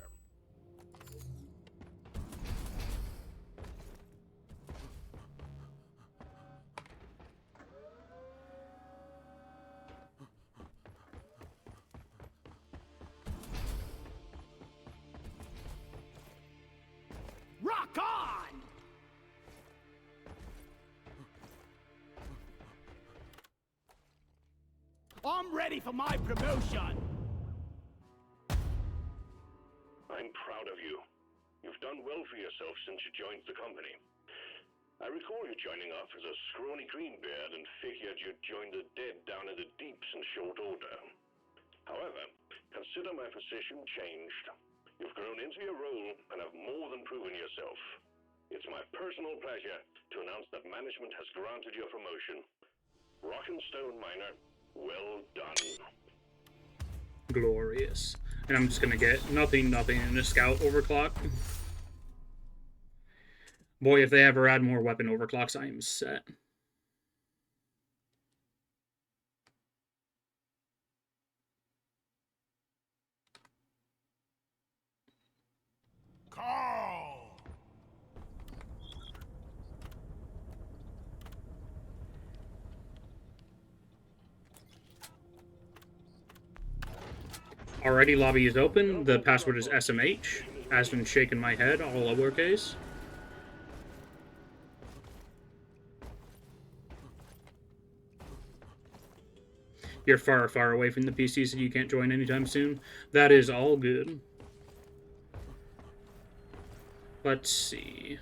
Rock on! I'm ready for my promotion. I'm proud of you. You've done well for yourself since you joined the company. I recall you joining up as a scrawny greenbeard and figured you'd join the dead down in the deeps in short order. However, consider my position changed. You've grown into your role and have more than proven yourself. It's my personal pleasure to announce that management has granted your promotion. Rock and Stone Miner, well done. Glorious. And I'm just gonna get nothing, in a scout overclock. Boy, if they ever add more weapon overclocks, I am set. Carl! Alrighty, lobby is open. The password is SMH. Has been shaking my head, all lowercase. You're far, far away from the PC, so you can't join anytime soon. That is all good. Let's see.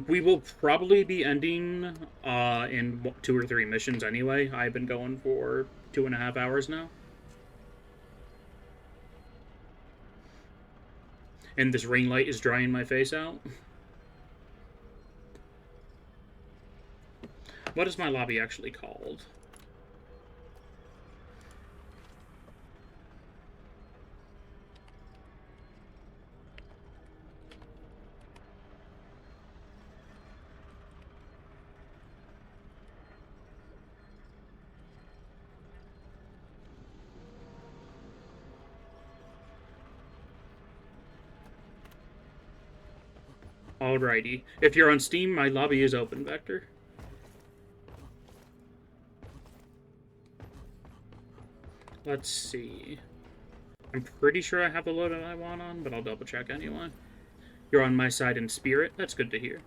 We will probably be ending in 2 or 3 missions anyway. I've been going for 2.5 hours now. And this ring light is drying my face out. What is my lobby actually called? Alrighty. If you're on Steam, my lobby is open, Vector. Let's see. I'm pretty sure I have the loadout I want on, but I'll double check anyway. You're on my side in spirit. That's good to hear.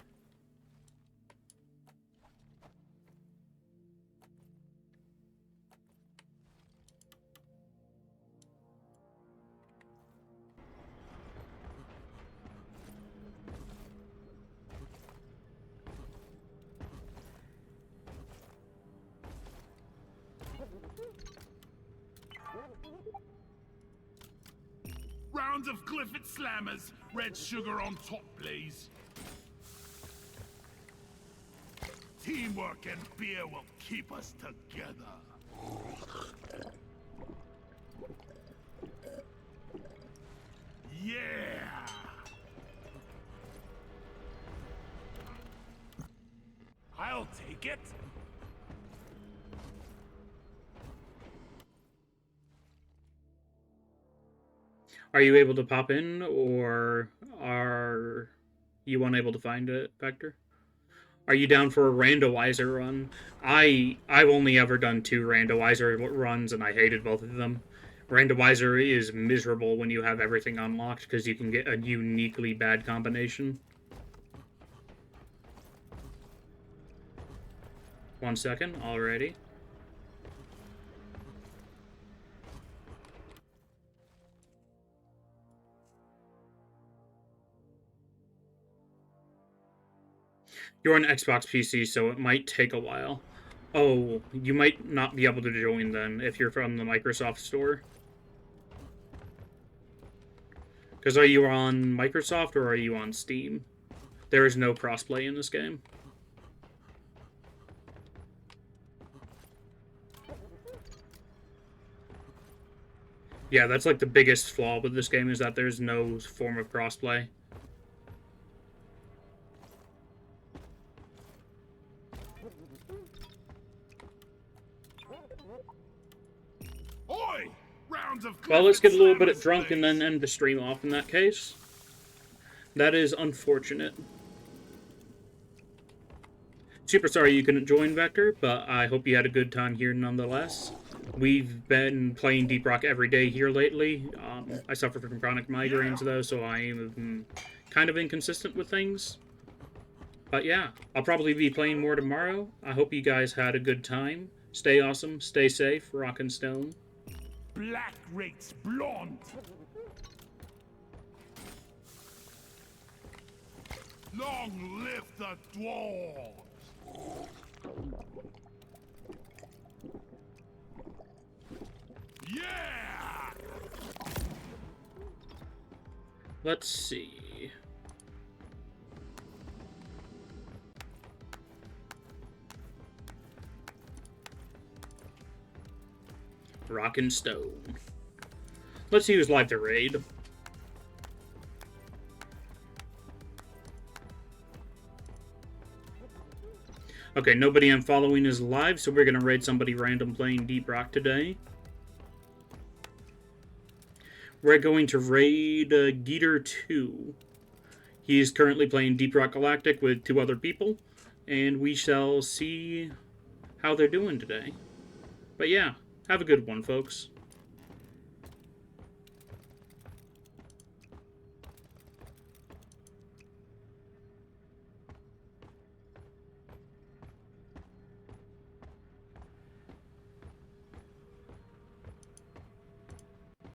Rounds of Clifford Slammers. Red sugar on top, please. Teamwork and beer will keep us together. Yeah! I'll take it. Are you able to pop in, or are you unable to find it, Vector? Are you down for a randomizer run? I've only ever done 2 randomizer runs, and I hated both of them. Randomizer is miserable when you have everything unlocked, because you can get a uniquely bad combination. 1 second, already. You're on Xbox PC, so it might take a while. Oh, you might not be able to join then if you're from the Microsoft Store. Because are you on Microsoft or are you on Steam? There is no crossplay in this game. Yeah, that's like the biggest flaw with this game, is that there's no form of crossplay. Oi! Rounds of Well, let's get a little bit Clifford drunk and then Slammers, end the stream off in that case. That is unfortunate. Super sorry you couldn't join, Vector, but I hope you had a good time here nonetheless. We've been playing Deep Rock every day here lately. I suffer from chronic migraines, though, so I am kind of inconsistent with things. But yeah, I'll probably be playing more tomorrow. I hope you guys had a good time. Stay awesome, stay safe, rock and stone. Black rates blonde. Long live the dwarves! Yeah! Let's see. Rock and stone. Let's see who's live to raid. Okay, nobody I'm following is live, so we're going to raid somebody random playing Deep Rock today. We're going to raid Geeter 2. He's currently playing Deep Rock Galactic with 2 other people, and we shall see how they're doing today. But yeah, have a good one, folks.